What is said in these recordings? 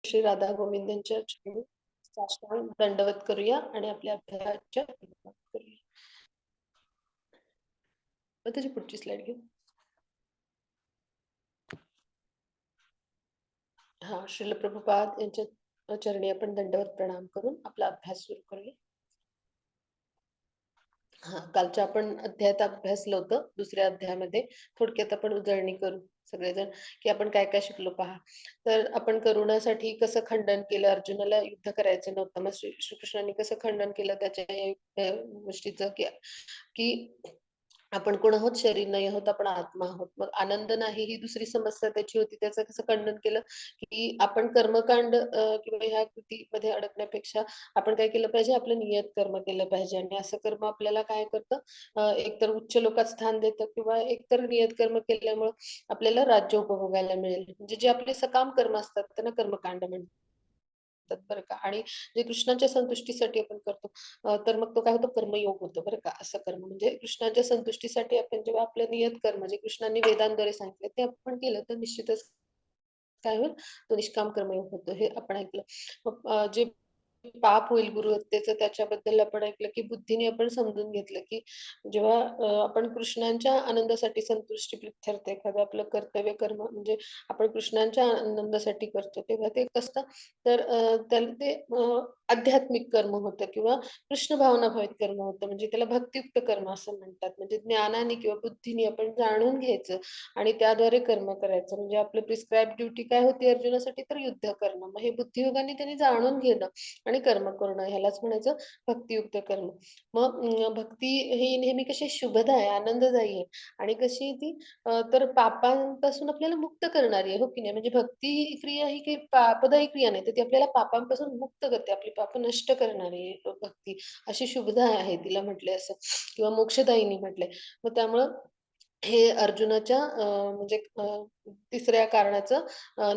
श्री राधा गोविंदांच्या चरणी साष्टांग दंडवत करूया आणि आपल्या अभ्यासाच्या सुरुवात करूया. मग त्याची पुढची स्लाइड घेऊ. हा, श्रील प्रभुपाद यांच्या चरणी आपण दंडवत प्रणाम करून आपला अभ्यास सुरू करूया. हा, कालच्या आपण अध्यायात अभ्यासलं होतं. दुसऱ्या अध्यायामध्ये थोडक्यात आपण उजळणी करू सगळेजण, की आपण काय काय शिकलो पहा. तर आपण करुणासाठी कसं खंडन केलं, अर्जुनाला युद्ध करायचं नव्हतं, मग श्रीकृष्णाने कसं खंडन केलं त्याच्या गोष्टीचं, की आपण कोण आहोत, शरीर नाही आहोत, आपण आत्मा आहोत. मग आनंद नाही ही दुसरी समस्या त्याची होती. त्याचं कसं खंडन केलं, की आपण कर्मकांड किंवा ह्या कृतीमध्ये अडकण्यापेक्षा आपण काय केलं पाहिजे, आपलं नियत कर्म केलं पाहिजे. आणि असं कर्म आपल्याला काय करतं, एकतर उच्च लोकात स्थान देतं किंवा एकतर नियत कर्म केल्यामुळं आपल्याला राज्य उपभोगायला मिळेल. म्हणजे जे आपले सकाम कर्म असतात त्यांना कर्मकांड म्हणतात बरं का. आणि जे कृष्णाच्या संतुष्टीसाठी आपण करतो, तर मग तो काय होतो, कर्मयोग होतो बरं का. असं कर्म म्हणजे कृष्णाच्या संतुष्टीसाठी आपण जेव्हा आपलं नियत कर्म जे कृष्णांनी वेदांद्वारे सांगितले ते आपण केलं तर निश्चितच काय होईल, तो निष्काम कर्मयोग होतो, हे आपण ऐकलं. मग जे पाप होईल गुरु हत्येचं त्याच्याबद्दल आपण ऐकलं, की बुद्धीने आपण समजून घेतलं, की जेव्हा आपण कृष्णांच्या आनंदासाठी संतुष्टी प्रित्यर्थ एखादं आपलं कर्तव्य कर्म म्हणजे आपण कृष्णांच्या आनंदासाठी करतो, तेव्हा ते कसं असतं, तर त्याला ते आध्यात्मिक कर्म होतं किंवा कृष्ण भावना भावित कर्म होतं. म्हणजे त्याला भक्तियुक्त कर्म असं म्हणतात. म्हणजे ज्ञानाने किंवा बुद्धीने आपण जाणून घ्यायचं आणि त्याद्वारे कर्म करायचं. म्हणजे आपलं प्रिस्क्राईब ड्युटी काय होती अर्जुनासाठी, तर युद्ध करणं. मग हे बुद्धियोगाने त्यांनी जाणून घेणं आणि कर्म करणं, ह्यालाच म्हणायचं भक्तियुक्त कर्म. मग भक्ती ही नेहमी कशी शुभदा आहे, आनंददायी आहे आणि कशी आहे ती, तर पापांपासून आपल्याला मुक्त करणारी आहे, हो की नाही? म्हणजे भक्ती क्रिया ही काही पापदायी क्रिया नाही, तर ती आपल्याला पापांपासून मुक्त करते, आपली पाप नष्ट करणारी आहे भक्ती. अशी शुभदा आहे तिला म्हटलंय असं, किंवा मोक्षदायिनी म्हटलंय. मग त्यामुळं हे अर्जुनाच्या म्हणजे तिसऱ्या कारणाचं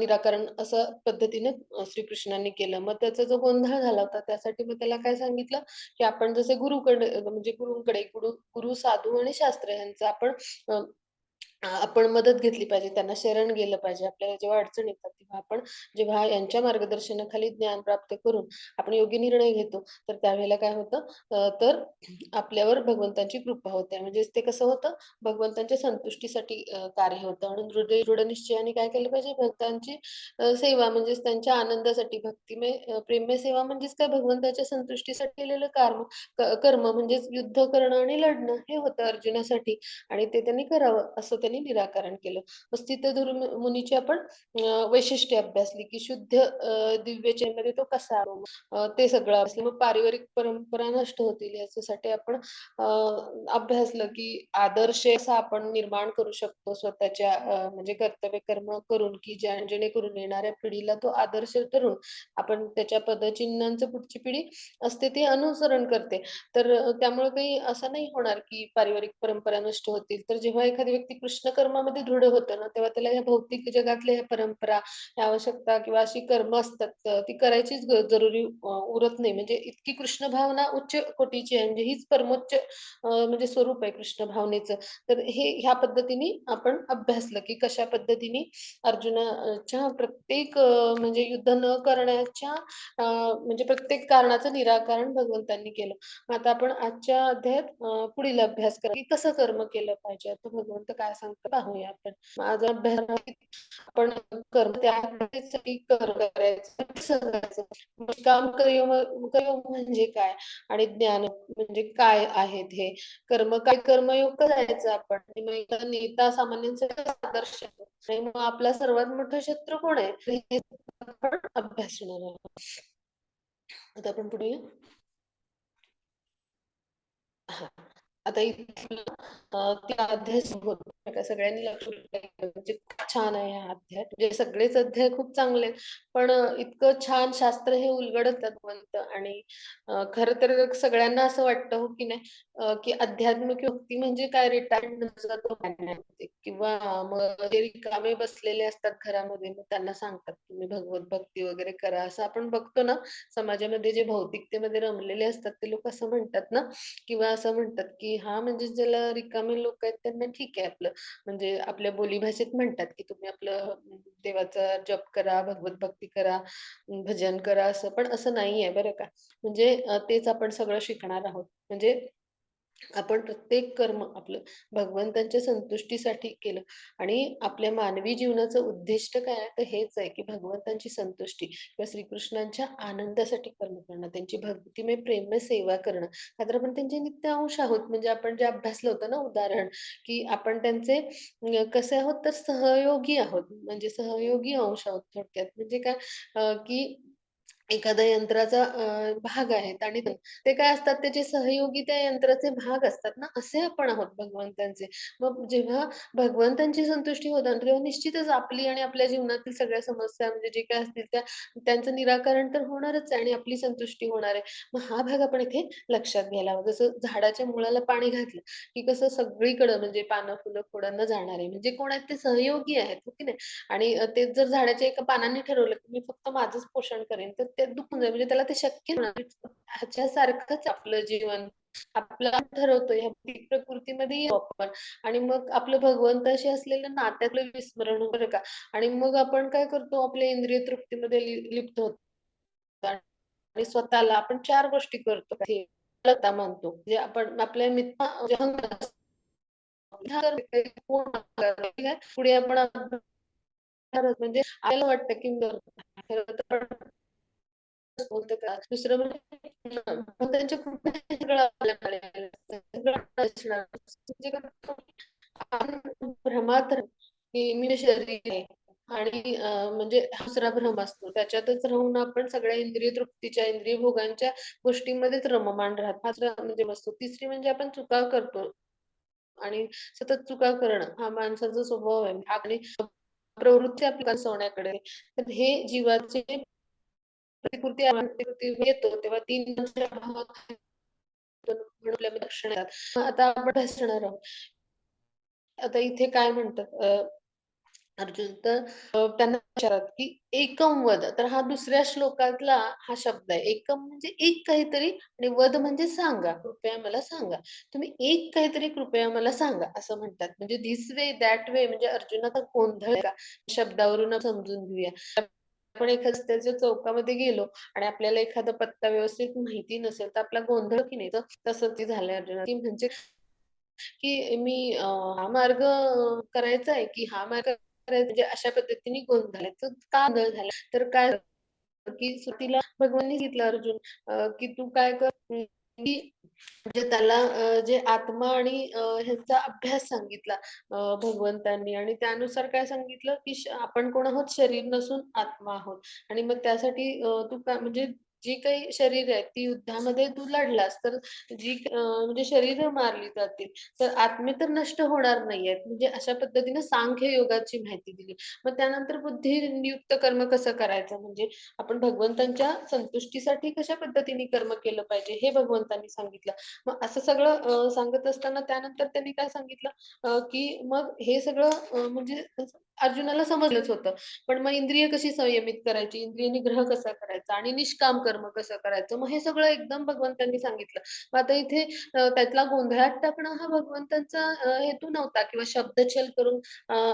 निराकरण असं पद्धतीने श्रीकृष्णांनी केलं. मग त्याचा जो गोंधळ झाला होता त्यासाठी मग त्याला काय सांगितलं, की आपण जसे गुरुकडे म्हणजे गुरूंकडे गुरु, साधू आणि शास्त्र यांचं आपण मदत घेतली पाहिजे. त्यांना शरण गेलं पाहिजे. आपल्याला जेव्हा अडचण येतात तेव्हा आपण जेव्हा यांच्या मार्गदर्शनाखाली ज्ञान प्राप्त करून आपण योग्य निर्णय घेतो, तर त्यावेळेला काय होतं, तर आपल्यावर भगवंताची कृपा होते. म्हणजे ते कसं होतं, भगवंतांच्या संतुष्टीसाठी कार्य होतं. म्हणून हृदय दृढ निश्चयाने काय केलं पाहिजे, भक्तांची सेवा म्हणजेच त्यांच्या आनंदासाठी भक्तिमय प्रेममय सेवा म्हणजेच काय, भगवंताच्या संतुष्टीसाठी केलेलं कर्म म्हणजेच युद्ध करणं आणि लढणं हे होतं अर्जुनासाठी. आणि ते त्यांनी करावं असं त्यांनी निराकरण केलं. मग स्थितधर मुनीची आपण वैशिष्ट्ये अभ्यासली, की शुद्ध दिव्य चेमध्ये तो कसा ते सगळं अभ्यासलं. मग पारिवारिक परंपरा नष्ट होतील याच्यासाठी आपण अभ्यासलं, की आदर्श असा आपण निर्माण करू शकतो स्वतःच्या म्हणजे कर्तव्य कर्म करून, की जेणेकरून येणाऱ्या पिढीला तो आदर्श ठरून आपण त्याच्या पदचिन्हांचं पुढची पिढी असते ते अनुसरण करते. तर त्यामुळे काही असं नाही होणार, की पारिवारिक परंपरा नष्ट होतील. तर जेव्हा एखादी व्यक्ती कृष्ण कर्मामध्ये दृढ होतं ना, तेव्हा त्याला ह्या भौतिक जगातल्या ह्या परंपरा, ह्या आवश्यकता किंवा अशी कर्म असतात, ती करायचीच जरुरी उरत नाही. म्हणजे इतकी कृष्ण भावना उच्च कोटीची आहे. म्हणजे हीच परमोच्च म्हणजे स्वरूप आहे कृष्ण भावनेचं. तर हे ह्या पद्धतीने आपण अभ्यासलं, की कशा पद्धतीने अर्जुनाच्या प्रत्येक म्हणजे युद्ध न करण्याच्या म्हणजे प्रत्येक कारणाचं निराकरण भगवंतांनी केलं. आता आपण आजच्या अध्यायात पुढील अभ्यास करा, की कसं कर्म केलं पाहिजे. आता भगवंत काय सांगतात पाहूया आपण. माझा अभ्यास आहे, की आपण कर्म त्यासाठी कर्म करायचं, कसं करायचं. काम कर्म म्हणजे काय आणि ज्ञान म्हणजे काय आहेत हे. काय कर्मयोग करायचं आपण. आणि मग एका नेता सामान्यांसाठी कसा आदर्श आहे. आणि मग आपला सर्वात मोठा शत्रू कोण आहे? तर हे आपण अभ्यासणार आहोत. आता आपण पुढे येऊ. हां. आता इथं ते अध्याय सुरू होतो. का सगळ्यांनी लक्ष दिलं म्हणजे खूप छान आहे हा अध्याय. म्हणजे सगळेच अध्याय खूप चांगले आहेत. पण इतकं छान शास्त्र हे उलगडत भगवंत. आणि खरं तर सगळ्यांना असं वाटतं, हो की नाही, की आध्यात्मिक भक्ती म्हणजे काय, रिटायर्ड जातो पाण्यामध्ये किंवा मग जे रिकामे बसलेले असतात घरामध्ये, मग त्यांना सांगतात तुम्ही भगवत भक्ती वगैरे करा. असं आपण बघतो ना, समाजामध्ये जे भौतिकतेमध्ये रमलेले असतात ते लोक असं म्हणतात ना, किंवा असं म्हणतात, की की हां, म्हणजे ज्याला रिकामे लोक आहेत त्यांना ठीक आहे आपलं. म्हणजे आपल्या बोलीभाषेत म्हणतात, की तुम्ही आपलं देवाचा जप करा, भगवत भक्ती करा, भजन करा असं. पण असं नाहीये बरं का. म्हणजे तेच आपण सगळं शिकणार आहोत. म्हणजे आपण प्रत्येक कर्म आपलं भगवंतांच्या संतुष्टीसाठी केलं आणि आपल्या मानवी जीवनाचं उद्दिष्ट काय आहे? तर हेच आहे, की भगवंतांची संतुष्टी किंवा श्रीकृष्णांच्या आनंदासाठी कर्म करणं, त्यांची भक्तिमय प्रेममय सेवा करणं. का तर आपण त्यांचे नित्य अंश आहोत. म्हणजे आपण जे अभ्यासलं होतं ना उदाहरण, की आपण त्यांचे कसे आहोत तर सहयोगी आहोत. म्हणजे सहयोगी अंश आहोत थोडक्यात. म्हणजे काय की एखाद्या यंत्राचा भाग आहेत आणि ते काय असतात त्याचे सहयोगी त्या यंत्राचे भाग असतात ना, असे आपण आहोत भगवंतांचे. मग जेव्हा भगवंतांची संतुष्टी होणार तेव्हा निश्चितच आपली आणि आपल्या जीवनातील सगळ्या समस्या म्हणजे जे काही असतील त्या त्यांचं निराकरण तर होणारच आहे आणि आपली संतुष्टी होणार आहे. मग हा भाग आपण इथे लक्षात घ्यायला हवा. जसं झाडाच्या मुळाला पाणी घातलं, की कसं सगळीकडं म्हणजे पानं, फुलं, खोडांना जाणार आहे. म्हणजे कोण आहेत ते सहयोगी आहेत, हो की नाही? आणि तेच जर झाडाच्या एका पानाने ठरवलं, की मी फक्त माझंच पोषण करेन, तर ते दुखून जाईल. म्हणजे त्याला ते शक्य होणार नाही. ह्याच्यासारखंच आपलं जीवन. आपलं आपण ठरवतो ह्या भौतिक प्रकृतीमध्ये येऊ आपण आणि मग आपलं भगवंताशी असलेलं नात्यातलं विस्मरण होतं बरं का. आणि मग आपण काय करतो आपल्या इंद्रिय तृप्तीमध्ये लिप्त होतो आणि स्वतःला आपण 4 गोष्टी करतो. हे मानतो. म्हणजे आपण आपल्या मित्र म्हणजे अहंकार पुढे आपण खरंच म्हणजे आपल्याला वाटतं की खरं तर होतं का? दुसरं म्हणजे मग त्यांच्या कृपेने सगळं आपल्याकडे आलेलं असतं. सगळं असणार. म्हणजे आपण भ्रमात राहतो, की मी शरीर आहे आणि म्हणजे हा दुसरा भ्रम असतो. त्याच्यातच राहून आपण सगळ्या इंद्रिय तृप्तीच्या, इंद्रिय भोगांच्या गोष्टींमध्येच रममाण राहतो. हा म्हणजे वस्तू. तिसरी म्हणजे आपण चुका करतो आणि सतत चुका करणं हा माणसाचा स्वभाव आहे. आणि प्रवृत्ती आपली सोन्याकडे. तर हे जीवाचे प्रतिकृती येतो तेव्हा 3 भावात म्हणून लक्षण येतात. मग आता आपण भासणार आहोत. आता इथे काय म्हणतात अर्जुन तर त्यांना विचारतात, की एकम वद. तर हा दुसऱ्या श्लोकातला हा शब्द आहे. एकम म्हणजे एक काहीतरी आणि वद म्हणजे सांगा. कृपया मला सांगा. तुम्ही एक काहीतरी कृपया मला सांगा असं म्हणतात. म्हणजे धिस वे, दॅट वे म्हणजे अर्जुनाचा गोंधळ आहे का? शब्दावरून समजून घेऊया. आपण एखाद्या रस्त्याच्या चौकामध्ये गेलो आणि आपल्याला एखादा पत्ता व्यवस्थित माहिती नसेल, तर आपला गोंधळ की नाही तर तसंच ते झालंय अर्जुनाला, की म्हणजे की मी हा मार्ग करायचा आहे, की हा मार्ग करायचा म्हणजे अशा पद्धतीने गोंधळायचं का गोंधळ झाला? तर काय झालं, की सुरुवातीला भगवाननी सांगितलं अर्जुन की तू काय कर की म्हणजे त्याला जे आत्मा आणि ह्यांचा अभ्यास सांगितला भगवंतांनी आणि त्यानुसार काय सांगितलं, की आपण कोण आहोत? शरीर नसून आत्मा आहोत आणि मग त्यासाठी तू काय म्हणजे जी काही शरीर आहेत, ती युद्धामध्ये तू लढलास तर जी म्हणजे शरीरं मारली जातील, तर आत्मे तर नष्ट होणार नाहीयेत. म्हणजे अशा पद्धतीनं सांख्य योगाची माहिती दिली. मग त्यानंतर बुद्धिनियुक्त कर्म कसं करायचं म्हणजे आपण भगवंतांच्या संतुष्टीसाठी कशा पद्धतीने कर्म केलं पाहिजे, हे भगवंतांनी सांगितलं. मग असं सगळं सांगत असताना त्यानंतर त्यांनी काय सांगितलं की मग हे सगळं म्हणजे अर्जुनाला समजलंच होतं. पण मग इंद्रिय कशी संयमित करायची, इंद्रिय निग्रह कसा करायचा आणि निष्काम कर्म कसं करायचं, मग हे सगळं एकदम भगवंतांनी सांगितलं. मग आता इथे त्यातला गोंधळात टाकणं हा भगवंतांचा हेतू नव्हता किंवा शब्दछल करून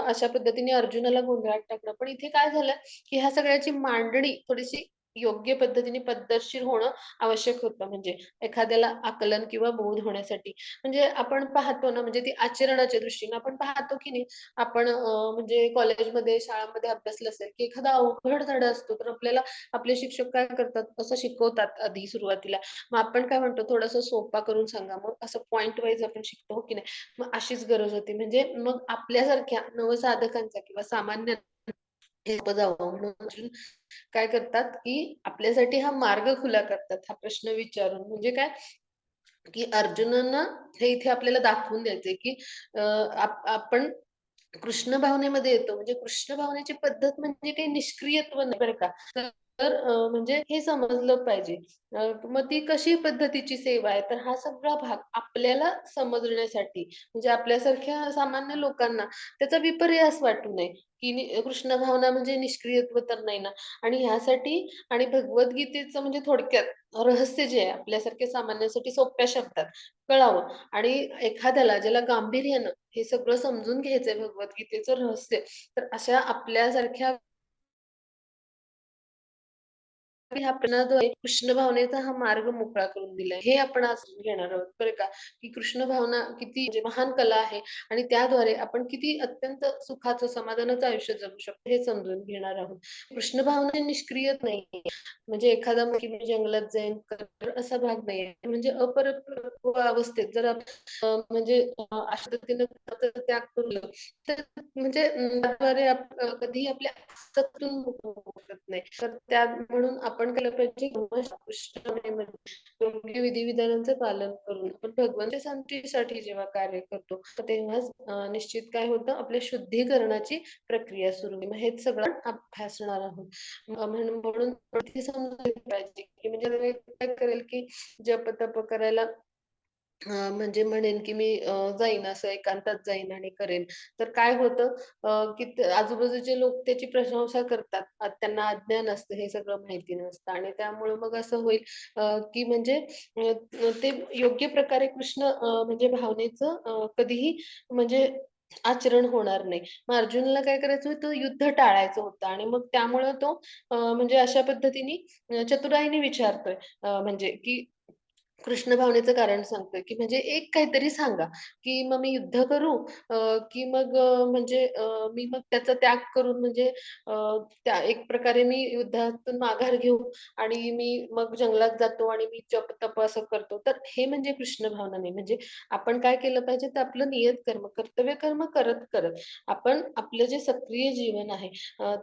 अशा पद्धतीने अर्जुनाला गोंधळात टाकणं. पण इथे काय झालं, की ह्या सगळ्याची मांडणी थोडीशी योग्य पद्धतीने पद्धतशीर होणं आवश्यक होतं. म्हणजे एखाद्याला आकलन किंवा बोध होण्यासाठी. म्हणजे आपण पाहतो ना, म्हणजे ती आचरणाच्या दृष्टीने आपण पाहतो की नाही, आपण म्हणजे कॉलेजमध्ये, शाळांमध्ये अभ्यासलं असेल, की एखादा अवघड धडा असतो, तर आपल्याला आपले शिक्षक काय करतात, असं शिकवतात आधी सुरुवातीला. मग आपण काय म्हणतो, थोडासा सोपा करून सांगा. मग असं पॉइंट वाईज आपण शिकतो, हो की नाही? मग अशीच गरज होती. म्हणजे मग आपल्यासारख्या नवसाधकांचा किंवा सामान्य हे सोपं जावं म्हणून अर्जुन काय करतात, की आपल्यासाठी हा मार्ग खुला करतात, हा प्रश्न विचारून. म्हणजे काय, की अर्जुनांना हे इथे आपल्याला दाखवून द्यायचंय, की आपण कृष्ण भावनेमध्ये येतो. म्हणजे कृष्ण भावनेची पद्धत म्हणजे काही निष्क्रियत्व नाही बरं का. तर म्हणजे हे समजलं पाहिजे. मग ती कशी पद्धतीची सेवा आहे, तर हा सगळा भाग आपल्याला समजण्यासाठी म्हणजे आपल्यासारख्या सामान्य लोकांना त्याचा विपर्यास वाटू नये, की कृष्ण भावना म्हणजे निष्क्रियत्व तर नाही ना. आणि ह्यासाठी आणि भगवद्गीतेचं म्हणजे थोडक्यात रहस्य जे आहे आपल्यासारख्या सामान्यांसाठी सोप्या शब्दात कळावं आणि एखाद्याला ज्याला गांभीर्यानं हे सगळं समजून घ्यायचंय भगवद्गीतेचं रहस्य, तर अशा आपल्यासारख्या ह्या प्रश्नाद्वारे कृष्ण भावनेचा हा मार्ग मोकळा करून दिलाय. हे आपण आज घेणार आहोत बरं का, की कृष्ण भावना किती म्हणजे महान कला आहे आणि त्याद्वारे आपण किती अत्यंत सुखाचं, समाधानाचं आयुष्य जगू शकतो हे समजून घेणार आहोत. कृष्ण भावना निष्क्रिय नाहीये. म्हणजे एखादा मुलगी मी जंगलात जाईन तर असा भाग नाहीये. म्हणजे अपरिपक्व अवस्थेत जर म्हणजे अशा पद्धतीनं त्याग करू तर म्हणजे त्याद्वारे कधीही आपल्या आसक्तीतून मुक्त होऊ शकत नाही. तर त्या म्हणून आपण केलं पाहिजे योग्य विधी-विधानांचं पालन करून आपण भगवंत शांतीसाठी जेव्हा कार्य करतो, तर तेव्हाच निश्चित काय होतं आपल्या शुद्धीकरणाची प्रक्रिया सुरू होते. मग हेच सगळं अभ्यासणार आहोत. म्हणून ते समजलं पाहिजे, की म्हणजे काय करेल, की जप-तप करायला म्हणजे म्हणेन, की मी जाईन असं एकांतात जाईन आणि करेन. तर काय होतं की आजूबाजूचे लोक त्याची प्रशंसा करतात. त्यांना अज्ञान असतं, हे सगळं माहिती नसतं आणि त्यामुळे मग असं होईल की म्हणजे ते योग्य प्रकारे कृष्ण म्हणजे भावनेचं कधीही म्हणजे आचरण होणार नाही. मग अर्जुनला काय करायचं होतं, युद्ध टाळायचं होतं आणि मग त्यामुळं तो म्हणजे अशा पद्धतीने चतुराईने विचारतोय म्हणजे की कृष्ण भावनेचं कारण सांगतोय, की म्हणजे एक काहीतरी सांगा, की मग मी युद्ध करू की मग म्हणजे मी मग त्याचा त्याग करून म्हणजे अ, त्या एक प्रकारे मी युद्धातून माघार घेऊ आणि मी मग जंगलात जातो आणि मी जप-तप असं करतो. तर हे म्हणजे कृष्ण भावना नाही. म्हणजे आपण काय केलं पाहिजे, तर आपलं नियत कर्म, कर्तव्य कर्म करत-करत आपण आपलं जे सक्रिय जीवन आहे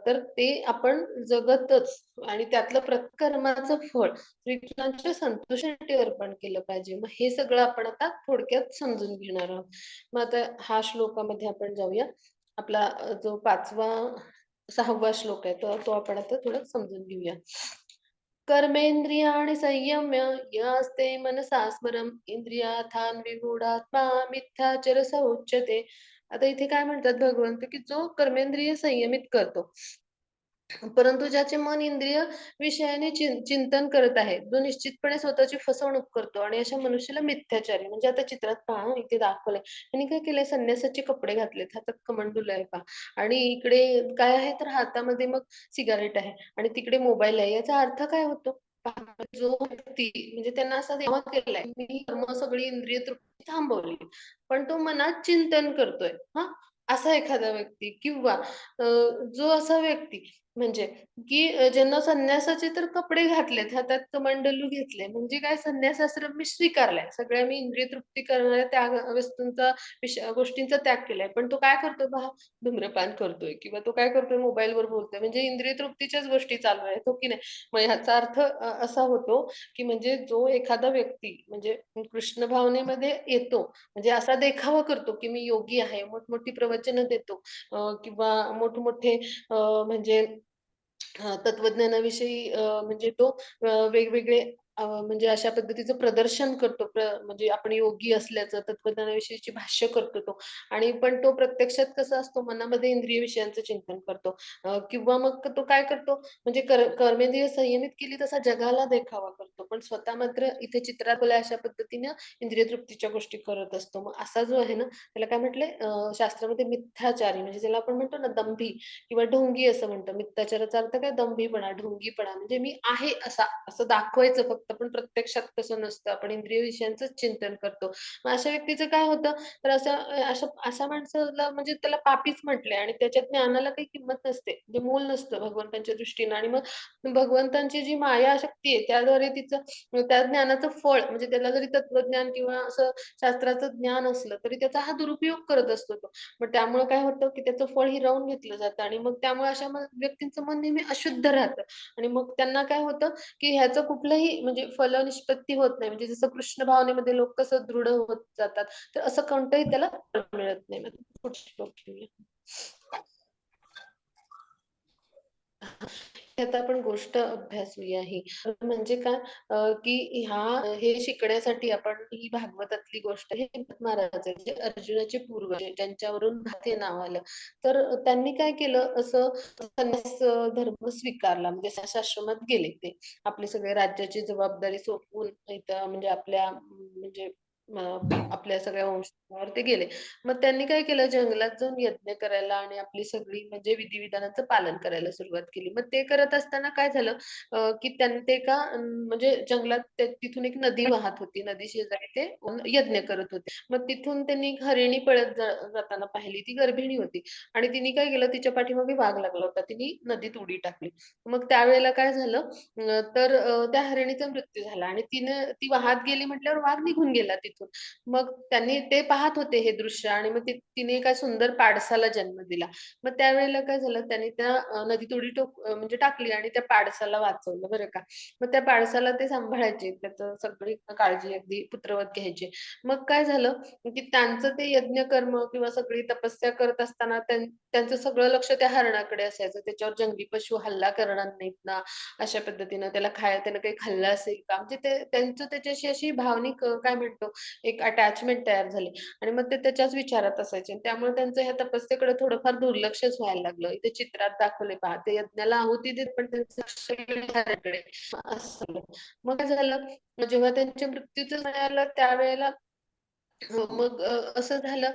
तर ते आपण जगतच आणि त्यातलं कर्माचं फळ श्रीकृष्णांच्या संतोषासाठी अर्पण केलं पाहिजे. मग हे सगळं आपण आता थोडक्यात समजून घेणार आहोत. मग आता हा श्लोकामध्ये आपण जाऊया. आपला जो 5वा 6वा श्लोक आहे, तर तो आपण आता थोडं समजून घेऊया. कर्मेंद्रियाणि संयम्य यस्ते मनसा स्मरम् इंद्रियार्थान् विगूढात्मा मिथ्याचर स उच्यते. आता इथे काय म्हणतात भगवंत, की जो कर्मेंद्रिय संयमित करतो परंतु ज्याचे मन इंद्रिय विषयाने चिंतन करत आहे, जो निश्चितपणे स्वतःची फसवणूक करतो आणि अशा मनुष्याला मिथ्याचारी म्हणजे आता चित्रात पहा हं, इथे दाखवलंय. त्यांनी काय केलंय संन्यासाचे कपडे घातलेत, हातात कमंडलू आहे पहा आणि इकडे काय आहे तर हातामध्ये मग सिगारेट आहे आणि तिकडे मोबाईल आहे. याचा अर्थ काय होतो? पहा जो व्यक्ती म्हणजे त्यांना असा दावा केलाय, मी कर्म सगळी इंद्रिय तृप्ती थांबवली. पण तो मनात चिंतन करतोय. हां, असा एखादा व्यक्ती किंवा जो असा व्यक्ती म्हणजे की ज्यांना संन्यासाचे तर कपडे घातलेत, हातात कमंडलू घेतले, म्हणजे काय संन्यास आश्रम मी स्वीकारलाय. सगळ्या मी इंद्रिय तृप्ती करणाऱ्या त्या वस्तूंचा गोष्टींचा त्याग केलाय. पण तो काय करतोय पहा, धूम्रपान करतोय किंवा तो काय करतोय मोबाईलवर बोलतोय. म्हणजे इंद्रिय तृप्तीच्याच गोष्टी चालू आहेत, हो की नाही? मग ह्याचा अर्थ असा होतो, की म्हणजे जो एखादा व्यक्ती म्हणजे कृष्ण भावनेमध्ये येतो, म्हणजे असा देखावा करतो, की मी योगी आहे, मोठमोठी प्रवचनं देतो किंवा मोठमोठे म्हणजे तत्वज्ञानाविषयी म्हणजे तो वेगवेगळे म्हणजे अशा पद्धतीचं प्रदर्शन करतो. म्हणजे आपण योगी असल्याचं तत्वज्ञानाविषयीची भाष्य करतो तो आणि पण तो प्रत्यक्षात कसा असतो मनामध्ये इंद्रिय विषयांचं चिंतन करतो किंवा मग तो काय करतो म्हणजे कर्मेंद्रिय संयमित केली तसा जगाला देखावा करतो. पण स्वतः मात्र इथे चित्रात दाखवल्या अशा पद्धतीने इंद्रिय तृप्तीच्या गोष्टी करत असतो. मग असा जो आहे ना त्याला काय म्हटलंय शास्त्रामध्ये मिथ्याचारी म्हणजे ज्याला आपण म्हणतो ना दंभी किंवा ढोंगी असं म्हणतो. मिथ्याचाराचा अर्थ काय दंभीपणा, ढोंगीपणा म्हणजे मी आहे असा, असं दाखवायचं फक्त पण प्रत्यक्षात तसं नसतं. आपण इंद्रिय विषयांचंच चिंतन करतो. मग अशा व्यक्तीचं काय होतं, तर अशा माणसाला म्हणजे त्याला पापीच म्हटलंय आणि त्याच्या ज्ञानाला काही किंमत नसते. म्हणजे मोल नसतं भगवंतांच्या दृष्टीनं आणि मग भगवंतांची जी माया शक्ती आहे त्याद्वारे तिचं त्या ज्ञानाचं फळ म्हणजे त्याला जरी तत्वज्ञान किंवा असं शास्त्राचं ज्ञान असलं, तरी त्याचा हा दुरुपयोग करत असतो तो. मग त्यामुळे काय होतं, की त्याचं फळ हिरावून घेतलं जातं आणि मग त्यामुळे अशा व्यक्तींचं मन नेहमी अशुद्ध राहतं आणि मग त्यांना काय होतं, की ह्याचं कुठलंही म्हणजे फलनिष्पत्ती होत नाही. म्हणजे जसं कृष्ण भावनेमध्ये लोक कसं दृढ होत जातात, तर असं कोणतंही त्याला फळ मिळत नाही. मग पुढचे श्लोक घेऊया. आता आपण गोष्ट अभ्यासूया ही. म्हणजे काय की हे शिकण्यासाठी आपण ही भागवतातली गोष्ट हे महाराज आहेत, जे अर्जुनाचे पूर्वज आहेत, ज्यांच्यावरून भारत हे नाव आलं. तर त्यांनी काय केलं असं संन्यास धर्म स्वीकारला. म्हणजे संन्यासाश्रमात गेले ते. आपली सगळी राज्याची जबाबदारी सोपवून इथं म्हणजे म्हणजे अ, आपल्या सगळ्या वंशावर ते गेले. मग त्यांनी काय केलं जंगलात जाऊन यज्ञ करायला आणि आपली सगळी म्हणजे विधी-विधानाचं पालन करायला सुरुवात केली. मग ते करत असताना काय झालं की ते एका म्हणजे जंगलात तिथून एक नदी वाहत होती. नदी शेजारी ते यज्ञ करत होते. मग तिथून त्यांनी एक हरिणी पळत जाताना पाहिली. ती गर्भिणी होती आणि तिने काय केलं तिच्या पाठीमागे वाघ लागला होता. तिने नदीत उडी टाकली. मग त्यावेळेला काय झालं त्या हरिणीचा मृत्यू झाला आणि ती वाहत गेली म्हटल्यावर वाघ निघून गेला तिथून. मग त्यांनी ते पाहत होते हे दृश्य आणि मग तिने एका सुंदर पाडसाला जन्म दिला. मग त्यावेळेला काय झालं त्याने त्या नदीत उडी म्हणजे टाकली आणि त्या पाडसाला वाचवलं बरं का. मग त्या पाडसाला ते सांभाळायचे. त्याचं सगळी काळजी अगदी पुत्रवत घ्यायचे. मग काय झालं, की त्यांचं ते यज्ञ कर्म किंवा सगळी तपस्या करत असताना त्यांचं सगळं लक्ष त्या हरणाकडे असायचं. त्याच्यावर जंगली पशु हल्ला करणार नाहीत ना, अशा पद्धतीनं त्यानं काही खाल्लं असेल का? म्हणजे त्यांचं त्याच्याशी अशी भावनिक काय म्हणतो एक अटॅचमेंट तयार झाली आणि मग ते त्याच्याच विचारात असायचे. आणि त्यामुळे त्यांचं ह्या तपस्येकडे थोडंफार दुर्लक्षच व्हायला लागलं. इथे चित्रात दाखवले पहा, ते यज्ञाला आहुती देत पण त्यांचं लक्ष गेलं हरणाकडे असं झालं. मग काय झालं, जेव्हा त्यांच्या मृत्यूचं वेळ आलं त्यावेळेला मग असं झालं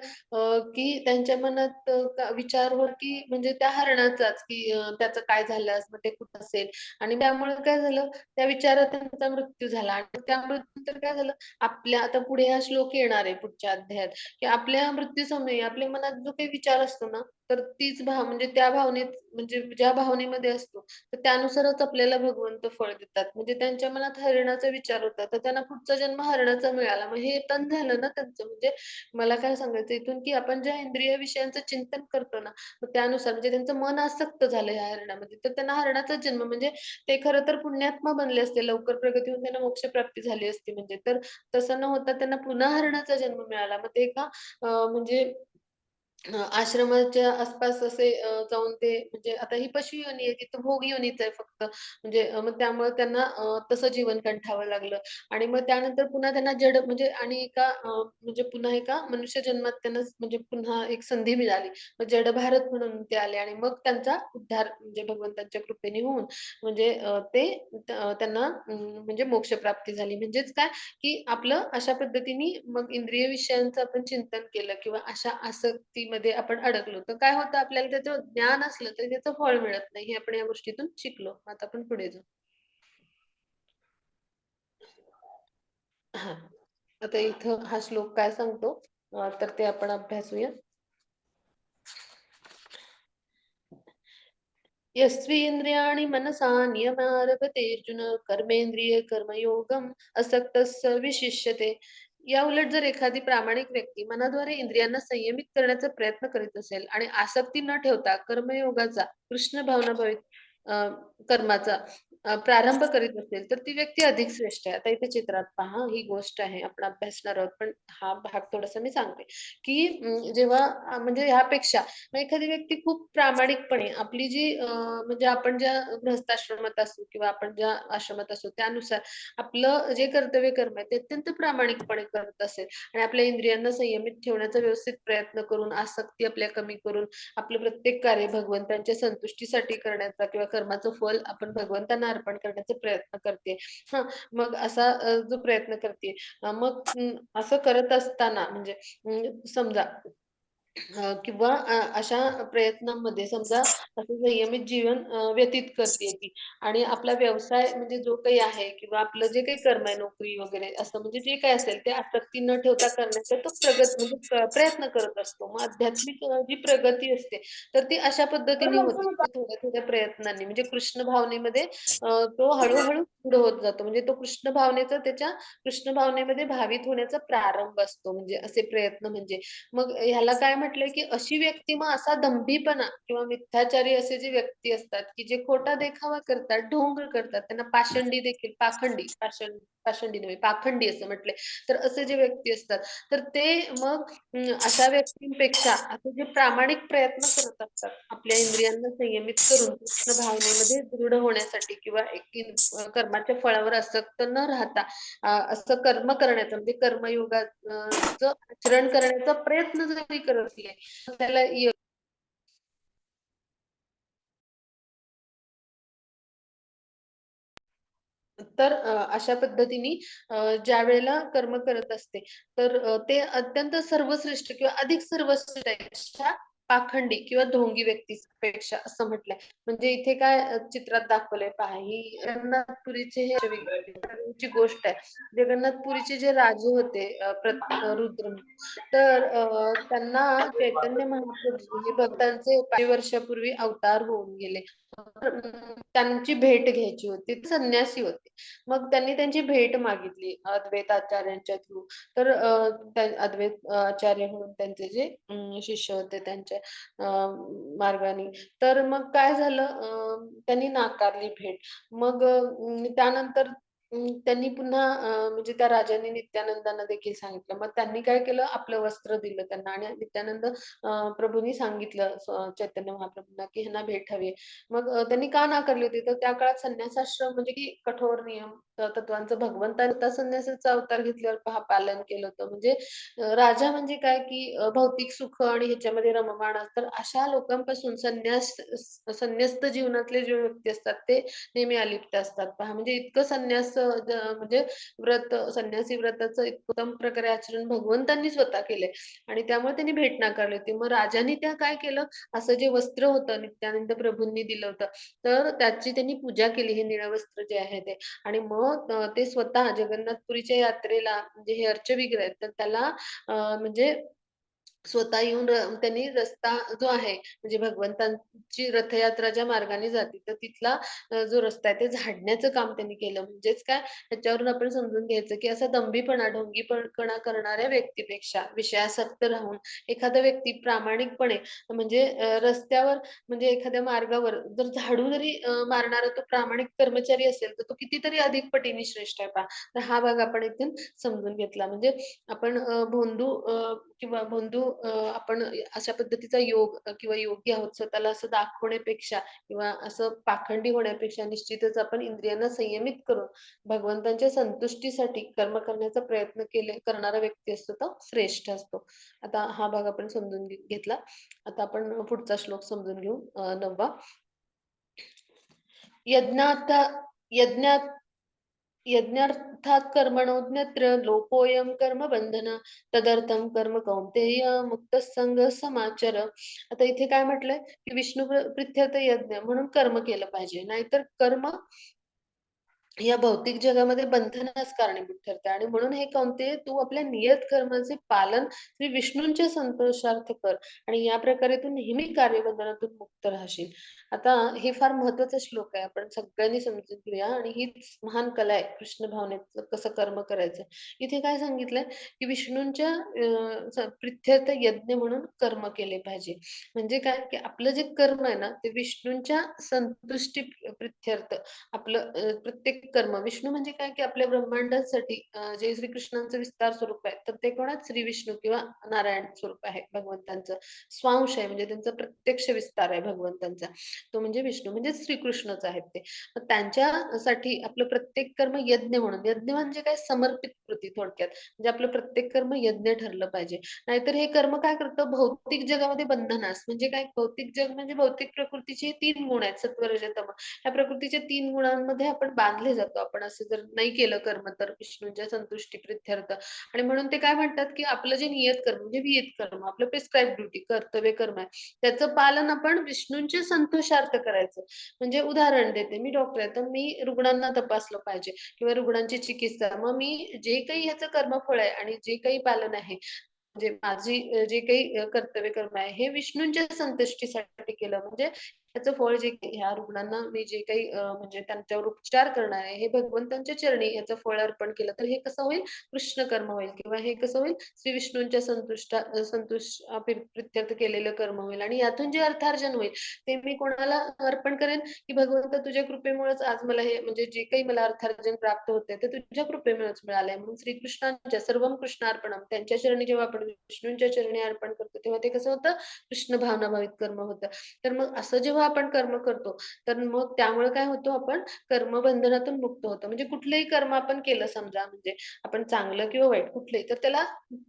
की त्यांच्या मनात विचार हो की म्हणजे त्या हरणाचाच, की त्याचं काय झालं मग ते कुठं असेल आणि त्यामुळे काय झालं, त्या विचारात त्यांचा मृत्यू झाला आणि त्या मृत्यूनंतर काय झालं, आपल्या आता पुढे हा श्लोक येणार आहे पुढच्या अध्यायात, की आपल्या मृत्यूसमयी आपल्या मनात जो काही विचार असतो ना, तर तीच म्हणजे त्या भावनेत म्हणजे ज्या भावनेमध्ये असतो, तर त्यानुसारच आपल्याला भगवंत फळ देतात. म्हणजे त्यांच्या मनात हरणाचा विचार होता, तर त्यांना पुढचा जन्म हरणाचा मिळाला. मग हे तण झालं ना त्यांचं. म्हणजे मला काय सांगायचं इथून, की आपण ज्या इंद्रिय विषयांचं चिंतन करतो ना, मग त्यानुसार म्हणजे त्यांचं मन आसक्त झालं या हरणामध्ये, तर त्यांना हरणाचाच जन्म म्हणजे ते खरं तर पुण्यात्मा बनले असते. लवकर प्रगती होऊन त्यांना मोक्षप्राप्ती झाली असती म्हणजे. तर तसं न होता त्यांना पुन्हा हरणाचा जन्म मिळाला. मग ते एका म्हणजे आश्रमाच्या आसपास असे जाऊन ते म्हणजे आता ही पशु योनी आहे, तिथं भोग योनीच आहे फक्त. म्हणजे मग त्यामुळे त्यांना तसं जीवन कंठावं लागलं आणि मग त्यानंतर पुन्हा त्यांना जड म्हणजे आणि एका म्हणजे पुन्हा एका मनुष्य जन्मात त्यांना म्हणजे पुन्हा एक संधी मिळाली. मग जडभारत म्हणून ते आले आणि मग त्यांचा उद्धार म्हणजे भगवंतांच्या कृपेने होऊन म्हणजे त्यांना म्हणजे मोक्षप्राप्ती झाली. म्हणजेच काय, की आपलं अशा पद्धतीने मग इंद्रिय विषयांचं आपण चिंतन केलं किंवा अशा आसक्तीमध्ये आपण अडकलो, तर काय होतं आपल्याला त्याचं ज्ञान असलं तरी त्याचं फळ मिळत नाही. हे आपण या गोष्टीतून शिकलो. आता आपण पुढे जाऊ. हां. आता इथं हा श्लोक काय सांगतो तर ते आपण अभ्यासूया. यस्त्वेन्द्रियाणि मनसा नियमारभतेऽर्जुन कर्मेंद्रिय कर्मयोगम असक्तस्य विशिष्यते. या उलट जर एखादी प्रामाणिक व्यक्ती मनाद्वारे इंद्रियांना संयमित करण्याचा प्रयत्न करीत असेल आणि आसक्ती न ठेवता कर्मयोगाचा कृष्ण भावनाभावित अ, कर्माचा प्रारंभ करीत असेल, तर ती व्यक्ती अधिक श्रेष्ठ आहे. आता इथे चित्रात पहा, ही गोष्ट आहे. आपण अभ्यासणार आहोत, पण हा भाग थोडासा मी सांगते, की जेव्हा म्हणजे ह्यापेक्षा मग एखादी व्यक्ती खूप प्रामाणिकपणे आपली जी म्हणजे आपण ज्या गृहस्थाश्रमात असू किंवा आपण ज्या आश्रमात असू त्यानुसार आपलं जे कर्तव्य कर्म आहे ते अत्यंत प्रामाणिकपणे करत असेल आणि आपल्या इंद्रियांना संयमित ठेवण्याचा व्यवस्थित प्रयत्न करून आसक्ती आपल्या कमी करून आपलं प्रत्येक कार्य भगवंतांच्या संतुष्टीसाठी करण्याचा किंवा कर्माचं फल आपण भगवंतांना अर्पण करण्याचा प्रयत्न करते. हां, मग असा जो प्रयत्न करते मग असं करत असताना म्हणजे समजा किंवा अशा प्रयत्नांमध्ये समजा असं संयमित जीवन व्यतीत करते ती आणि आपला व्यवसाय म्हणजे जो काही आहे किंवा आपलं जे काही कर्म आहे, नोकरी वगैरे असं म्हणजे जे काही असेल ते आसक्ती न ठेवता करण्याचा तो म्हणजे प्रयत्न करत असतो. मग आध्यात्मिक जी प्रगती असते, तर ती अशा पद्धतीने होते. म्हणजे थोड्या-थोड्या प्रयत्नांनी म्हणजे कृष्ण भावनेमध्ये तो हळू पुढे होत जातो. म्हणजे तो कृष्ण भावनेचा त्याच्या कृष्ण भावनेमध्ये भावित होण्याचा प्रारंभ असतो. म्हणजे असे प्रयत्न म्हणजे. मग ह्याला काय म्हटलंय, की अशी व्यक्ती मग असा दंभीपणा किंवा मिथ्याचारी असे जे व्यक्ती असतात, की जे खोटा देखावा करतात, ढोंग करतात. त्यांना पाषंडी देखील पाषंडी नव्हे, पाखंडी असं म्हटलंय. तर असे जे व्यक्ती असतात, तर ते मग अशा व्यक्तींपेक्षा असे जे प्रामाणिक प्रयत्न करत असतात, आपल्या इंद्रियांना संयमित करून कृष्ण भावनेमध्ये दृढ होण्यासाठी किंवा कर्माच्या फळावर आसक्त न राहता असं कर्म करण्याचं म्हणजे चं आचरण करण्याचा प्रयत्न जरी करत असले, तर त्याला तर अशा पद्धतीने ज्यावेळेला कर्म करत असते, तर ते अत्यंत सर्वश्रेष्ठ किंवा अधिक सर्वश्रेष्ठ आहे अशा पाखंडी किंवा ढोंगी व्यक्तीपेक्षा असं म्हटलंय. म्हणजे इथे काय चित्रात दाखवलंय पहा, ही जगन्नाथपुरीचे हे ची गोष्ट आहे. जगन्नाथपुरीचे जे राजे होते रुद्र तर त्यांना चैतन्य महाप्रभू हे भक्तांचे काही वर्षापूर्वी अवतार होऊन गेले. तर त्यांची भेट घ्यायची होती. ते संन्यासी होते. मग त्यांनी त्यांची भेट मागितली अद्वैत आचार्यांच्या थ्रू. तर त्या अद्वैत आचार्य म्हणून त्यांचे जे शिष्य होते त्यांच्या मार्गाने. तर मग काय झालं त्यांनी नाकारली भेट. मग त्यानंतर त्यांनी पुन्हा म्हणजे त्या राजांनी नित्यानंदांना देखील सांगितलं. मग त्यांनी काय केलं आपलं वस्त्र दिलं त्यांना आणि नित्यानंद प्रभूंनी सांगितलं चैतन्य महाप्रभूंना, की ह्यांना भेट हवी मग त्यांनी का नाकारली होती? तर त्या काळात संन्यासाश्रम म्हणजे की कठोर नियम तत्वांचं भगवंताने त्या संन्यासाचा अवतार घेतल्यावर पहा पालन केलं होतं. म्हणजे राजा म्हणजे काय, की भौतिक सुख आणि ह्याच्यामध्ये रममाण तर अशा लोकांपासून संन्यस्त जीवनातले जे व्यक्ती असतात ते नेहमी अलिप्त असतात. पहा म्हणजे इतकं म्हणजे संन्यासी व्रताचं इतकं उत्तम प्रकारे आचरण भगवंतांनी स्वतः केलंय आणि त्यामुळे त्यांनी भेट नाकारली होती. मग राजांनी त्या काय केलं, असं जे वस्त्र होतं नित्यानंद प्रभूंनी दिलं होतं, तर त्याची त्यांनी पूजा केली हे निळं वस्त्र जे आहे ते. आणि मग ते स्वतः जगन्नाथपुरीच्या यात्रेला म्हणजे हे अर्चविग्रह आहेत, तर त्याला म्हणजे स्वतः येऊन त्यांनी रस्ता जो आहे म्हणजे भगवंतांची रथयात्रा ज्या मार्गाने जाते, तर तिथला जो रस्ता आहे ते झाडण्याचं काम त्यांनी केलं. म्हणजेच काय ह्याच्यावरून आपण समजून घ्यायचं, की असा दंभीपणा, ढोंगीपणा करणाऱ्या व्यक्तीपेक्षा विषयासक्त राहून एखादा व्यक्ती प्रामाणिकपणे म्हणजे रस्त्यावर म्हणजे एखाद्या मार्गावर जर झाडू जरी मारणारा तो प्रामाणिक कर्मचारी असेल, तर तो कितीतरी अधिक पटीने श्रेष्ठ आहे पहा. तर हा भाग आपण इथून समजून घेतला. म्हणजे आपण आपण अशा पद्धतीचा योग किंवा योगी आहोत स्वतःला असं दाखवण्यापेक्षा किंवा असं पाखंडी होण्यापेक्षा निश्चितच आपण इंद्रियांना संयमित करून भगवंतांच्या संतुष्टीसाठी कर्म करण्याचा प्रयत्न करणारा व्यक्ती असतो तो श्रेष्ठ असतो. आता हा भाग आपण समजून घेतला. आता आपण पुढचा श्लोक समजून घेऊ 9वा. यज्ञात यज्ञात यज्ञार्थात् कर्मणोऽन्यत्र लोकोऽयं कर्मबन्धन तदर्थं कर्म कौन्तेय मुक्तसंग समाचर. आता इथे काय म्हटलंय, की विष्णू प्रित्यर्थ यज्ञ म्हणून कर्म केलं पाहिजे. नाहीतर कर्म या भौतिक जगामध्ये बंधनास कारणीभूत ठरते आणि म्हणून हे कोणते तू आपल्या नियत कर्माचे पालन श्री विष्णूंच्या संतोषार्थ कर आणि या प्रकारे तू नेहमी कार्यबंधनातून मुक्त राहशील. आता हे फार महत्वाचा श्लोक आहे. आपण सगळ्यांनी समजून घेऊया आणि हीच महान कला आहे कृष्ण भावनेचं कसं कर्म करायचं. इथे काय सांगितलंय, की विष्णूंच्या प्रित्यर्थ यज्ञ म्हणून कर्म केले पाहिजे. म्हणजे काय, की आपलं जे कर्म आहे ना, ते विष्णूंच्या संतुष्टी प्रित्यर्थ आपलं प्रत्येक कर्म विष्णू म्हणजे काय, की आपल्या ब्रह्मांडासाठी जे श्रीकृष्णांचं विस्तार स्वरूप आहे, तर ते कोणाच श्री विष्णू किंवा नारायण स्वरूप आहे भगवंतांचं. स्वांश आहे म्हणजे त्यांचा प्रत्यक्ष विस्तार आहे भगवंतांचा. तो म्हणजे विष्णू म्हणजे श्रीकृष्णच आहेत ते. मग त्यांच्यासाठी आपलं प्रत्येक कर्म यज्ञ म्हणून यज्ञ म्हणजे काय समर्पित कृती थोडक्यात. म्हणजे आपलं प्रत्येक कर्म यज्ञ ठरलं पाहिजे. नाहीतर हे कर्म काय करतं भौतिक जगामध्ये बंधनास म्हणजे काय भौतिक जग म्हणजे भौतिक प्रकृतीचे 3 गुण आहेत सत्व, रज, तम. ह्या प्रकृतीच्या 3 गुणांमध्ये आपण बांधले जातो. आपण असं जर नाही केलं कर्म तर विष्णूंच्या संतुष्टी प्रित्यर्थ आणि म्हणून ते काय म्हणतात, की आपलं जे नियत कर्म म्हणजे विहित कर्म, आपलं प्रिस्क्राईब ड्युटी कर्तव्य कर्म आहे. त्याचं पालन आपण विष्णूंच्या संतोषार्थ करायचं. म्हणजे उदाहरण देते, मी डॉक्टर आहे, तर मी रुग्णांना तपासलं पाहिजे किंवा रुग्णांची चिकित्सा. मग मी जे काही ह्याचं कर्मफळ आहे आणि जे काही पालन आहे म्हणजे माझी जे काही कर्तव्य कर्म आहे, हे विष्णूंच्या संतुष्टीसाठी केलं म्हणजे त्याचं फळ जे ह्या रुग्णांना मी जे काही म्हणजे त्यांच्यावर उपचार करणार आहे, हे भगवंतांच्या चरणी याचं फळ अर्पण केलं, तर हे कसं होईल? कृष्ण कर्म होईल किंवा हे कसं होईल? श्री विष्णूंच्या प्रित्यर्थ केलेलं कर्म होईल आणि यातून जे अर्थार्जन होईल, ते मी कोणाला अर्पण करेन? की भगवंत तुझ्या कृपेमुळेच आज मला हे म्हणजे जे काही मला अर्थार्जन प्राप्त होते ते तुझ्या कृपेमुळेच मिळालंय. म्हणून श्रीकृष्णांच्या सर्वं कृष्णार्पणम त्यांच्या चरणी जेव्हा आपण विष्णूंच्या चरणी अर्पण करतो, तेव्हा ते कसं होतं? कृष्ण भावनाभावित कर्म होतं. तर मग असं जेव्हा आपण कर्म करतो, तर मग त्यामुळे काय होतो आपण कर्मबंधनातून मुक्त होतो. म्हणजे कुठलंही कर्म आपण केलं समजा म्हणजे आपण चांगलं किंवा वाईट कुठलंही, तर त्याला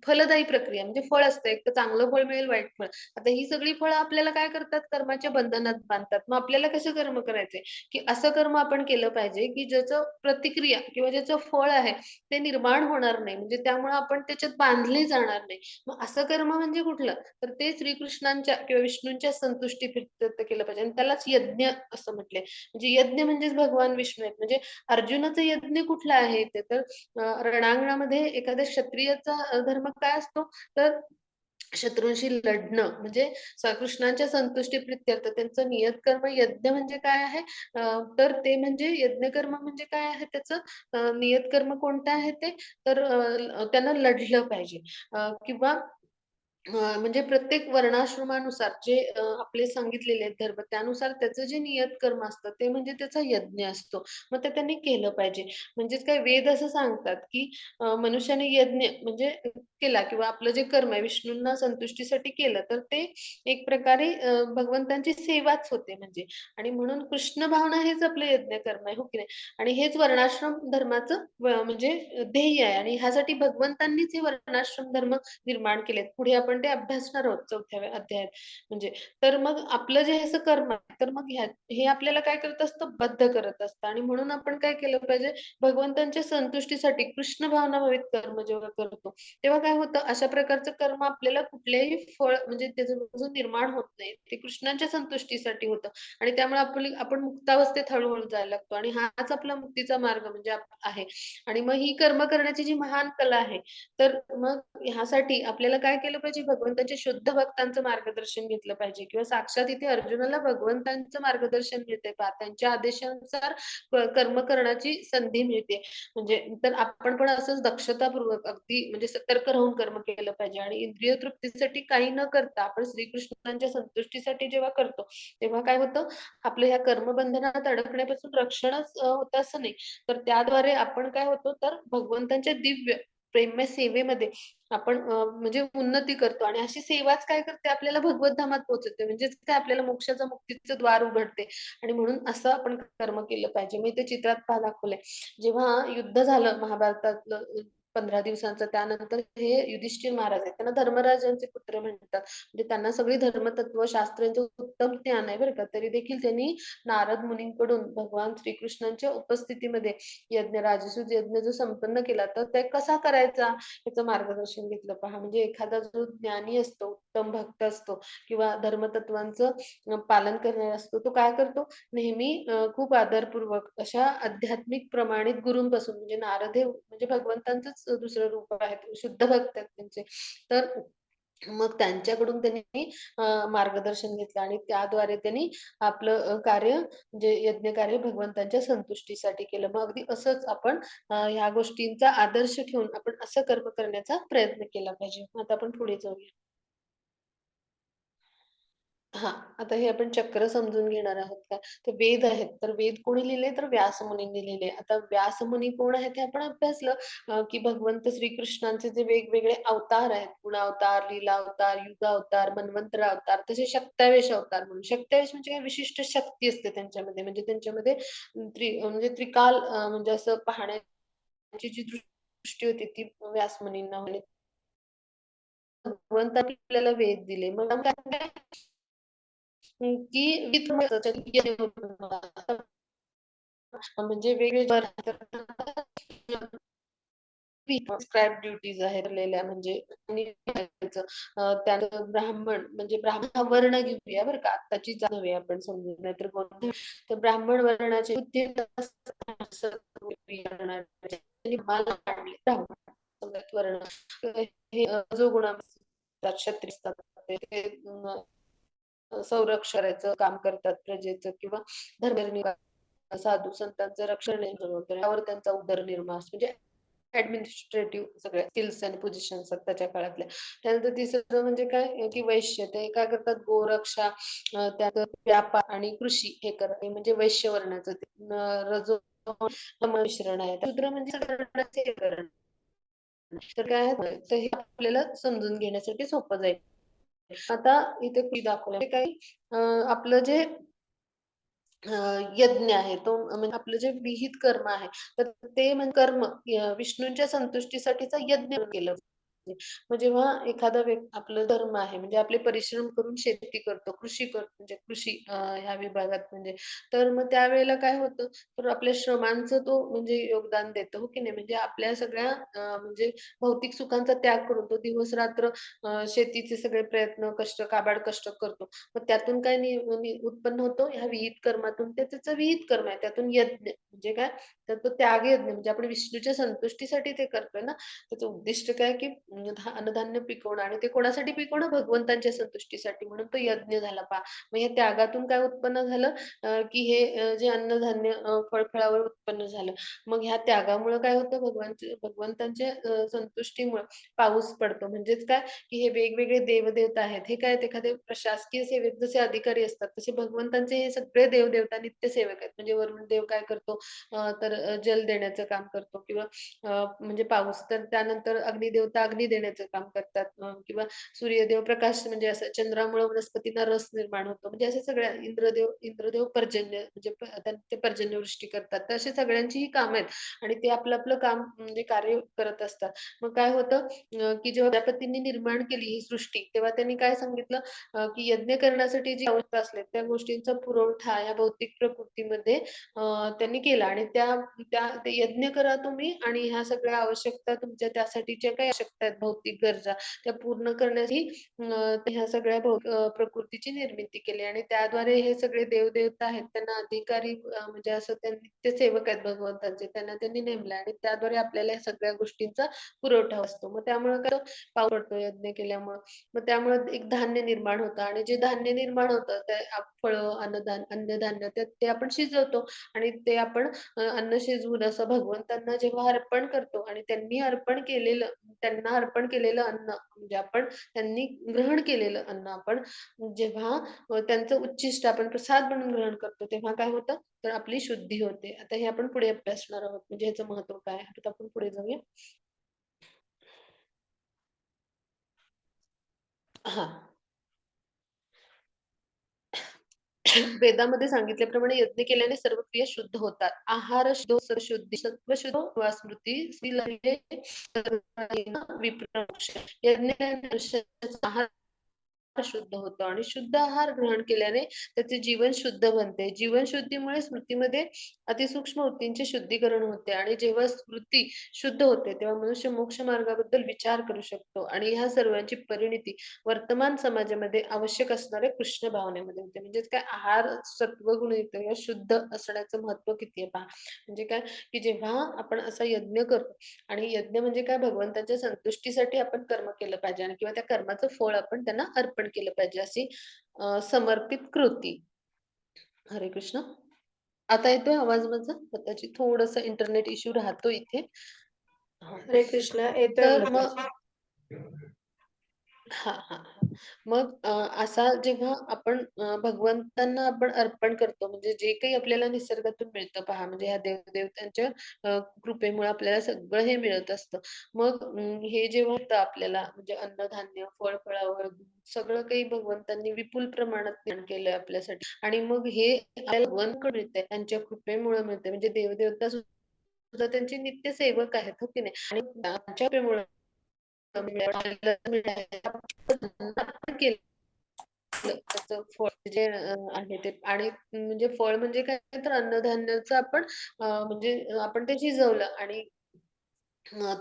फलदायी प्रक्रिया म्हणजे फळ असतं. एक तर चांगलं फळ मिळेल, वाईट फळ. आता ही सगळी फळं आपल्याला काय करतात? कर्माच्या बंधनात बांधतात. मग आपल्याला कसं कर्म करायचंय? की असं कर्म आपण केलं पाहिजे, की ज्याचं प्रतिक्रिया किंवा ज्याचं फळ आहे, ते निर्माण होणार नाही. म्हणजे त्यामुळे आपण त्याच्यात बांधले जाणार नाही. मग असं कर्म म्हणजे कुठलं? तर ते श्रीकृष्णांच्या किंवा विष्णूंच्या संतुष्टी प्रित्यर्थ केलं पाहिजे आणि त्यालाच यज्ञ असं म्हटलंय. म्हणजे यज्ञ म्हणजेच भगवान विष्णू आहेत. म्हणजे अर्जुनाचा यज्ञ कुठला आहे ते तर रणांगणामध्ये एखाद्या क्षत्रियाचा धर्म काय असतो? तर शत्रूंशी लढणं म्हणजे कृष्णांच्या संतुष्टी प्रित्यर्थ त्यांचं नियत कर्म यज्ञ म्हणजे काय आहे? तर ते म्हणजे यज्ञ कर्म म्हणजे काय आहे त्याचं नियत कर्म कोणतं आहे ते? तर त्यानं लढलं पाहिजे किंवा म्हणजे प्रत्येक वर्णाश्रमानुसार जे आपले सांगितलेले आहेत धर्म, त्यानुसार त्याचं जे नियत कर्म असतं, ते म्हणजे त्याचा यज्ञ असतो. मग ते त्यांनी केलं पाहिजे. म्हणजेच काय वेद असं सांगतात, की मनुष्याने यज्ञ म्हणजे केला किंवा आपलं जे कर्म आहे विष्णूंना संतुष्टीसाठी केलं, तर ते एक प्रकारे भगवंतांची सेवाच होते म्हणजे आणि म्हणून कृष्ण भावना हेच आपलं यज्ञ कर्म आहे, हो की नाही? आणि हेच वर्णाश्रम धर्माचं म्हणजे ध्येय आहे आणि ह्यासाठी भगवंतांनीच हे वर्णाश्रम धर्म निर्माण केलेत. पुढे आपण ते अभ्यासणार आहोत 4थ्या अध्यायात. म्हणजे तर मग आपलं जे असं कर्म आहे, तर मग हे आपल्याला काय करत असतं? बद्ध करत असतं आणि म्हणून आपण काय केलं पाहिजे? भगवंतांच्या संतुष्टीसाठी कृष्ण भावनाभावित कर्म जेव्हा करतो, तेव्हा काय होतं? अशा प्रकारचं कर्म आपल्याला कुठल्याही फळ म्हणजे त्याचं निर्माण होत नाही. ते कृष्णांच्या संतुष्टीसाठी होतं आणि त्यामुळे आपण मुक्तावस्थेत हळू जायला लागतो आणि हाच आपला मुक्तीचा मार्ग म्हणजे आहे. आणि मग ही कर्म करण्याची जी महान कला आहे, तर मग ह्यासाठी आपल्याला काय केलं पाहिजे? भगवंताच्या शुद्ध भक्तांचं मार्गदर्शन घेतलं पाहिजे किंवा साक्षात इथे अर्जुनाला भगवंतांचं मार्गदर्शन मिळतंय पहा. त्यांच्या आदेशानुसार कर्म करण्याची संधी मिळते. म्हणजे तर आपण पण असंच दक्षतापूर्वक अगदी म्हणजे सतर्क राहून कर्म केलं पाहिजे आणि इंद्रिय तृप्तीसाठी काही न करता आपण श्रीकृष्णांच्या संतुष्टीसाठी जेव्हा करतो, तेव्हा काय होतं? आपलं ह्या कर्मबंधनात अडकण्यापासून रक्षणच होतं असं नाही. तर त्याद्वारे आपण काय होतो? तर भगवंतांच्या दिव्य प्रेममय सेवेमध्ये आपण म्हणजे उन्नती करतो आणि अशी सेवाच काय करते आपल्याला भगवत धामात पोहोचवते. म्हणजेच काय आपल्याला मोक्षाचं मुक्तीचं द्वार उघडते आणि म्हणून असं आपण कर्म केलं पाहिजे. मी ते चित्रात दाखवलंय. जेव्हा युद्ध झालं महाभारतातलं 15 दिवसांचं त्यानंतर हे युधिष्ठिर महाराज आहेत. त्यांना धर्मराजांचे पुत्र म्हणतात. म्हणजे त्यांना सगळी धर्मतत्व, शास्त्रांचं उत्तम ज्ञान आहे बरं का. तरी देखील त्यांनी नारद मुनींकडून भगवान श्रीकृष्णांच्या उपस्थितीमध्ये राजसूय यज्ञ जो संपन्न केला, तर ते कसा करायचा याचं मार्गदर्शन घेतलं पहा. म्हणजे एखादा जो ज्ञानी असतो, उत्तम भक्त असतो किंवा धर्मतत्वांचं पालन करणारा असतो, तो काय करतो? नेहमी खूप आदरपूर्वक अशा आध्यात्मिक प्रमाणित गुरूंपासून म्हणजे नारद हे म्हणजे भगवंतांचंच दुसरं रूप आहे. शुद्ध भक्त आहेत त्यांचे. तर मग त्यांच्याकडून त्यांनी मार्गदर्शन घेतलं आणि त्याद्वारे त्यांनी आपलं कार्य म्हणजे यज्ञ कार्य भगवंतांच्या संतुष्टीसाठी केलं. मग अगदी असंच आपण ह्या गोष्टींचा आदर्श ठेवून आपण असं कर्म करण्याचा प्रयत्न केला पाहिजे. आता आपण पुढे जाऊया. हां, आता हे आपण चक्र समजून घेणार आहोत का? ते वेद आहेत. तर वेद कोणी लिहिले? तर व्यास मुनींनी लिहिले. आता व्यास मुनी कोण आहेत? हे आपण अभ्यासलं की भगवंत श्रीकृष्णांचे जे वेगवेगळे अवतार आहेत. गुणावतार, लीलावतार, युगावतार, मन्वंतर अवतार, तसे शक्तावेश अवतार म्हणून. शक्तावेश म्हणजे काय विशिष्ट शक्ती असते त्यांच्यामध्ये. म्हणजे त्यांच्यामध्ये म्हणजे त्रिकाल म्हणजे असं पाहण्याची जी दृष्टी होती ती व्यास मुनींना होती. भगवंतांनी आपल्याला वेद दिले. मग आपण काय की म्हणजे वेगवेगळे प्रिस्क्राईब ड्युटीज आहेत ठरलेल्या म्हणजे आणि त्यानंतर ब्राह्मण म्हणजे ब्राह्मण हा वर्ण घेऊया बरं का आत्ताची जात नव्हे आपण समजून नाहीतर गोंधळ तर ब्राह्मण वर्णाचे उद्दिष्ट त्यांनी मला काढले ब्राह्मण सगळ्यात वर्ण हे जो गुण क्षत्रिय असतात ते संरक्षण करायचं काम करतात प्रजेचं किंवा धर्मनिर्वाह साधू संतांचं रक्षण यावर त्यांचा उदरनिर्वाह असतो. म्हणजे ॲडमिनिस्ट्रेटिव्ह सगळ्या स्किल्स आणि पोझिशन्स आहेत त्याच्या काळातल्या. त्यानंतर तिसरं म्हणजे काय की वैश्य ते काय करतात गोरक्षा त्यात व्यापार आणि कृषी हे करणे म्हणजे वैश्य वर्णाचं ते रजो मिश्रण आहे. शूद्र म्हणजे सगळ्यांनाच हे करणं. तर काय आहे, तर हे आपल्याला समजून घेण्यासाठी सोपं जाईल. आता इथे दाखवलंय ते काही अ, आपलं जे अ, यज्ञ आहे तो म्हणजे आपलं जे विहित कर्म आहे, तर ते म्हणजे कर्म विष्णूंच्या संतुष्टीसाठीचा यज्ञ केलं. मग जेव्हा एखादा आपलं धर्म आहे म्हणजे आपले परिश्रम करून शेती करतो, कृषी करतो म्हणजे कृषी ह्या विभागात म्हणजे तर मग त्यावेळेला काय होतं, तर आपल्या श्रमांचं तो म्हणजे योगदान देतो, हो की नाही? म्हणजे आपल्या सगळ्या म्हणजे भौतिक सुखांचा त्याग करून तो दिवस-रात्र शेतीचे सगळे प्रयत्न, कष्ट, काबाड कष्ट करतो. मग त्यातून काय उत्पन्न होतो ह्या विहित कर्मातून ते त्याचं विहित कर्म आहे. त्यातून यज्ञ म्हणजे काय? तर तो त्याग यज्ञ म्हणजे आपण विष्णूच्या संतुष्टीसाठी ते करतोय ना, त्याचं उद्दिष्ट काय की अन्नधान्य पिकवणं आणि ते कोणासाठी पिकवणं? भगवंतांच्या संतुष्टीसाठी म्हणून तो यज्ञ झाला पहा. मग या त्यागातून काय उत्पन्न झालं की हे जे अन्नधान्य फळफळावळ उत्पन्न झालं. मग ह्या त्यागामुळं काय होतं भगवंतांच्या संतुष्टीमुळं पाऊस पडतो. म्हणजेच काय की हे वेगवेगळे देवदेवता आहेत. हे काय आहेत एखादे प्रशासकीय सेवेत जसे अधिकारी असतात, तसे भगवंतांचे हे सगळे देवदेवता नित्यसेवक आहेत. म्हणजे वरुण देव काय करतो तर जल देण्याचं काम करतो किंवा म्हणजे पाऊस, तर त्यानंतर अग्निदेवता अग्नी देण्याचं काम करतात किंवा सूर्यदेव प्रकाश म्हणजे असं चंद्रामुळे वनस्पतींना रस निर्माण होतो. म्हणजे अशा सगळ्या इंद्रदेव पर्जन्य म्हणजे ते पर्जन्यवृष्टी करतात. तर अशी सगळ्यांची ही कामं आहेत आणि ते आपलं काम म्हणजे कार्य करत असतात. मग काय होतं की जेव्हा प्रजापतींनी निर्माण केली ही सृष्टी, तेव्हा त्यांनी काय सांगितलं की यज्ञ करण्यासाठी जी आवश्यकता असते त्या गोष्टींचा पुरवठा या भौतिक प्रकृतीमध्ये त्यांनी केला आणि त्या त्या ते यज्ञ करा तुम्ही आणि ह्या सगळ्या आवश्यकता तुमच्या त्यासाठी ज्या काही आवश्यकता आहेत, भौतिक गरजा त्या पूर्ण करण्यासाठी ह्या सगळ्या प्रकृतीची निर्मिती केली आणि त्याद्वारे हे सगळे देवदेवता आहेत त्यांना अधिकारी म्हणजे असं त्यांनी ते सेवक आहेत भगवंतांचे, त्यांना त्यांनी नेमलं आणि त्याद्वारे आपल्याला या सगळ्या गोष्टींचा पुरवठा असतो. मग त्यामुळे काय पाऊस पडतो यज्ञ केल्यामुळं. मग त्यामुळे एक धान्य निर्माण होतं आणि जे धान्य निर्माण होतं ते फळं, अन्नधान्य ते आपण शिजवतो आणि ते आपण अन्न शिजवून असं भगवंतांना जेव्हा अर्पण करतो आणि त्यांना अर्पण केलेलं अन्न म्हणजे त्यांनी ग्रहण केलेलं अन्न आपण जेव्हा त्यांचं उच्चिष्ट आपण प्रसाद म्हणून ग्रहण करतो, तेव्हा काय होतं? तर आपली शुद्धी होते. आता हे आपण पुढे अभ्यासणार आहोत. म्हणजे ह्याचं महत्त्व काय आहे? आता आपण पुढे जाऊया. हां. वेदामध्ये सांगितल्याप्रमाणे यज्ञ केल्याने सर्व क्रिया शुद्ध होतात. आहार शुद्ध, शुद्धी, सत्व शुद्ध, वा स्मृती, स्त्रीलिंगे, विप्रमोक्ष. यज्ञ केल्याने मनुष्याचा आहार शुद्ध होतो आणि शुद्ध आहार ग्रहण केल्याने त्याचे जीवन शुद्ध बनते. जीवनशुद्धीमुळे स्मृतीमध्ये अतिसूक्ष्म वृत्तींचे शुद्धीकरण होते आणि जेव्हा स्मृती शुद्ध होते, तेव्हा मनुष्य मोक्ष मार्गाबद्दल विचार करू शकतो आणि ह्या सर्वांची परिणिती वर्तमान समाजामध्ये आवश्यक असणाऱ्या कृष्ण भावनेमध्ये होते. म्हणजेच काय आहार सत्वगुणयुक्त किंवा शुद्ध असण्याचं महत्त्व किती आहे पहा. म्हणजे काय, की जेव्हा आपण असा यज्ञ करतो आणि यज्ञ म्हणजे काय भगवंताच्या संतुष्टीसाठी आपण कर्म केलं पाहिजे आणि किंवा त्या कर्माचं फळ आपण त्यांना अर्पण केलं पाहिजे अशी समर्पित कृती. हरे कृष्ण. आता येतोय आवाज माझा? कदाचित थोडंसं इंटरनेट इश्यू राहतो इथे. हां. हरे कृष्ण येतोय तर मला. मग हां, हां, हां. मग असा जेव्हा आपण भगवंतांना आपण अर्पण करतो, म्हणजे जे काही आपल्याला निसर्गातून मिळतं पहा, म्हणजे ह्या देवदेवतांच्या कृपेमुळे आपल्याला सगळं हे मिळत असतं. मग हे जेव्हा होतं आपल्याला म्हणजे अन्नधान्य, फळ-फळावळ, सगळं काही भगवंतांनी विपुल प्रमाणात दान केलंय आपल्यासाठी आणि मग हे आपल्याला भगवंताकडून मिळतंय, त्यांच्या कृपेमुळं मिळतंय. म्हणजे देवदेवता सुद्धा त्यांचे नित्य सेवक आहेत, हो की नाही? आणि त्यांच्या कृपेमुळं केलं त्याचं फळ जे आहे ते आणि म्हणजे फळ म्हणजे काय तर अन्नधान्याचं आपण म्हणजे आपण ते शिजवलं आणि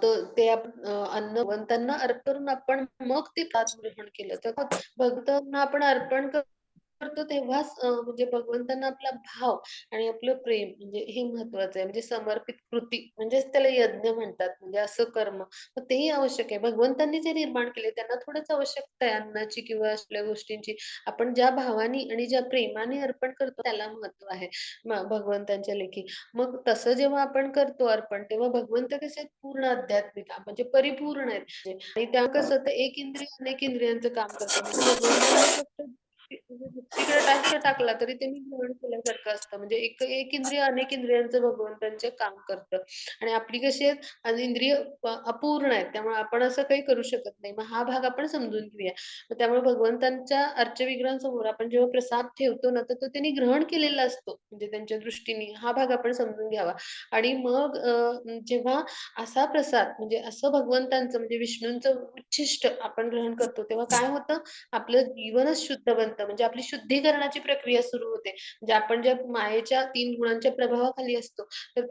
तर ते अन्न भगवंतांना अर्पण करून आपण मग ते ग्रहण केलं. तर भगवंतांना आपण अर्पण करतो करतो तेव्हाच म्हणजे भगवंतांना आपला भाव आणि आपलं प्रेम म्हणजे हे महत्वाचं आहे. म्हणजे समर्पित कृती म्हणजेच त्याला यज्ञ म्हणतात. म्हणजे असं कर्म. मग तेही आवश्यक आहे. भगवंतांनी जे निर्माण केले त्यांना थोडंच आवश्यकता आहे अन्नाची किंवा असल्या गोष्टींची. आपण ज्या भावाने आणि ज्या प्रेमाने अर्पण करतो त्याला महत्त्व आहे. भगवंतांच्या लेखी. मग तसं जेव्हा आपण करतो अर्पण, तेव्हा भगवंत कसे आहेत पूर्ण आध्यात्मिक म्हणजे परिपूर्ण आहेत. आणि त्या कसं ते एक इंद्रिय अनेक इंद्रियांचं काम करतं. म्हणजे भगवंतांनी फक्त दुसरीकडे टाच टाकला तरी त्यांनी ग्रहण केल्यासारखं असतं. म्हणजे एक एक इंद्रिय अनेक इंद्रियांचं भगवंतांचे काम करतं. आणि आपली कशी आहेत आणि इंद्रिय अपूर्ण आहेत. त्यामुळे आपण असं काही करू शकत नाही. मग हा भाग आपण समजून घेऊया. मग त्यामुळे भगवंतांच्या अर्चविग्रहांसमोर आपण जेव्हा प्रसाद ठेवतो ना, तर तो त्यांनी ग्रहण केलेला असतो. म्हणजे त्यांच्या दृष्टीने हा भाग आपण समजून घ्यावा. आणि मग जेव्हा असा प्रसाद म्हणजे असं भगवंतांचं म्हणजे विष्णूंचं उच्छिष्ट आपण ग्रहण करतो, तेव्हा काय होतं आपलं जीवनच शुद्ध बनतं. म्हणजे आपली शुद्धीकरणाची प्रक्रिया सुरू होते. म्हणजे आपण ज्या मायेच्या 3 गुणांच्या प्रभावाखाली असतो, तर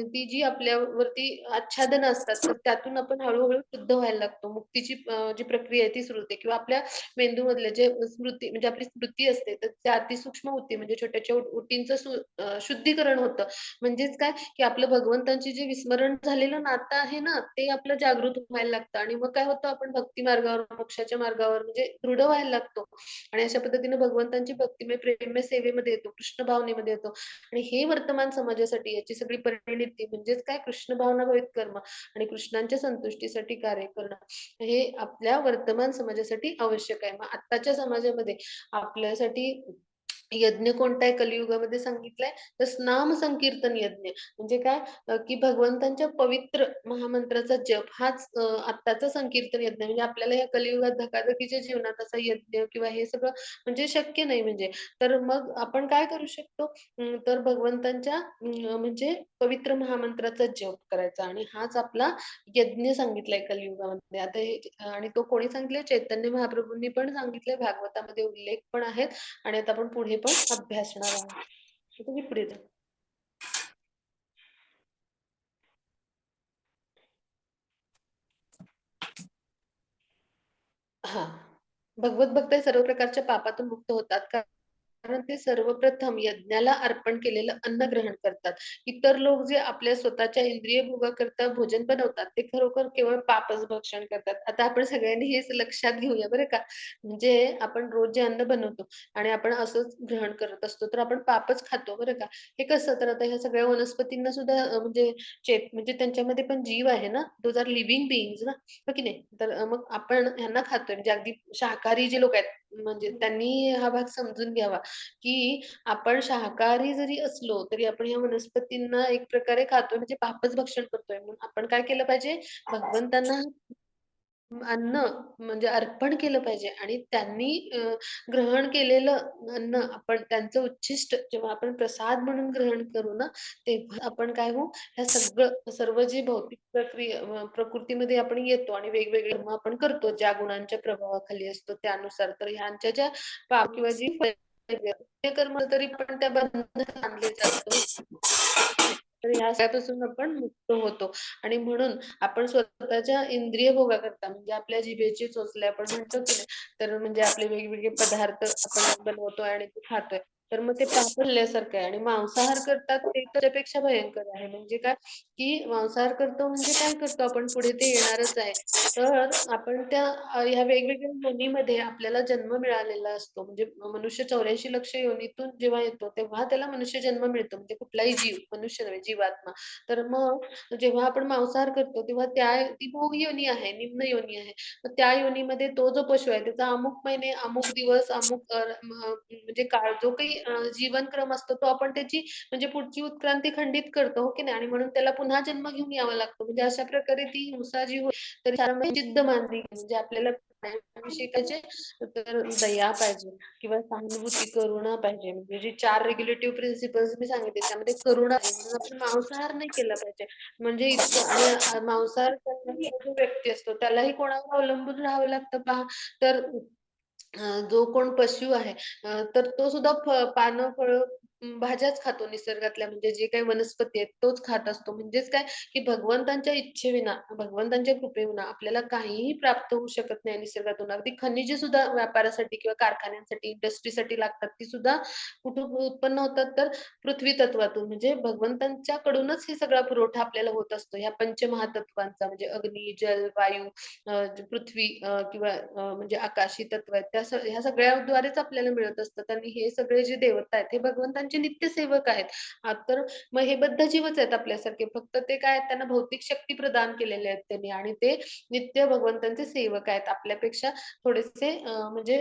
ती जी आपल्यावरती आच्छादनं असतात, तर त्यातून आपण हळू-हळू शुद्ध व्हायला लागतो. मुक्तीची जी प्रक्रिया आहे ती सुरू होते किंवा आपल्या मेंदूमधल्या जे स्मृती म्हणजे आपली स्मृती असते, तर त्या अतिसूक्ष्म होते म्हणजे छोट्या ऊतींचं शुद्धीकरण होतं. म्हणजेच काय, की आपलं भगवंतांची जे विस्मरण झालेलं नातं आहे ना, ते आपलं जागृत व्हायला लागतं आणि मग काय होतं आपण भक्ती मार्गावर, मोक्षाच्या मार्गावर म्हणजे दृढ व्हायला लागतो आणि अशा पद्धतीने भगवंतांची भक्तिमय, प्रेममय सेवेमध्ये येतो, कृष्ण भावनेमध्ये येतो आणि हे वर्तमान समाजासाठी याची सगळी परिणिती म्हणजेच काय कृष्ण भावनाभरित कर्म आणि कृष्णांच्या संतुष्टीसाठी कार्य करणं, हे आपल्या वर्तमान समाजासाठी आवश्यक आहे. मग आत्ताच्या समाजामध्ये आपल्यासाठी यज्ञ कोणता आहे कलियुगामध्ये सांगितलाय? तर नाम संकीर्तन यज्ञ. म्हणजे काय की भगवंतांच्या पवित्र महामंत्राचा जप हाच आत्ताचा संकीर्तन यज्ञ. म्हणजे आपल्याला या कलियुगात धकाधकीच्या जीवनात असा यज्ञ किंवा हे सगळं म्हणजे शक्य नाही म्हणजे. तर मग आपण काय करू शकतो? तर भगवंतांच्या म्हणजे पवित्र महामंत्राचा जप करायचा आणि हाच आपला यज्ञ सांगितलाय कलियुगामध्ये. आता हे आणि तो कोणी सांगितलंय? चैतन्य महाप्रभूंनी पण सांगितलंय. भागवतामध्ये उल्लेख पण आहेत. आणि आता आपण पुढे पण अभ्यासणार आहोत. तर तुम्ही पुढे जा. हां. भगवत भक्त हे सर्व प्रकारच्या पापातून मुक्त होतात. कारण ते सर्वप्रथम यज्ञाला अर्पण केलेलं अन्न ग्रहण करतात. इतर लोक जे आपल्या स्वतःच्या इंद्रिय भोगाकरता भोजन बनवतात, ते खरोखर केवळ पापच भक्षण करतात. आता आपण सगळ्यांनी हेच लक्षात घेऊया बरं का. म्हणजे आपण रोज जे अन्न बनवतो आणि आपण असंच ग्रहण करत असतो, तर आपण पापच खातो बरं का. हे कसं? तर आता ह्या सगळ्या वनस्पतींना सुद्धा म्हणजे म्हणजे त्यांच्यामध्ये पण जीव आहे ना, दोज आर लिव्हिंग बीइंग्ज ना, हो की नाही? तर मग आपण ह्यांना खातोय म्हणजे अगदी शाकाहारी जे लोक आहेत, म्हणजे त्यांनी हा भाग समजून घ्यावा, की आपण शाकाहारी जरी असलो, तरी आपण या वनस्पतींना एक प्रकारे खातोय म्हणजे पापच भक्षण करतोय. म्हणून आपण काय केलं पाहिजे? भगवंतांना अन्न म्हणजे अर्पण केलं पाहिजे आणि त्यांनी ग्रहण केलेलं अन्न आपण त्यांचं उच्छिष्ट जेव्हा आपण प्रसाद म्हणून ग्रहण करू ना, तेव्हा आपण काय होऊ, ह्या सगळं सर्व जी भौतिक प्रकृतीमध्ये आपण येतो आणि वेगवेगळे कर्म आपण करतो, ज्या गुणांच्या प्रभावाखाली असतो त्यानुसार. तर ह्यांच्या ज्या पाप किंवा जी ते कर्म तरी पण त्या बंधनात आणले जातो. तर ह्या सगळ्यापासून आपण मुक्त होतो आणि म्हणून आपण स्वतःच्या इंद्रिय भोगाकरता म्हणजे आपल्या जिभेची चोचले आपण म्हणतो की नाही, तर म्हणजे आपले वेगवेगळे पदार्थ आपण बनवतोय आणि ते खातोय. तर मग ते पाप आहे आणि मांसाहार करतात ते तर त्यापेक्षा भयंकर आहे. म्हणजे काय, की मांसाहार करतो म्हणजे काय करतो आपण पुढे ते येणारच आहे. तर आपण ह्या वेगवेगळ्या योनीमध्ये आपल्याला जन्म मिळालेला असतो. म्हणजे मनुष्य 84 लक्ष योनीतून जेव्हा येतो, तेव्हा त्याला मनुष्य जन्म मिळतो. म्हणजे कुठलाही जीव, मनुष्य नव्हे, जीवात्मा. तर मग जेव्हा आपण मांसाहार करतो, तेव्हा ती भोग योनी आहे, निम्न योनी आहे. तर त्या योनीमध्ये तो जो पशु आहे, त्याचा अमुक महिने, अमुक दिवस, अमुक म्हणजे काळ जो काही जीवनक्रम असतो, तो आपण त्याची म्हणजे पुढची उत्क्रांती खंडित करतो, हो की नाही? आणि म्हणून त्याला पुन्हा जन्म घेऊन यावा लागतो. म्हणजे अशा प्रकारे ती हिंसा जी तर त्यामुळे जिद्द मानली म्हणजे आपल्याला प्राण्यांविषयी शिकायचे तर दया पाहिजे किंवा सहानुभूती, करुणा पाहिजे. म्हणजे जी 4 रेग्युलेटिव्ह प्रिन्सिपल्स मी सांगितले त्यामध्ये करुणा आहे. म्हणून आपण मांसाहार नाही केला पाहिजे. म्हणजे इतकं आणि मांसाहार करणारा जो व्यक्ती असतो त्यालाही कोणावर अवलंबून राहावं लागतं पहा. तर जो कोण पशु आहे तर तो सुद्धा पानं, फळं भाज्याच खातो निसर्गातल्या म्हणजे जे काही वनस्पती आहेत तोच खात असतो. म्हणजेच काय, की भगवंतांच्या इच्छेविना, भगवंतांच्या कृपेविना आपल्याला काहीही प्राप्त होऊ शकत नाही निसर्गातून. अगदी खनिजे सुद्धा व्यापारासाठी किंवा कारखान्यांसाठी, इंडस्ट्रीसाठी लागतात. ती सुद्धा कुठून उत्पन्न होतात तर पृथ्वी तत्वातून. म्हणजे भगवंतांच्याकडूनच हे सगळा पुरवठा आपल्याला होत असतो. ह्या पंचमहातत्वांचा म्हणजे अग्नी, जल, वायू, पृथ्वी किंवा म्हणजे आकाश ही तत्व आहेत. ह्या सगळ्याद्वारेच आपल्याला मिळत असतात आणि हे सगळे जे देवता आहेत, हे भगवंतांचे नित्यसेवक आहेत. तर मग हे बद्ध जीवच आहेत आपल्यासारखे. फक्त ते काय आहेत, त्यांना भौतिक शक्ती प्रदान केलेल्या आहेत त्यांनी आणि ते नित्य भगवंतांचे सेवक आहेत. आपल्यापेक्षा थोडेसे म्हणजे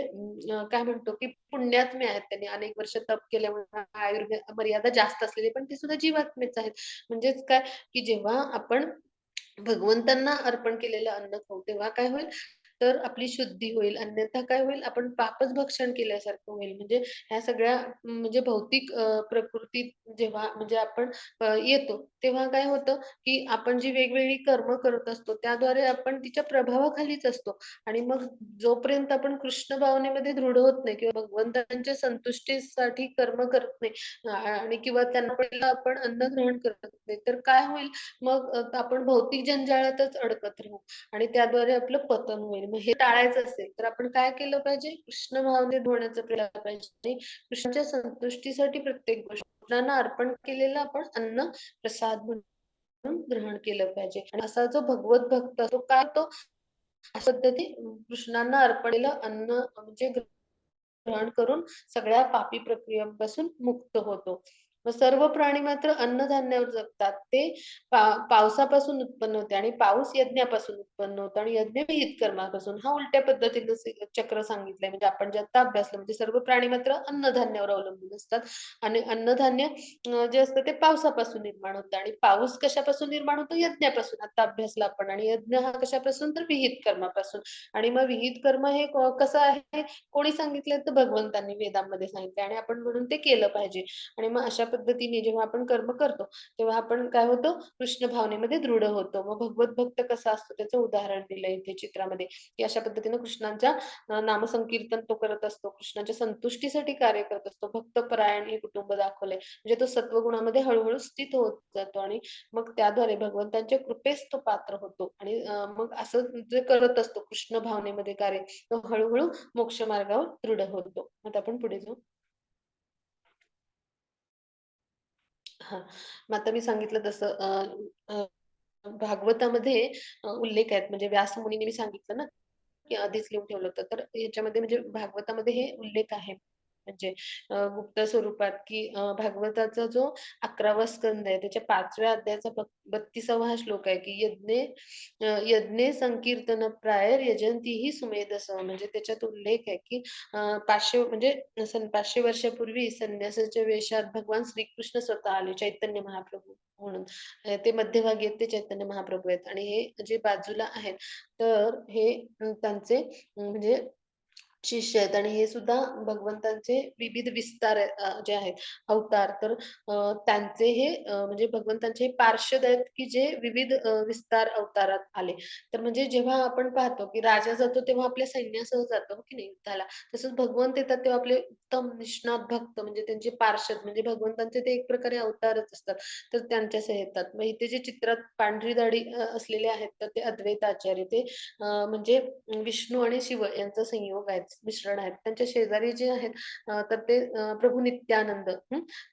काय म्हणतो, की पुण्यात्मे आहेत. त्यांनी अनेक वर्ष तप केल्यामुळे मर्यादा जास्त असलेले, पण ते सुद्धा जीवात्मेच आहेत. म्हणजेच काय, की जेव्हा आपण भगवंतांना अर्पण केलेलं अन्न खाऊ, तेव्हा काय होईल, तर आपली शुद्धी होईल. अन्यथा काय होईल, आपण पापच भक्षण केल्यासारखं होईल. म्हणजे ह्या सगळ्या म्हणजे भौतिक प्रकृतीत जेव्हा म्हणजे आपण येतो, तेव्हा काय होतं, की आपण जी वेगवेगळी कर्म करत असतो, त्याद्वारे आपण तिच्या प्रभावाखालीच असतो आणि मग जोपर्यंत आपण कृष्ण भावनेमध्ये दृढ होत नाही किंवा भगवंतांच्या संतुष्टीसाठी कर्म करत नाही आणि किंवा त्यांना पहिलं आपण अन्न ग्रहण करत नाही, तर काय होईल, मग आपण भौतिक जंजाळातच अडकत राहू आणि त्याद्वारे आपलं पतन होईल. मग हे टाळायचं असेल, तर आपण काय केलं पाहिजे? कृष्ण भावनेत होण्याचा प्रयत्न पाहिजे आणि कृष्णाच्या संतुष्टीसाठी प्रत्येक गोष्ट कृष्णांना अर्पण केलेलं आपण अन्न प्रसाद म्हणून ग्रहण केलं पाहिजे. आणि असा जो भगवत भक्त तो काय तो अशा पद्धती कृष्णांना अर्पणलेलं अन्न म्हणजे ग्रहण करून सगळ्या पापी प्रक्रियांपासून मुक्त होतो. मग सर्व प्राणी मात्र अन्नधान्यावर जगतात. ते पावसापासून उत्पन्न होते आणि पाऊस यज्ञापासून उत्पन्न होतो आणि यज्ञ विहित कर्मापासून. हा उलट्या पद्धतीनं चक्र सांगितलंय. म्हणजे आपण जे आता अभ्यासलं म्हणजे सर्व प्राणी मात्र अन्नधान्यावर अवलंबून असतात आणि अन्नधान्य जे असतं ते पावसापासून निर्माण होतं आणि पाऊस कशापासून निर्माण होतो? यज्ञापासून. आता अभ्यासला आपण आणि यज्ञ हा कशापासून? तर विहित कर्मापासून आणि मग विहित कर्म हे कसं आहे? कोणी सांगितलंय तर भगवंतांनी वेदांमध्ये सांगितलंय आणि आपण म्हणून ते केलं पाहिजे. आणि मग अशा पद्धतीने जेव्हा आपण कर्म करतो, तेव्हा आपण काय होतो? कृष्ण भावनेमध्ये दृढ होतो. मग भगवत भक्त कसा असतो त्याचं उदाहरण दिलंय इथे चित्रामध्ये, की अशा पद्धतीनं कृष्णांच्या नामसंकीर्तन तो करत असतो. कृष्णाच्या संतुष्टीसाठी कार्य करत असतो. भक्तपरायण हे कुटुंब दाखवलंय. म्हणजे तो सत्वगुणामध्ये हळू स्थित होत जातो आणि मग त्याद्वारे भगवंतांच्या कृपेस तो पात्र होतो आणि मग असं जे करत असतो कृष्ण भावनेमध्ये कार्य, तो हळू मोक्ष मार्गावर दृढ होतो. आता आपण पुढे जाऊ. हां. मग आता मी सांगितलं तसं अ, भागवतामध्ये उल्लेख आहेत म्हणजे व्यास मुनींनी मी सांगितलं ना, की आधीच लिहून ठेवलं होतं. तर याच्यामध्ये म्हणजे भागवतामध्ये हे उल्लेख आहे. म्हणजे गुप्त स्वरूपात, की भागवताचा जो 11वा स्कंद आहे, त्याच्या 5व्या अध्यायाचा 32वा हा श्लोक आहे, की यज्ञे संकीर्तन प्रायर यजंतीही सुमेधसः. म्हणजे त्याच्यात उल्लेख आहे, की 500 म्हणजे 500 वर्षापूर्वी संन्यासाच्या वेशात भगवान श्रीकृष्ण स्वतः आले, चैतन्य महाप्रभू म्हणून. ते मध्यभागी आहेत ते चैतन्य महाप्रभू आहेत आणि हे जे बाजूला आहेत, तर हे त्यांचे म्हणजे शिष्य आहेत आणि हे सुद्धा भगवंतांचे विविध विस्तार जे आहेत अवतार तर त्यांचे हे म्हणजे भगवंतांचे हे पार्षद आहेत, की जे विविध विस्तार अवतारात आले. तर म्हणजे जेव्हा आपण पाहतो, की राजा जातो तेव्हा आपल्या सैन्यासह जातो, हो की नाही युद्धाला. तसंच भगवंत येतात तेव्हा आपले उत्तम निष्णात भक्त म्हणजे त्यांचे पार्षद म्हणजे भगवंतांचे ते एक प्रकारे अवतारच असतात. तर त्यांच्यासह येतात. मग इथे जे चित्रात पांढरी दाढी असलेले आहेत, तर ते अद्वैत आचार्य ते म्हणजे विष्णू आणि शिव यांचा संयोग आहे, मिश्रण आहेत. त्यांच्या शेजारी जे आहेत तर ते प्रभू नित्यानंद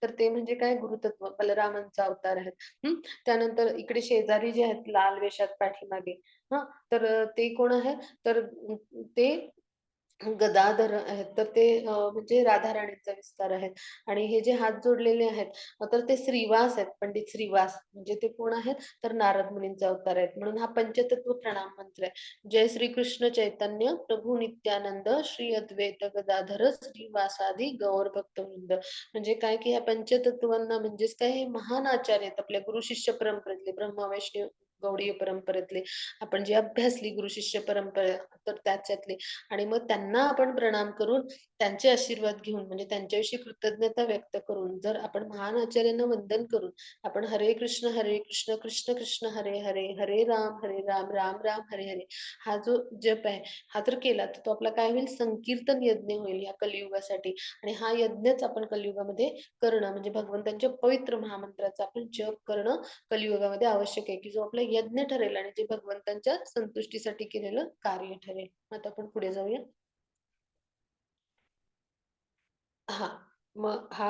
तर ते म्हणजे काय गुरुतत्व बलरामांचा अवतार आहेत. त्यानंतर इकडे शेजारी जे आहेत लाल वेशात पाठीमागे हां, तर ते कोण आहेत? तर ते गदाधर आहेत. तर ते म्हणजे राधा-राणींचा विस्तार आहेत आणि हे जे हात जोडलेले आहेत तर ते श्रीवास आहेत, पंडित श्रीवास. म्हणजे ते कोण आहेत? तर नारद मुनींचा अवतार आहेत. म्हणून हा पंचतत्व प्रणाम मंत्र आहे. जय श्री कृष्ण चैतन्य प्रभू नित्यानंद श्री अद्वैत गदाधर श्रीवासादि गौर भक्तवृंद. म्हणजे काय की ह्या पंचतत्वांना म्हणजेच काय हे महान आचार्य आहेत आपल्या गुरु शिष्य परंपरेतले ब्रह्मा वैष्णव गौडीय परंपरेतले आपण जी अभ्यासली गुरु शिष्य परंपरा तर त्याच्यातले आणि मग त्यांना आपण प्रणाम करून त्यांचे आशीर्वाद घेऊन म्हणजे त्यांच्याविषयी कृतज्ञता व्यक्त करून जर आपण महान आचार्यांना वंदन करून आपण हरे कृष्ण, कृष्ण कृष्ण हरे हरे, हरे राम, राम राम हरे हरे हा जो जप आहे, हा जर केला तर तो आपला काय होईल संकीर्तन यज्ञ होईल या कलियुगासाठी. आणि हा यज्ञच आपण कलियुगामध्ये करणं म्हणजे भगवंतांच्या पवित्र महामंत्राचा आपण जप करणं कलियुगामध्ये आवश्यक आहे, की जो आपला यज्ञ ठरेल आणि जे भगवंतांच्या संतुष्टीसाठी केलेलं कार्य ठरेल. आता आपण पुढे जाऊया. हां. मग हा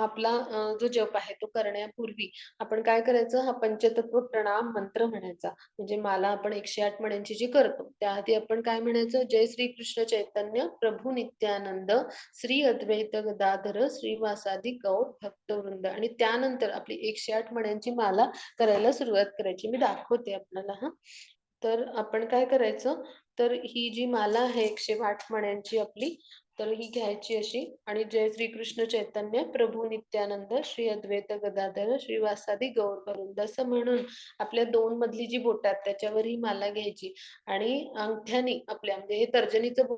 आपला जो जप आहे तो करण्यापूर्वी आपण काय करायचं, हा पंचतत्व प्रणाम मंत्र म्हणायचा. म्हणजे माला आपण 108 मण्यांची जी करतो, त्याआधी आपण काय म्हणायचं, जय श्री कृष्ण चैतन्य प्रभू नित्यानंद, श्री अद्वैत गदाधर श्रीवासादि गौर भक्तवृंद आणि त्यानंतर आपली 108 मण्यांची माला करायला सुरुवात करायची. मी दाखवते आपल्याला हां. तर आपण काय करायचं, तर ही जी माला आहे 108 मण्यांची आपली, तर ही घ्यायची अशी आणि जय श्री कृष्ण चैतन्य प्रभू नित्यानंद श्री अद्वैत गदाधर श्रीवासादि गौरभरुंद असं म्हणून आपल्या दोन मधली जी बोटं आहेत त्याच्यावर ही माला घ्यायची आणि अंगठ्यानी आपल्या म्हणजे हे तर्जनीचं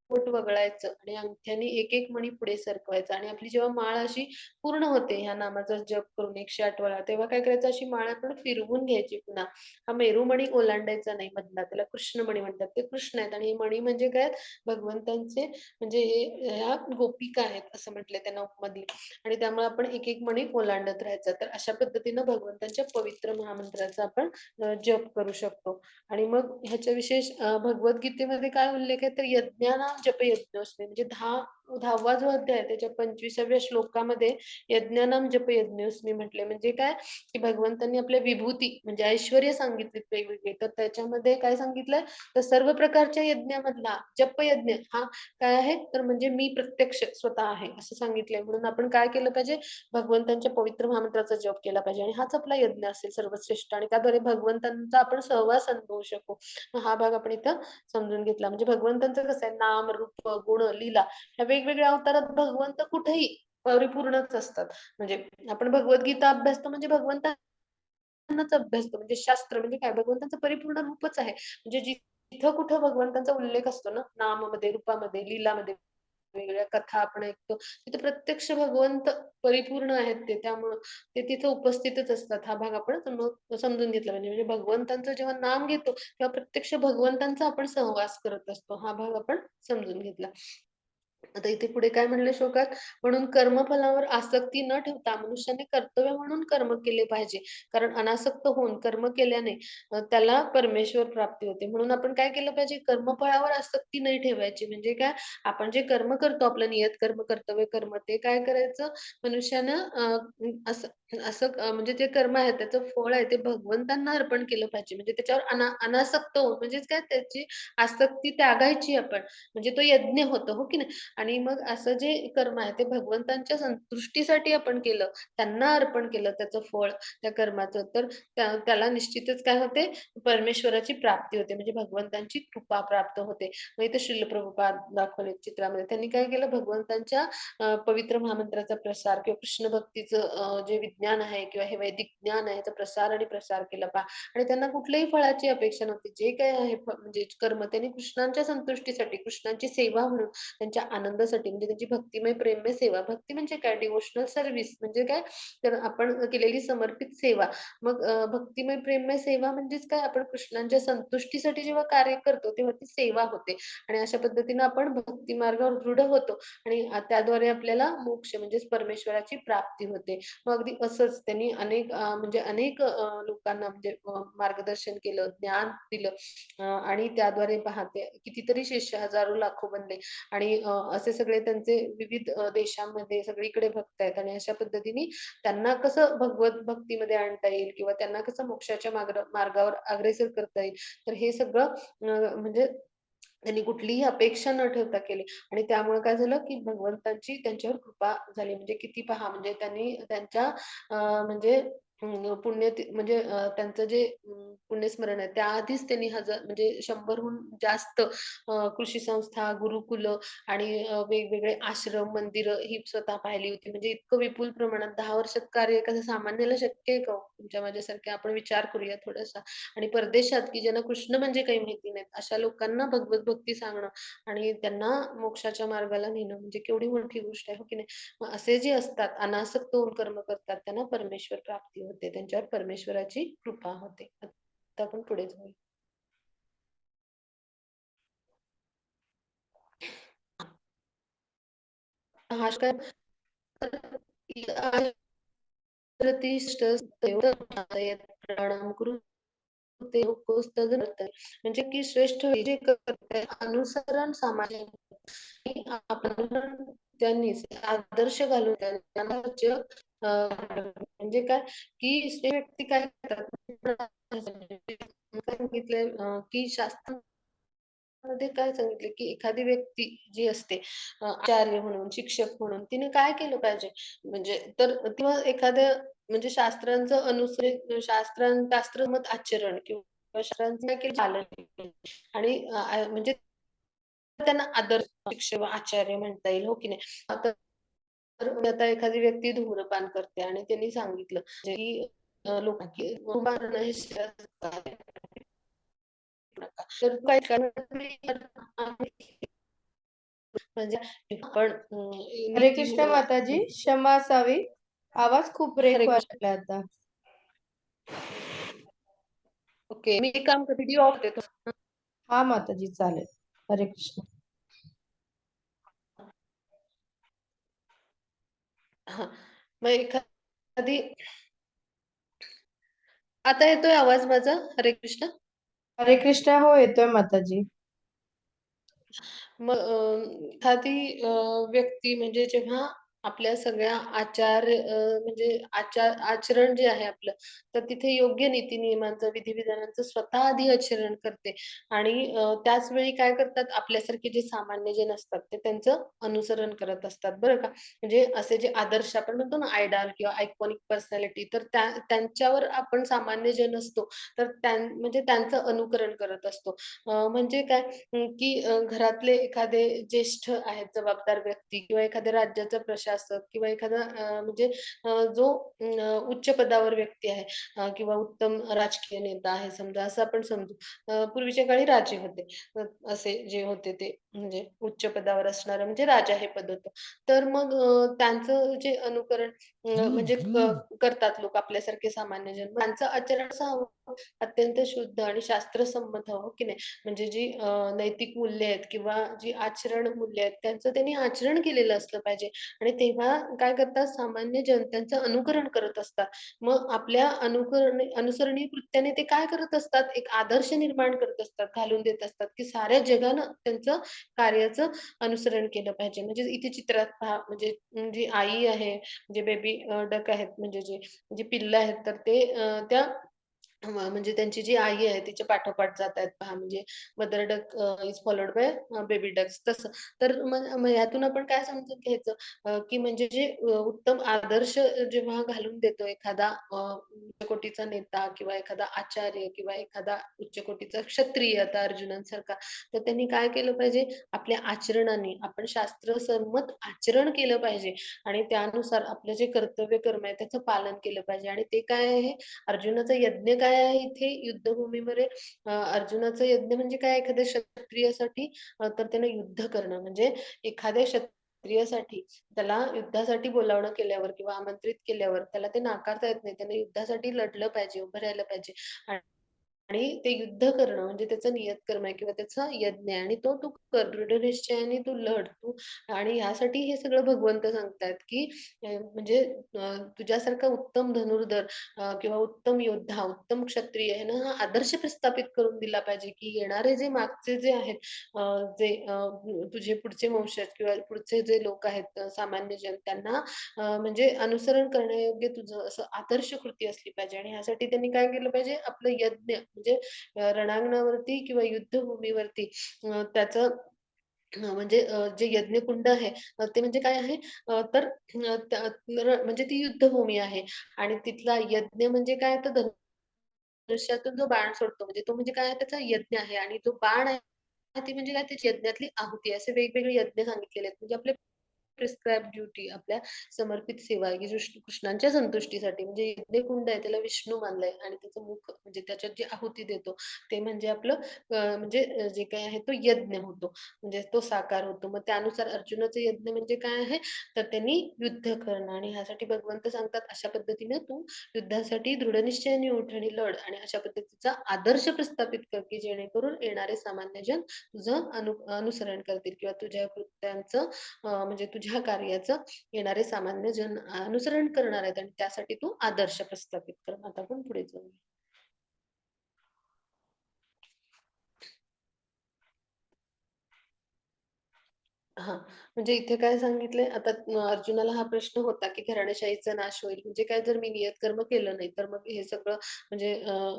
बोट वगळायचं आणि अंगठ्याने एक एक मणी पुढे सरकवायचा आणि आपली जेव्हा माळ अशी पूर्ण होते ह्या नामाचा जप करून 108 वेळा, तेव्हा काय करायचं अशी माळ आपण फिरवून घ्यायची पुन्हा. हा मेरुमणी ओलांडायचा नाही मधला, त्याला कृष्णमणी म्हणतात. ते कृष्ण आहेत आणि हे मणी म्हणजे काय भगवंतांचे म्हणजे हे ह्या गोपिका आहेत असं म्हटलंय त्यांना उपमध्ये आणि त्यामुळे आपण एक एक मणी ओलांडत राहायचा. तर अशा पद्धतीनं भगवंतांच्या पवित्र महामंत्राचा आपण जप करू शकतो. आणि मग ह्याच्या विशेष भगवद्गीतेमध्ये काय उल्लेख आहे तर यज्ञानाम जप यज्ञोस्मी म्हणजे 10वा जो अध्याय आहे त्याच्या 25व्या श्लोकामध्ये यज्ञानाम जप यज्ञोस्मी म्हटले म्हणजे काय की भगवंतांनी आपल्या विभूती म्हणजे ऐश्वर्य सांगितलेत वेगवेगळे तर त्याच्यामध्ये काय सांगितलंय तर सर्व प्रकारच्या यज्ञामधला जप यज्ञ हा काय आहे तर म्हणजे मी प्रत्यक्ष स्वतः आहे असं सांगितलंय म्हणून आपण काय केलं पाहिजे भगवंतांच्या पवित्र महामंत्राचा जप केला पाहिजे आणि हाच आपला यज्ञ असेल सर्वश्रेष्ठ आणि त्याद्वारे भगवंतांचा आपण सहवास अनुभवू शकू. हा भाग आपण इथं समजून घेतला म्हणजे भगवंतांचं कसं आहे नाम रूप गुण लीला ह्या वेगवेगळ्या अवतारात भगवंत कुठेही परिपूर्णच असतात. म्हणजे आपण भगवद्गीता अभ्यासतो म्हणजे भगवंतांनाच अभ्यासतो म्हणजे शास्त्र म्हणजे काय भगवंतांचं परिपूर्ण रूपच आहे. म्हणजे जिथं कुठं भगवंतांचा उल्लेख असतो ना नामामध्ये, रूपामध्ये, लीलामध्ये वेगवेगळ्या कथा आपण ऐकतो. तिथे प्रत्यक्ष भगवंत परिपूर्ण आहेत ते. त्यामुळं ते तिथं उपस्थितच असतात. हा भाग आपण समजून घेतला पाहिजे. म्हणजे भगवंतांचं जेव्हा नाम घेतो, तेव्हा प्रत्यक्ष भगवंतांचा आपण सहवास करत असतो. हा भाग आपण समजून घेतला. आता इथे पुढे काय म्हणले श्लोकात, म्हणून कर्मफलावर आसक्ती न ठेवता मनुष्याने कर्तव्य म्हणून कर्म केले पाहिजे. कारण अनासक्त होऊन कर्म केल्याने त्याला परमेश्वर प्राप्ती होते. म्हणून आपण काय केलं पाहिजे, कर्मफळावर आसक्ती नाही ठेवायची. म्हणजे काय, आपण जे कर्म करतो, आपलं नियत कर्म, कर्तव्य कर्म, ते काय करायचं मनुष्यानं असं असं म्हणजे जे कर्म आहे, त्याचं फळ आहे, ते भगवंतांना अर्पण केलं पाहिजे. म्हणजे त्याच्यावर अनासक्त होऊन म्हणजेच काय, त्याची आसक्ती त्यागायची आपण. म्हणजे तो यज्ञ होतो, हो की नाही? आणि मग असं जे कर्म आहे ते भगवंतांच्या संतुष्टीसाठी आपण केलं, त्यांना अर्पण केलं त्याचं फळ त्या कर्माचं, तर त्याला निश्चितच काय होते, परमेश्वराची प्राप्ती होते. म्हणजे भगवंतांची कृपा प्राप्त होते. मग इथे श्रील प्रभुपाद दाखवले चित्रामध्ये. त्यांनी काय केलं, भगवंतांच्या पवित्र महामंत्राचा प्रसार किंवा कृष्ण भक्तीचं जे विज्ञान आहे किंवा हे वैदिक ज्ञान आहे, याचा प्रसार आणि प्रसार केला पहा. आणि त्यांना कुठल्याही फळाची अपेक्षा नव्हती. जे काही आहे म्हणजे कर्म त्यांनी कृष्णांच्या संतुष्टीसाठी, कृष्णांची सेवा म्हणून त्यांच्या आनंदासाठी म्हणजे त्यांची भक्तिमय प्रेममय सेवा. भक्ती म्हणजे काय डिव्होशनल सर्व्हिस म्हणजे काय तर आपण केलेली समर्पित सेवा. मग भक्तिमय प्रेममय सेवा म्हणजेच काय आपण कृष्णांच्या संतुष्टीसाठी जेव्हा कार्य करतो तेव्हा ती सेवा होते आणि अशा पद्धतीनं आपण भक्ती मार्गावर दृढ होतो आणि त्याद्वारे आपल्याला मोक्ष म्हणजेच परमेश्वराची प्राप्ती होते. मग अगदी असंच त्यांनी म्हणजे अनेक लोकांना म्हणजे मार्गदर्शन केलं, ज्ञान दिलं आणि त्याद्वारे पहा कितीतरी शिष्य हजारो लाखो बनले आणि असे सगळे त्यांचे विविध देशांमध्ये सगळीकडे भक्त आहेत आणि अशा पद्धतीने त्यांना कसं भगवत भक्तीमध्ये आणता येईल किंवा त्यांना कसं मोक्षाच्या मार्गावर अग्रेसर करता येईल. तर हे सगळं म्हणजे त्यांनी कुठलीही अपेक्षा न ठेवता केली आणि त्यामुळे काय झालं, की भगवंतांची त्यांच्यावर कृपा झाली. म्हणजे किती पहा म्हणजे त्यांनी त्यांच्या म्हणजे पुण्य म्हणजे त्यांचं जे पुण्यस्मरण आहे. त्याआधीच त्यांनी म्हणजे 100हून जास्त कृषी संस्था, गुरुकुलं आणि वेगवेगळे आश्रम, मंदिरं ही स्वतः पाहिली होती. म्हणजे इतकं विपुल प्रमाणात 10 वर्षात कार्य एखाद्या सामान्याला शक्य आहे का हो? तुमच्या माझ्यासारख्या आपण विचार करूया थोडासा. आणि परदेशात की ज्यांना कृष्ण म्हणजे काही माहिती नाहीत, अशा लोकांना भगवत भक्ती सांगणं आणि त्यांना मोक्षाच्या मार्गाला नेणं म्हणजे केवढी मोठी गोष्ट आहे, हो की नाही? मग असे जे असतात, अनासक्त होऊन कर्म करतात, त्यांना परमेश्वर प्राप्ती होते. त्यांच्यावर परमेश्वराची कृपा होते. आता आपण पुढे जाऊया. हा काय प्राणायाम करून ते म्हणजे की श्रेष्ठ जे करताय अनुसरण सामाजिक आपण त्यांनीच आदर्श घालून त्यांना जग म्हणजे काय की स्त्री व्यक्ती काय करतात सांगितलंय की शास्त्रामध्ये काय सांगितलं की एखादी व्यक्ती जी असते आचार्य म्हणून शिक्षक म्हणून तिने काय केलं पाहिजे म्हणजे तर किंवा एखाद्या म्हणजे शास्त्रांचं अनुसरण शास्त्रमत आचरण किंवा शास्त्रांचं काय केलं पालन केलं. आणि म्हणजे त्यांना आदर्श शिक्षक व आचार्य म्हणता येईल, हो की नाही? आता एखादी व्यक्ती धूम्रपान करते आणि त्यांनी सांगितलं की लोकांनी धूम्रपान हे शरीरासाठी नका. तर काही म्हणजे आपण हरे नीती कृष्ण माताजी, क्षमा असावी. आवाज खूप ब्रेक हरे व्हायला कृष्ण. लागला आता. ओके. मी एक काम करते, व्हिडिओ ऑफ देतो. हा माताजी, चालेल. हरे कृष्ण. हां. मग एखादी आता येतोय आवाज माझा? हरे कृष्ण. हरे कृष्ण, हो येतोय माताजी. मग एखादी व्यक्ती म्हणजे जेव्हा आपल्या सगळ्या म्हणजे आचरण जे आहे आपलं, तर तिथे योग्य नीती-नियमांचं, विधी-विधानांचं स्वतः आधी आचरण करते आणि त्याच वेळी काय करतात, आपल्यासारखे जे सामान्य जन असतात, ते त्यांचं अनुसरण करत असतात, बरं का. म्हणजे असे जे आदर्श आपण म्हणतो ना, आयडॉल किंवा आयकॉनिक पर्सनॅलिटी, तर त्यांच्यावर आपण सामान्य जन असतो, तर म्हणजे त्यांचं अनुकरण करत असतो. म्हणजे काय की घरातले एखादे ज्येष्ठ आहेत, जबाबदार व्यक्ती किंवा एखाद्या राज्याचा प्रशासक किंवा एखादा म्हणजे जो उच्च पदावर व्यक्ती आहे किंवा उत्तम राजकीय नेता आहे समजा, असं आपण समजू. पूर्वीच्या काळी राजे होते. असे जे होते ते म्हणजे उच्च पदावर असणारं म्हणजे राजा हे पद होतं. तर मग त्यांचं जे अनुकरण म्हणजे करतात लोक आपल्यासारखे सामान्य जन. त्यांचं आचरण असं हवं, अत्यंत शुद्ध आणि शास्त्रसंमत हवं, हो की नाही? म्हणजे जी नैतिक मूल्य आहेत किंवा जी आचरण मूल्य आहेत, त्यांचं त्यांनी आचरण केलेलं असलं पाहिजे आणि तेव्हा काय करतात सामान्य जन त्यांचं अनुकरण करत असतात. मग आपल्या अनुसरणीय कृत्याने ते काय करत असतात, एक आदर्श निर्माण करत असतात, घालून देत असतात, की साऱ्या जगानं त्यांचं कार्याचं अनुसरण केलं पाहिजे. म्हणजे इथे चित्रात पहा म्हणजे जी आई आहे, जे बेबी डक आहेत म्हणजे जे पिल्लं आहेत, तर ते त्या म्हणजे त्यांची जी आई आहे तिच्या पाठोपाठ जात आहेत पहा म्हणजे mother duck is followed by baby ducks तसं. तर मग ह्यातून आपण काय समजून घ्यायचं की म्हणजे जे उत्तम आदर्श जेव्हा घालून देतो एखादा उच्च कोटीचा नेता किंवा एखादा आचार्य किंवा एखादा उच्च कोटीचा क्षत्रिय आता अर्जुनांसारखा, तर त्यांनी काय केलं पाहिजे आपल्या आचरणाने आपण शास्त्रसंमत आचरण केलं पाहिजे आणि त्यानुसार आपलं जे कर्तव्य कर्म आहे त्याचं पालन केलं पाहिजे आणि ते काय आहे अर्जुनाचा यज्ञ काय आहे इथे युद्धभूमीमध्ये अर्जुनाचा यज्ञ म्हणजे काय एखाद्या क्षत्रियासाठी तर त्यानं युद्ध करणं म्हणजे एखाद्या क्षत्रियासाठी त्याला युद्धासाठी बोलावणं केल्यावर किंवा आमंत्रित केल्यावर त्याला ते नाकारता येत नाही. त्याने युद्धासाठी लढलं पाहिजे, उभं राहायला पाहिजे. आणि ते युद्ध करणं म्हणजे त्याचं नियतकर्म आहे किंवा त्याचा यज्ञ आहे आणि तो तू कर दृढ निश्चयाने तू लढ तू आणि ह्यासाठी हे सगळं भगवंत सांगतायत की म्हणजे तुझ्यासारखा उत्तम धनुर्धर किंवा उत्तम योद्धा, उत्तम क्षत्रिय ह्यानं हा आदर्श प्रस्थापित करून दिला पाहिजे की येणारे जे मागचे जे आहेत जे तुझे पुढचे वंशज किंवा पुढचे जे लोक आहेत सामान्य जन त्यांना म्हणजे अनुसरण करण्यायोग्य तुझं असं आदर्श कृती असली पाहिजे आणि ह्यासाठी त्यांनी काय केलं पाहिजे आपलं यज्ञ म्हणजे रणांगणावरती किंवा युद्धभूमीवरती त्याचं म्हणजे जे यज्ञकुंड आहे ते म्हणजे काय आहे तर म्हणजे ती युद्धभूमी आहे आणि तिथला यज्ञ म्हणजे काय तर मनुष्यातून जो बाण सोडतो म्हणजे तो म्हणजे काय त्याचा यज्ञ आहे आणि जो बाण आहे ती म्हणजे काय त्याची यज्ञातली आहुती आहे. असे वेगवेगळे यज्ञ सांगितलेले आहेत. म्हणजे आपले प्रिस्क्राईब ड्युटी आपल्या समर्पित सेवा आहे, की कृष्णांच्या संतुष्टीसाठी म्हणजे यज्ञकुंड आहे त्याला विष्णू मानलंय आणि त्याचं मुख म्हणजे त्याच्यात जी आहुती देतो ते म्हणजे आपलं म्हणजे जे काही आहे तो यज्ञ होतो. म्हणजे तो साकार होतो. मग त्यानुसार अर्जुनाचं यज्ञ म्हणजे काय आहे? तर त्यांनी युद्ध करणं आणि ह्यासाठी भगवंत सांगतात अशा पद्धतीने तू युद्धासाठी दृढनिश्चयाने उठ आणि लढ आणि अशा पद्धतीचा आदर्श प्रस्थापित कर, की जेणेकरून येणारे सामान्य जन तुझं अनुसरण करतील किंवा तुझ्या कृत्यांचं म्हणजे तुझ्या कार्याचं येणारे सामान्य जन अनुसरण करणार आहेत आणि त्यासाठी तू आदर्श प्रस्थापित कर. आता आपण पुढे जाऊया. हां, म्हणजे इथे काय सांगितलंय आता अर्जुनाला हा प्रश्न होता, की घराणेशाहीचा नाश होईल. म्हणजे काय जर मी नियत कर्म केलं नाही, तर मग हे सगळं म्हणजे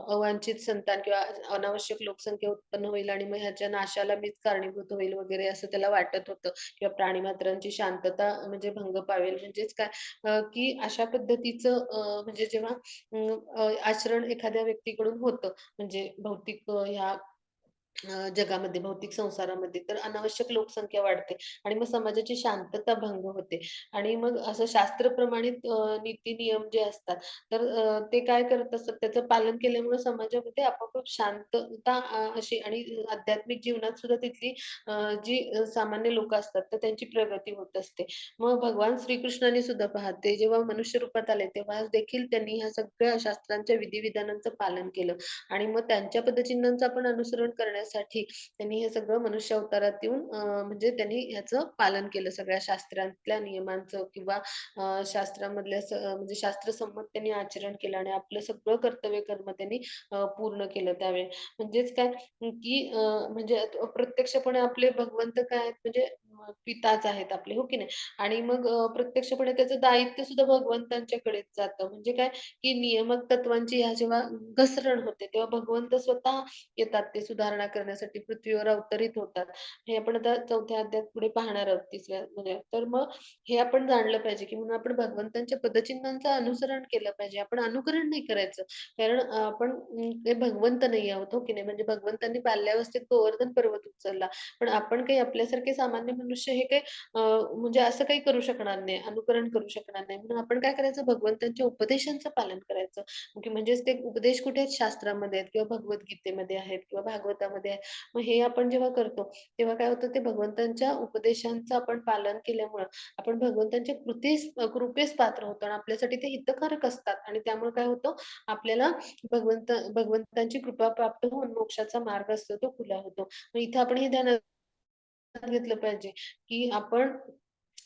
अवांछित संतान किंवा अनावश्यक लोकसंख्या उत्पन्न होईल आणि मग ह्याच्या नाशाला मीच कारणीभूत होईल वगैरे असं त्याला वाटत होतं किंवा प्राणीमात्रांची शांतता म्हणजे भंग पावेल. म्हणजेच काय की अशा पद्धतीचं म्हणजे जेव्हा आचरण एखाद्या व्यक्तीकडून होतं म्हणजे भौतिक ह्या जगामध्ये, भौतिक संसारामध्ये तर अनावश्यक लोकसंख्या वाढते आणि मग समाजाची शांतता भंग होते आणि मग असं शास्त्रप्रमाणित नीती-नियम जे असतात, तर ते काय करत असतात, त्याचं पालन केल्यामुळे समाजामध्ये आपोआप शांतता अशी आणि आध्यात्मिक जीवनात सुद्धा तिथली जी सामान्य लोकं असतात, तर त्यांची प्रगती होत असते. मग भगवान श्रीकृष्णाने सुद्धा पहा, ते जेव्हा मनुष्य रूपात आले, तेव्हा देखील त्यांनी ह्या सगळ्या शास्त्रांच्या विधी-विधानांचं पालन केलं. आणि मग त्यांच्या पद्धतींचं आपण अनुसरण करण्यासाठी त्यांनी हे सगळं मनुष्य अवतारात येऊन म्हणजे त्यांनी ह्याचं पालन केलं सगळ्या शास्त्रातल्या नियमांचं किंवा शास्त्रामधल्या म्हणजे शास्त्रसंमत त्यांनी आचरण केलं आणि आपलं सगळं कर्तव्य कर्म त्यांनी पूर्ण केलं त्यावेळी. म्हणजेच काय की म्हणजे प्रत्यक्षपणे आपले भगवंत काय आहेत म्हणजे पिताच आहेत आपले, हो की नाही? आणि मग प्रत्यक्षपणे त्याचं दायित्व सुद्धा भगवंतांच्याकडेच जातं. म्हणजे काय की नियामक तत्वांची ह्या जेव्हा घसरण होते, तेव्हा भगवंत स्वतः येतात ते सुधारणा करण्यासाठी पृथ्वीवर अवतरित होतात. हे आपण आता 4थ्या अध्यायात पुढे पाहणार आहोत 3ऱ्या मध्ये. तर मग हे आपण जाणलं पाहिजे, की म्हणून आपण भगवंतांच्या पदचिन्हांचं अनुसरण केलं पाहिजे. आपण अनुकरण नाही करायचं. कारण आपण ते भगवंत नाही आहोत, हो की नाही? म्हणजे भगवंतांनी बाल्यावस्थेत गोवर्धन पर्वत उचलला. पण आपण काही आपल्यासारखे सामान्य मनुष्य हे काही म्हणजे असं काही करू शकणार नाही, अनुकरण करू शकणार नाही. म्हणून आपण काय करायचं भगवंतांच्या उपदेशांचं पालन करायचं. की म्हणजेच ते उपदेश कुठे आहेत शास्त्रामध्ये आहेत किंवा भगवद्गीतेमध्ये आहेत किंवा भागवतामध्ये आहे. मग हे आपण जेव्हा करतो, तेव्हा काय होतं ते भगवंतांच्या उपदेशांचं आपण पालन केल्यामुळं आपण भगवंतांच्या कृपेस पात्र होतो आणि आपल्यासाठी ते हितकारक असतात आणि त्यामुळे काय होतं आपल्याला भगवंतांची कृपा प्राप्त होऊन मोक्षाचा मार्ग असतो तो खुला होतो. मग इथं आपण हे ध्यानात घेतलं पाहिजे, की आपण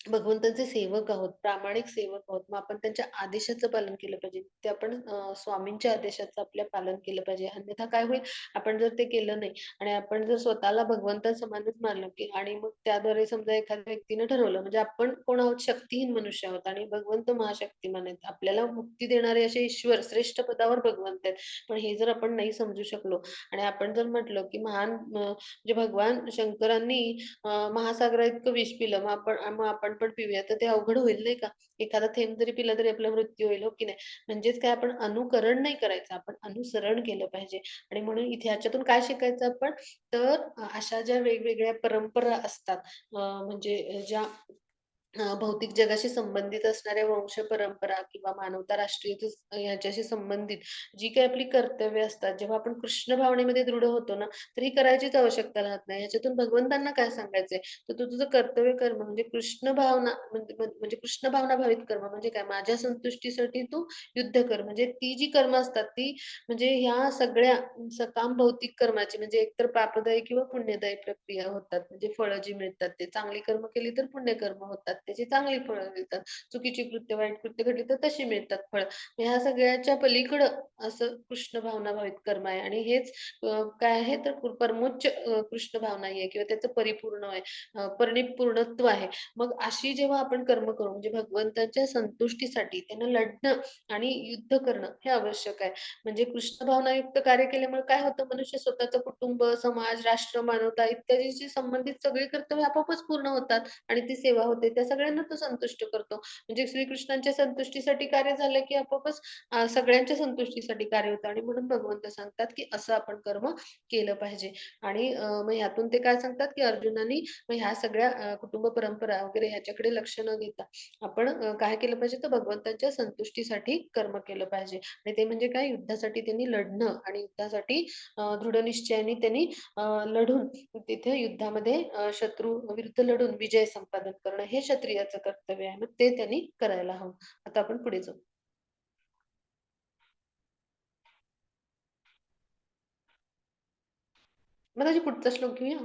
भगवंताचे सेवक आहोत, प्रामाणिक सेवक आहोत. मग आपण त्यांच्या आदेशाचं पालन केलं पाहिजे. ते आपण स्वामींच्या आदेशाचं आपल्या पालन केलं पाहिजे. अन्यथा काय होईल, आपण जर ते केलं नाही आणि आपण जर स्वतःला भगवंतासमानच मानलं, की आणि मग त्याद्वारे समजा एखाद्या व्यक्तीने ठरवलं, म्हणजे आपण कोण आहोत? शक्तिहीन मनुष्य आहोत आणि भगवंत महाशक्तिमान आहेत. आपल्याला मुक्ती देणारे असे ईश्वर श्रेष्ठ पदावर भगवंत आहेत. पण हे जर आपण नाही समजू शकलो आणि आपण जर म्हटलं, की महान म्हणजे भगवान शंकरांनी महासागराइतकं विष पिलं, मग आपण पण पिऊया, तर ते अवघड होईल नाही का? एखादा थेंब जरी पिला तरी आपला मृत्यू होईल, हो की नाही? म्हणजेच काय आपण अनुकरण नाही करायचं, आपण अनुसरण केलं पाहिजे आणि म्हणून इथे ह्याच्यातून काय शिकायचं आपण? तर अशा ज्या वेगवेगळ्या परंपरा असतात म्हणजे ज्या भौतिक जगाशी संबंधित असणाऱ्या वंश परंपरा किंवा मानवता राष्ट्रीयते ह्याच्याशी संबंधित जी काही आपली कर्तव्य असतात, जेव्हा आपण कृष्ण भावनेमध्ये दृढ होतो ना, तर ही करायचीच आवश्यकता राहत नाही. ह्याच्यातून भगवंतांना काय सांगायचंय? तर तू तुझं कर्तव्य कर्म म्हणजे कृष्ण भावना म्हणजे कृष्ण भावना भावित कर्म म्हणजे काय? माझ्या संतुष्टीसाठी तू युद्ध कर. म्हणजे ती जी कर्म असतात ती म्हणजे ह्या सगळ्या सकाम भौतिक कर्माची म्हणजे एकतर पापदायी किंवा पुण्यदायी प्रक्रिया होतात. म्हणजे फळं जी मिळतात ते चांगली कर्म केली तर पुण्यकर्म होतात. त्याची चांगली फळं मिळतात. चुकीची कृत्य, वाईट कृत्य घडली तर तशी मिळतात फळं. ह्या सगळ्याच्या पलीकडं असं कृष्ण भावना भावित कर्म आहे आणि हेच काय आहे तर परमोच्च कृष्ण भावना आहे किंवा त्याचं परिपूर्ण आहे परिपूर्णत्व आहे. मग अशी जेव्हा आपण कर्म करू म्हणजे भगवंताच्या संतुष्टीसाठी त्यांना लढणं आणि युद्ध करणं हे आवश्यक आहे. म्हणजे कृष्ण भावनायुक्त कार्य केल्यामुळे काय होतं मनुष्य स्वतःचं कुटुंब, समाज, राष्ट्र, मानवता इत्यादीशी संबंधित सगळी कर्तव्य आपोआपच पूर्ण होतात आणि ती सेवा होते. त्या सगळ्यांना तो संतुष्ट करतो. म्हणजे श्रीकृष्णांच्या संतुष्टीसाठी कार्य झालं, की आपोआपच सगळ्यांच्या संतुष्टीसाठी कार्य होतं आणि म्हणून भगवंत सांगतात, की असं आपण कर्म केलं पाहिजे. आणि मग ह्यातून ते काय सांगतात, की अर्जुनानी मग ह्या सगळ्या कुटुंब परंपरा वगैरे ह्याच्याकडे लक्ष न देता आपण काय केलं पाहिजे, तर भगवंतांच्या संतुष्टीसाठी कर्म केलं पाहिजे. आणि ते म्हणजे काय, युद्धासाठी त्यांनी लढणं आणि युद्धासाठी दृढनिश्चयाने त्यांनी लढून तिथे युद्धामध्ये शत्रू विरुद्ध लढून विजय संपादन करणं हे क्षत्रियाचं कर्तव्य आहे. मग ते त्यांनी करायला हवं. आता आपण पुढे जाऊ. मग त्याची पुढचा श्लोक घेऊया.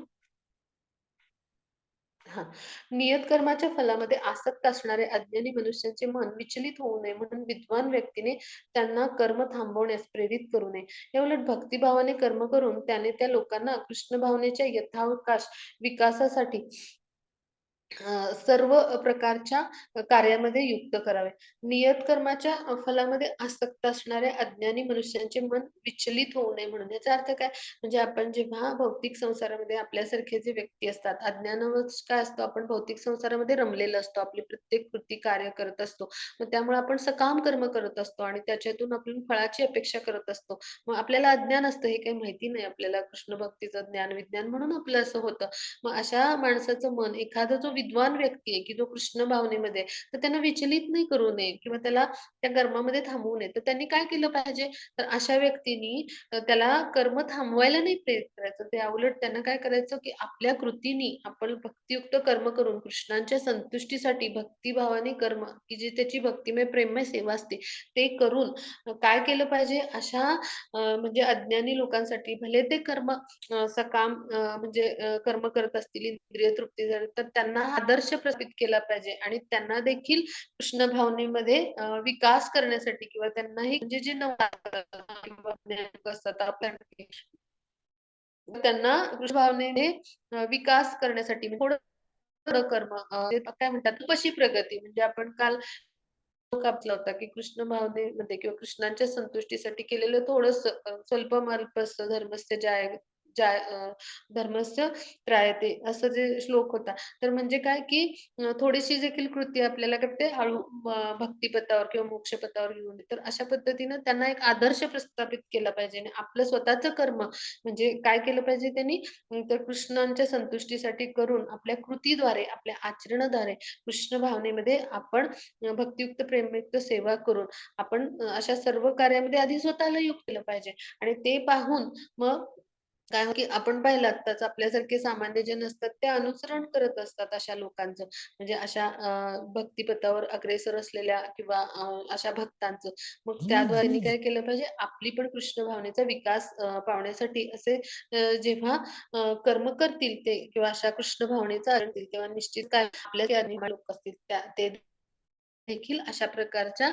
हां. नियत कर्माच्या फलामध्ये आसक्त असणारे अज्ञानी मनुष्यांचे मन विचलित होऊ नये म्हणून विद्वान व्यक्तीने त्यांना कर्म थांबवण्यास प्रेरित करू नये. याउलट भक्तिभावाने कर्म करून त्याने त्या लोकांना कृष्ण भावनेच्या यथावकाश विकासासाठी सर्व प्रकारच्या कार्यामध्ये युक्त करावे. नियत कर्माच्या फलामध्ये आसक्त असणाऱ्या अज्ञानी मनुष्यांचे मन विचलित होऊ नये म्हणून. याचा अर्थ काय? म्हणजे आपण जेव्हा भौतिक संसारामध्ये आपल्यासारखे जे व्यक्ती असतात, अज्ञानावरच काय असतो, आपण भौतिक संसारामध्ये रमलेलो असतो. आपली प्रत्येक कृती कार्य करत असतो. मग त्यामुळे आपण सकाम कर्म करत असतो आणि त्याच्यातून आपण फळाची अपेक्षा करत असतो. मग आपल्याला अज्ञान असतं, हे काही माहिती नाही आपल्याला कृष्ण भक्तीचं ज्ञान, विज्ञान म्हणून आपलं असं होतं. मग अशा माणसाचं मन एखादा जो विद्वान व्यक्ती आहे, की जो कृष्ण भावनेमध्ये आहे, तर त्यांना विचलित नाही करू नये किंवा त्याला त्या कर्मामध्ये थांबवू नये. तर त्यांनी काय केलं पाहिजे? तर अशा व्यक्तीनी त्याला कर्म थांबवायला नाही प्रेरित करायचं. त्याउलट त्यांना काय करायचं, की आपल्या कृतीनी आपण भक्तियुक्त कर्म करून कृष्णांच्या संतुष्टीसाठी भक्तिभावाने कर्म, की जी त्याची भक्तिमय प्रेममय सेवा असते, ते करून काय केलं पाहिजे? अशा म्हणजे अज्ञानी लोकांसाठी भले ते कर्म सकाम म्हणजे कर्म करत असतील, इंद्रिय तृप्ती झाली, तर त्यांना आदर्श प्रस्थापित केला पाहिजे आणि त्यांना देखील कृष्ण भावनेमध्ये विकास करण्यासाठी किंवा त्यांनाही म्हणजे जे किंवा ज्ञानिक असतात आपल्यासारखे, त्यांना कृष्ण भावनेने विकास करण्यासाठी म्हणजे थोडं थोडं कर्म ते काय म्हणतात तशी प्रगती म्हणजे आपण काल श्लोक आपला होता, की कृष्ण भावनेमध्ये किंवा कृष्णांच्या संतुष्टीसाठी केलेलं थोडंसं स्वल्पमल्पस्य धर्मस्य धर्मस्य त्रायते असं जे श्लोक होता. तर म्हणजे काय, की थोडीशी देखील कृती आपल्याला काय ते हळू भक्तिपथावर किंवा मोक्षपथावर घेऊन येते. तर अशा पद्धतीनं त्यांना एक आदर्श प्रस्थापित केला पाहिजे आणि आपलं स्वतःचं कर्म म्हणजे काय केलं पाहिजे त्यांनी तर कृष्णांच्या संतुष्टीसाठी करून आपल्या कृतीद्वारे, आपल्या आचरणाद्वारे कृष्ण भावनेमध्ये आपण भक्तियुक्त, प्रेमयुक्त सेवा करून आपण अशा सर्व कार्यामध्ये आधी स्वतःला युक्त केलं पाहिजे आणि ते पाहून मग काय हो, की आपण पाहिलं आत्ताच आपल्यासारखे सामान्य जन असतात, ते अनुसरण करत असतात अशा लोकांचं. म्हणजे अशा भक्तिपथावर अग्रेसर असलेल्या किंवा अशा भक्तांचं. मग त्याद्वारे त्यांनी काय केलं पाहिजे, आपली पण कृष्ण भावनेचा विकास पावण्यासाठी असे जेव्हा कर्म करतील ते किंवा अशा कृष्ण भावनेचा आचरण करतील, तेव्हा निश्चित काय आपल्या लोक असतील ते देखील अशा प्रकारच्या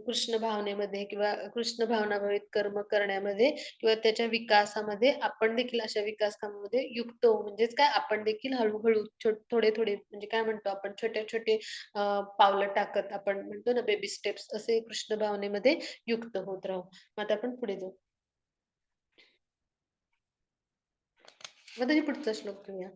कृष्ण भावनेमध्ये किंवा कृष्ण भावनाभावित कर्म करण्यामध्ये किंवा त्याच्या विकासामध्ये आपण देखील अशा विकास कामामध्ये युक्त होऊ. म्हणजेच काय आपण देखील हळू-हळू थोडे-थोडे म्हणजे काय म्हणतो आपण छोटे-छोटे पावलं टाकत आपण म्हणतो ना बेबी स्टेप्स असे कृष्ण भावनेमध्ये युक्त होत राहू. मग आता आपण पुढे जाऊ. मग त्याची पुढचा श्लोक घेऊया.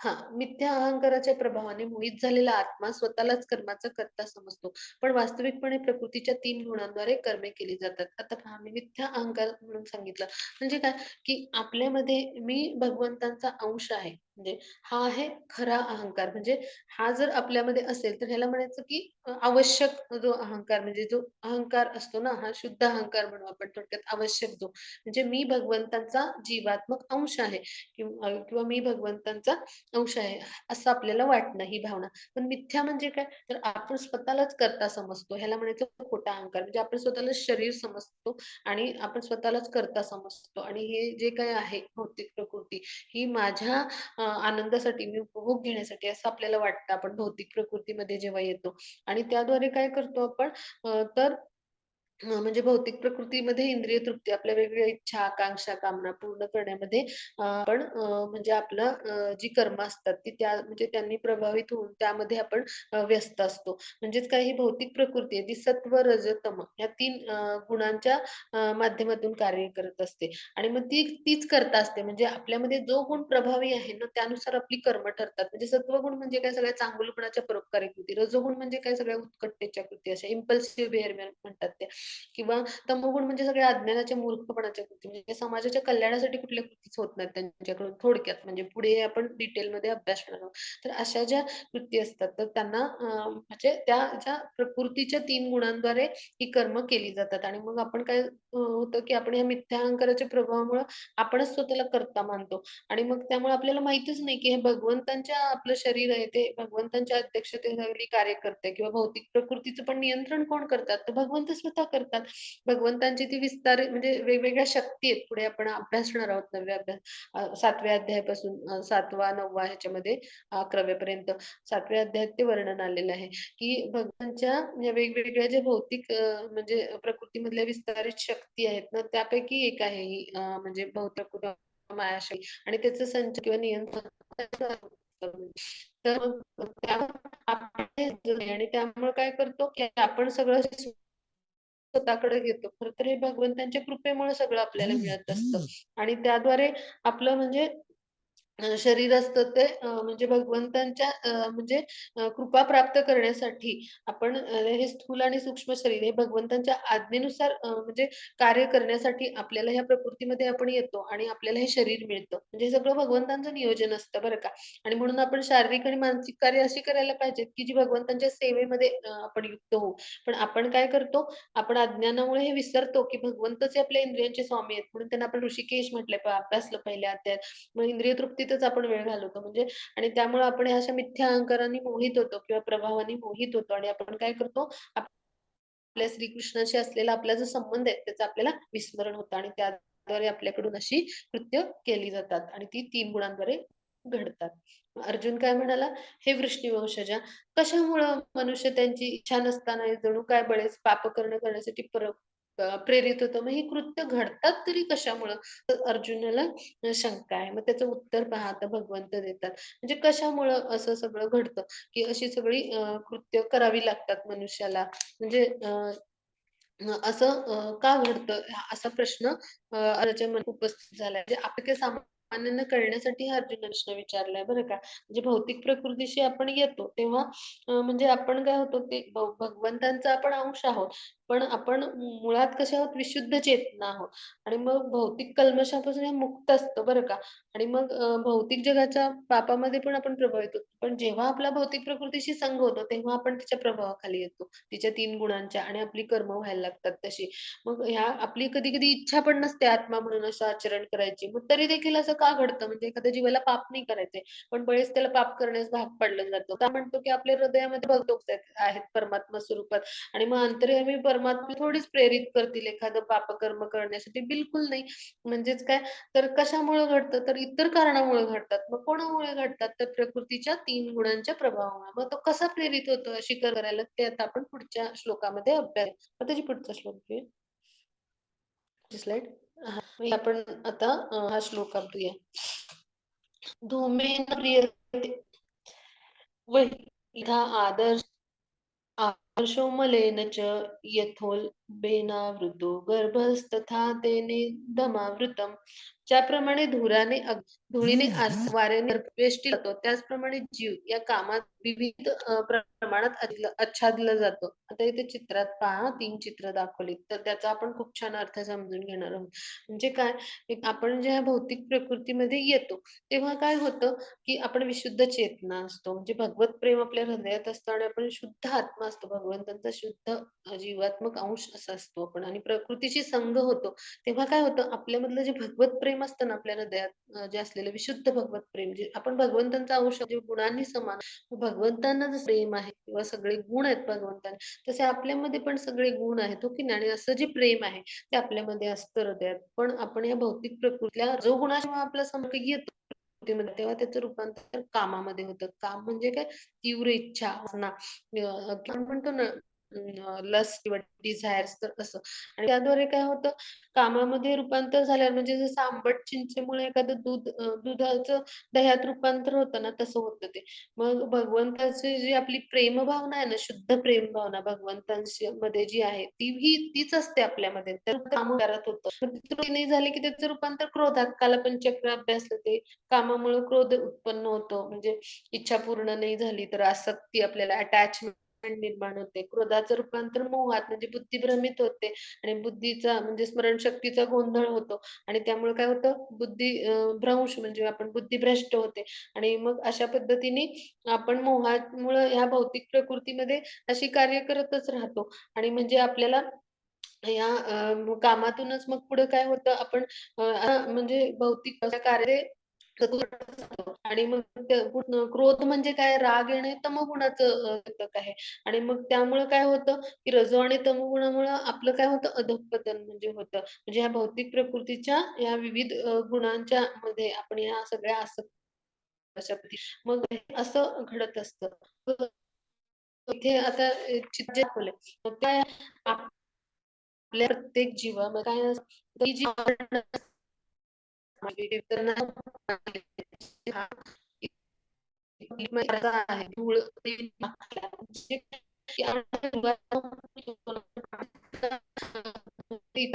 हां, मिथ्या अहंकाराच्या प्रभावाने मोहित झालेला आत्मा स्वतःलाच कर्माचा कर्ता समजतो. पण वास्तविकपणे प्रकृतीच्या 3 गुणांद्वारे कर्मे केली जातात. आता पहा मी मिथ्या अहंकार म्हणून सांगितलं. म्हणजे काय, की आपल्यामध्ये मी भगवंतांचा अंश आहे. म्हणजे हा आहे खरा अहंकार. म्हणजे हा जर आपल्यामध्ये असेल तर ह्याला म्हणायचं, की आवश्यक जो अहंकार म्हणजे जो अहंकार असतो ना, हा शुद्ध अहंकार म्हणू आपण थोडक्यात आवश्यक जो. म्हणजे मी भगवंतांचा जीवात्मक अंश आहे. किंवा मी भगवंतांचा अंश आहे, असं आपल्याला वाटणं ही भावना. पण मिथ्या म्हणजे काय? तर आपण स्वतःलाच कर्ता समजतो. ह्याला म्हणायचं खोटा अहंकार. म्हणजे आपण स्वतःला शरीर समजतो आणि आपण स्वतःलाच कर्ता समजतो आणि हे जे काही आहे भौतिक प्रकृती, ही माझ्या आनंदासाठी, मी उपभोग घेण्यासाठी असं आपल्याला वाटतं. आपण भौतिक प्रकृतीमध्ये जेव्हा येतो आणि त्याद्वारे काय करतो आपण तर म्हणजे भौतिक प्रकृतीमध्ये इंद्रिय तृप्ती आपल्या वेगवेगळ्या इच्छा, आकांक्षा, कामना पूर्ण करण्यामध्ये आपण म्हणजे आपलं जी कर्म असतात ती त्या म्हणजे त्यांनी प्रभावित होऊन त्यामध्ये आपण व्यस्त असतो. म्हणजेच काय ही भौतिक प्रकृती आहे ती सत्व, रज, तम या 3 गुणांच्या माध्यमातून कार्य करत असते आणि मग तीच कर्ता असते. म्हणजे आपल्यामध्ये जो गुण प्रभावी आहे ना त्यानुसार आपली कर्म ठरतात. म्हणजे सत्वगुण म्हणजे काय सगळ्या चांगुलपणाच्या परोपकारी कृती. रजोगुण म्हणजे काय सगळ्या उत्कटतेच्या कृती अशा इम्पल्सिव्ह बिहेवियर म्हणतात त्या. किंवा तमोगुण म्हणजे सगळ्या अज्ञानाच्या मूर्खपणाच्या कृती म्हणजे समाजाच्या कल्याणासाठी कुठल्या कृतीच होत नाहीत त्यांच्याकडून थोडक्यात म्हणजे पुढे आपण डिटेलमध्ये अभ्यास करणार आहोत. तर अशा ज्या कृती असतात तर त्यांना म्हणजे त्या ज्या प्रकृतीच्या 3 गुणांद्वारे ही कर्म केली जातात आणि मग आपण काय होतं की आपण या मिथ्या अहंकाराच्या प्रभावामुळं आपणच स्वतःला कर्ता मानतो आणि मग त्यामुळे आपल्याला माहीतच नाही की हे भगवंतांच्या आपलं शरीर आहे ते भगवंतांच्या अध्यक्षतेखाली कार्य करतंय किंवा भौतिक प्रकृतीचं पण नियंत्रण कोण करतात? तर भगवंत स्वतः करतात. भगवंतांची ती विस्तार म्हणजे वेगवेगळ्या शक्ती आहेत. पुढे आपण अभ्यासणार आहोत 7व्या अध्यायापासून 7वा, 9वा ह्याच्यामध्ये 11व्या पर्यंत 7व्या अध्यायात ते वर्णन आलेलं आहे, की भगवानच्या या वेगवेगळ्या ज्या भौतिक म्हणजे प्रकृतीमधल्या विस्तारित शक्ती आहेत ना, त्यापैकी एक आहे ही म्हणजे भौतिक मायाशक्ती आणि त्याचं संच किंवा नियंत्रण तर मग आपण आणि त्यामुळे काय करतो, की आपण सगळं स्वतःकडे घेतो. खरं तर हे भगवंतांच्या कृपेमुळे सगळं आपल्याला मिळत असतं आणि त्याद्वारे आपलं म्हणजे शरीर असतं ते म्हणजे भगवंतांच्या म्हणजे कृपा प्राप्त करण्यासाठी आपण हे स्थूल आणि सूक्ष्म शरीर हे भगवंतांच्या आज्ञेनुसार म्हणजे कार्य करण्यासाठी आपल्याला ह्या प्रकृतीमध्ये आपण येतो आणि आपल्याला हे शरीर मिळतं. म्हणजे हे सगळं भगवंतांचं नियोजन असतं बरं का आणि म्हणून आपण शारीरिक आणि मानसिक कार्य अशी करायला पाहिजेत, की जी भगवंतांच्या सेवेमध्ये आपण युक्त होऊ. पण आपण काय करतो, आपण अज्ञानामुळे हे विसरतो, की भगवंतच हे आपल्या इंद्रियांचे स्वामी आहेत. म्हणून त्यांना आपण ऋषिकेश म्हटलंय, अभ्यासलं पहिल्या अध्यायात. मग इंद्रिय तृप्तीतच आपण वेळ घालवतो म्हणजे आणि त्यामुळे आपण ह्या अशा मिथ्या अहंकाराने मोहित होतो किंवा प्रभावाने मोहित होतो आणि आपण काय करतो आपल्या श्रीकृष्णाशी असलेला आपला जो संबंध आहे त्याचं आपल्याला विस्मरण होतं आणि त्याद्वारे आपल्याकडून अशी कृत्य केली जातात आणि ती 3 गुणांद्वारे घडतात. अर्जुन काय म्हणाला, "हे वृष्णीवंशजा, कशामुळं मनुष्य त्यांची इच्छा नसताना जणू काय बळेच करण्यासाठी प्रेरित होतं. मग ही कृत्य घडतात तरी कशामुळं?" तर अर्जुनाला शंका आहे. मग त्याचं उत्तर पहा आता भगवंत देतात. म्हणजे कशामुळं असं सगळं घडतं, की अशी सगळी कृत्य करावी लागतात मनुष्याला. म्हणजे असं का घडतं? असा प्रश्न अर्जुनाच्या मनात उपस्थित झालाय. म्हणजे आपल्या सामान्यांना कळण्यासाठी हा अर्जुनाने प्रश्न विचारलाय बरं का. म्हणजे भौतिक प्रकृतीशी आपण येतो तेव्हा म्हणजे आपण काय होतो ते भगवंतांचा आपण अंश आहोत. पण आपण मुळात कसे आहोत विशुद्ध चेतना आहोत आणि मग भौतिक कल्मशापासून हे मुक्त असतं बरं का. आणि मग भौतिक जगाच्या पापामध्ये पण आपण प्रभावित होतो. पण जेव्हा आपला भौतिक प्रकृतीशी संग होतो, तेव्हा आपण तिच्या प्रभावाखाली येतो. तिच्या 3 गुणांच्या आणि आपली कर्म व्हायला लागतात तशी. मग ह्या आपली कधी-कधी इच्छा पण नसते आत्मा म्हणून असं आचरण करायची. मग तरी देखील असं का घडतं? म्हणजे एखाद्या जीवाला पाप नाही करायचंय, पण बळेच त्याला पाप करण्यास भाग पाडलं जातं. का म्हणतो, की आपल्या हृदयामध्ये भगवंत आहेत परमात्मा स्वरूपात आणि मग अंतर्यामी परमात्मा थोडीच प्रेरित करतील एखादं पापकर्म करण्यासाठी. बिलकुल नाही. म्हणजेच काय तर कशामुळं घडतं? तर इतर कारणामुळे घडतात. मग कोणामुळे घडतात? तर प्रकृतीच्या 3 गुणांच्या प्रभावामुळे. मग तो कसा प्रेरित होतो अशी करायला ते आता आपण पुढच्या श्लोकामध्ये अभ्यास मग त्याची पुढचा श्लोक घेऊया. स्लाईड. हां, मग आपण आता हा श्लोक ऐकूया. धूमेन प्रियते वह्निधा आदर्शो मलेन च यथोल्बेनावृतो गर्भस्तथा तेनेदमावृतम्. ज्याप्रमाणे धुळीने वाऱ्याने वेष्टी जातो, त्याचप्रमाणे जीव या कामात विविध प्रमाणात आच्छादलं जातं. आता इथे चित्रात पहा 3 चित्र दाखवलीत. तर त्याचा आपण खूप छान अर्थ समजून घेणार आहोत. म्हणजे काय, एक आपण ज्या भौतिक प्रकृतीमध्ये येतो, तेव्हा काय होतं, की आपण विशुद्ध चेतना असतो. म्हणजे भगवत प्रेम आपल्या हृदयात असतं आणि आपण शुद्ध आत्मा असतो. भगवंतांचा शुद्ध जीवात्मक अंश असा असतो आपण आणि प्रकृतीशी संग होतो. तेव्हा काय होतं आपल्यामधलं जे भगवत प्रेम असतं ना आपल्या हृदयात जे असलेलं विशुद्ध भगवत प्रेम जे आपण भगवंतांचा अंश जे गुणांनी समान भगवंतांना जसं प्रेम आहे किंवा सगळे गुण आहेत भगवंतांना तसे आपल्यामध्ये पण सगळे गुण आहेत हो की नाही आणि असं जे प्रेम आहे ते आपल्यामध्ये असतं हृदयात. पण आपण या भौतिक प्रकृतीला जो गुणाशिवाय आपला संपर्क येतो प्रकृतीमध्ये तेव्हा त्याचं रूपांतर कामामध्ये होतं. काम म्हणजे काय तीव्र इच्छा, वासना आपण म्हणतो ना लस्ट किंवा डिझायर्स तर असं. आणि त्याद्वारे काय होतं, कामामध्ये रूपांतर झाल्यावर म्हणजे जसं आंबट चिंचेमुळे एखादं दुधाचं दह्यात रूपांतर होतं ना, तसं होतं ते. मग भगवंताची जी आपली प्रेमभावना आहे ना, शुद्ध प्रेमभावना भगवंतांशी मध्ये जी आहे, तीच असते आपल्यामध्ये. तर काम करत होतं. मग ती नाही झाली, की त्याचं रूपांतर क्रोधात. कालपंचक्र अभ्यासलं ते कामामुळे क्रोध उत्पन्न होतो. म्हणजे इच्छा पूर्ण नाही झाली तर आसक्ती आपल्याला अटॅचमेंट निर्माण होते. क्रोधाचं रूपांतर मोहात म्हणजे बुद्धी भ्रमित होते आणि बुद्धीचा म्हणजे स्मरणशक्तीचा गोंधळ होतो आणि त्यामुळे काय होतं बुद्धी भ्रंश म्हणजे आपण बुद्धिभ्रष्ट होते आणि मग अशा पद्धतीने आपण मोहामुळं ह्या भौतिक प्रकृतीमध्ये अशी कार्य करतच राहतो आणि म्हणजे आपल्याला या कामातूनच मग पुढे काय होतं आपण म्हणजे भौतिक कार्य करतच राहतो आणि मग क्रोध म्हणजे काय राग येणे तमोगुणाचं घटक आहे आणि मग त्यामुळं काय होतं की रजो आणि तमोगुणामुळं आपलं काय होतं अधःपतन म्हणजे होतं. म्हणजे ह्या भौतिक प्रकृतीच्या या विविध गुणांच्या मध्ये आपण ह्या सगळ्या अशा मग हे असं घडत असतं. मग इथे आता चित्र जे दाखवलंय, मग काय आपल्या प्रत्येक जीवामध्ये काय असतं की जी म्हणजे त्यांना हा आहे धूळ म्हणजे की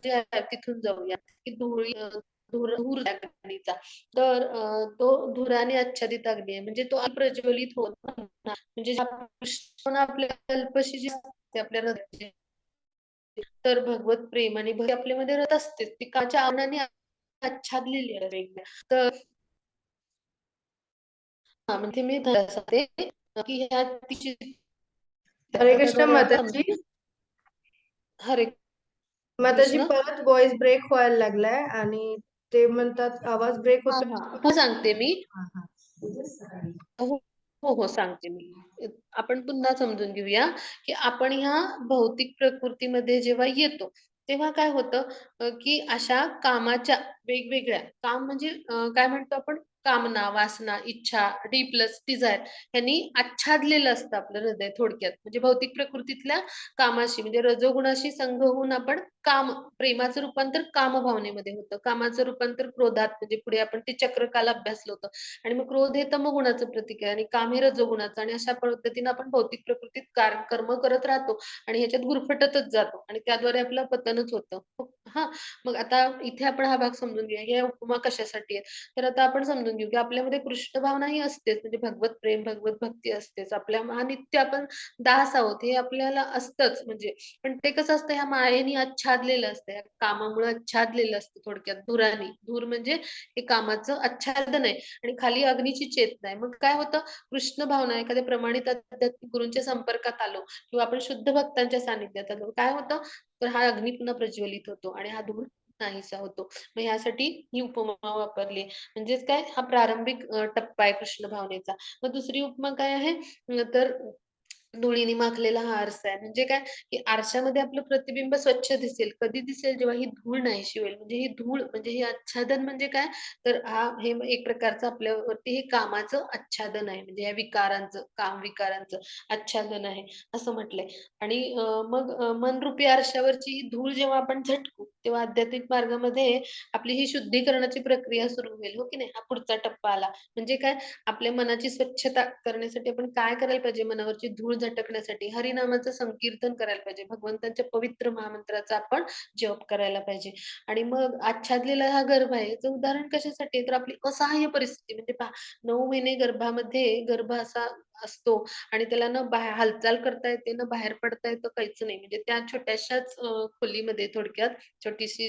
जे आहे तिथून जाऊया की धूर त्या गाडीचा तर तो धुराने आच्छादित अग्नी आहे म्हणजे तो प्रज्वलित होत नाही. म्हणजे आपल्या अल्पशी जी असते आपल्या हृदयाची तर भगवत प्रेम आणि भक्ती आपल्यामध्ये रत असते ती काच्या आवरणाने आच्छादलेली आहे वेगळ्या तर हा म्हणजे मी सांगते की ह्या तिची हरे कृष्ण त्याद्वारे आपण माताजी. हरे माताजी कृष्ण परत व्हॉइस ब्रेक व्हायला लागलाय आणि ते म्हणतात आवाज ब्रेक हा होतोय. हा हो सांगते मी हा हा. हो, हो सांगते मी. आपण पुन्हा समजून घेऊया, की आपण ह्या भौतिक प्रकृतीमध्ये जेव्हा येतो, तेव्हा काय होतं की अशा कामाच्या वेगवेगळ्या काम म्हणजे काय म्हणतो आपण कामना, वासना, इच्छा, डी प्लस डिझायर ह्यांनी आच्छादलेलं असतं आपलं हृदय थोडक्यात. म्हणजे भौतिक प्रकृतीतल्या कामाशी म्हणजे रजोगुणाशी संघ होऊन आपण प्रेमाचं रूपांतर कामभावनेमध्ये होतं. कामाचं रूपांतर क्रोधात म्हणजे पुढे आपण ते चक्रकाल अभ्यासलं होतं. आणि मग क्रोध हे तमोगुणाचं प्रतीक आहे आणि काम हे रजोगुणाचं आणि अशा पद्धतीने आपण भौतिक प्रकृतीत कर्म करत राहतो आणि ह्याच्यात गुरफटतच जातो आणि त्याद्वारे आपलं पतनच होतं. हां, मग आता इथे आपण हा भाग समजून घेऊया. या उपमा कशासाठी आहे? तर आता आपण समजून घेऊ, की आपल्यामध्ये कृष्ण भावना ही असतेच म्हणजे भगवत प्रेम, भगवत भक्ती असतेच. आपल्या हा नित्य आपण दास आहोत हे आपल्याला असतंच म्हणजे. पण ते कसं असतं ह्या मायेने आच्छादलेलं असतं. या कामामुळे आच्छादलेलं असतं थोडक्यात धुराने. धूर म्हणजे हे कामाचं आच्छादन आहे. आणि खाली अग्नीची चेतना आहे. मग काय होतं कृष्ण भावना एखाद्या प्रमाणित आध्यात्मिक गुरूंच्या संपर्कात आलो किंवा आपण शुद्ध भक्तांच्या सानिध्यात आलो काय होतं तर हा अग्नी पुन्हा प्रज्वलित होतो आणि हा धूर नाहीसा होतो. मग यासाठी ही उपमा वापरली म्हणजेच काय हा प्रारंभिक टप्पा आहे कृष्ण भावनेचा. मग दुसरी उपमा काय आहे तर धुळीने माखलेला हा आरसा आहे. म्हणजे काय, की आरशामध्ये आपलं प्रतिबिंब स्वच्छ दिसेल. कधी दिसेल? जेव्हा ही धूळ नाहीशी होईल. म्हणजे ही धूळ म्हणजे हे आच्छादन म्हणजे काय? तर हे एक प्रकारचं आपल्यावरती हे कामाचं आच्छादन आहे. म्हणजे या विकारांचं, काम विकारांचं आच्छादन आहे, असं म्हटलंय. आणि मग मनरूपी आरशावरची ही धूळ जेव्हा आपण झटकू, तेव्हा आध्यात्मिक मार्गामध्ये आपली ही शुद्धीकरणाची प्रक्रिया सुरू होईल. हो की नाही? हा पुढचा टप्पा आला. म्हणजे काय? आपल्या मनाची स्वच्छता करण्यासाठी आपण काय करायला पाहिजे? मनावरची धूळ झटकण्यासाठी हरिनामाचं संकीर्तन करायला पाहिजे. भगवंतांच्या पवित्र महामंत्राचा आपण जप करायला पाहिजे. आणि मग आच्छादलेला हा गर्भ आहे. याचं उदाहरण कशासाठी आहे? तर आपली असहाय्य परिस्थिती म्हणजे पहा 9 महिने गर्भामध्ये गर्भ असा असतो आणि त्याला ना हालचाल करता येते ना बाहेर पडता येतं काहीच नाही. म्हणजे त्या छोट्याशाच खोलीमध्ये थोडक्यात छोटीशी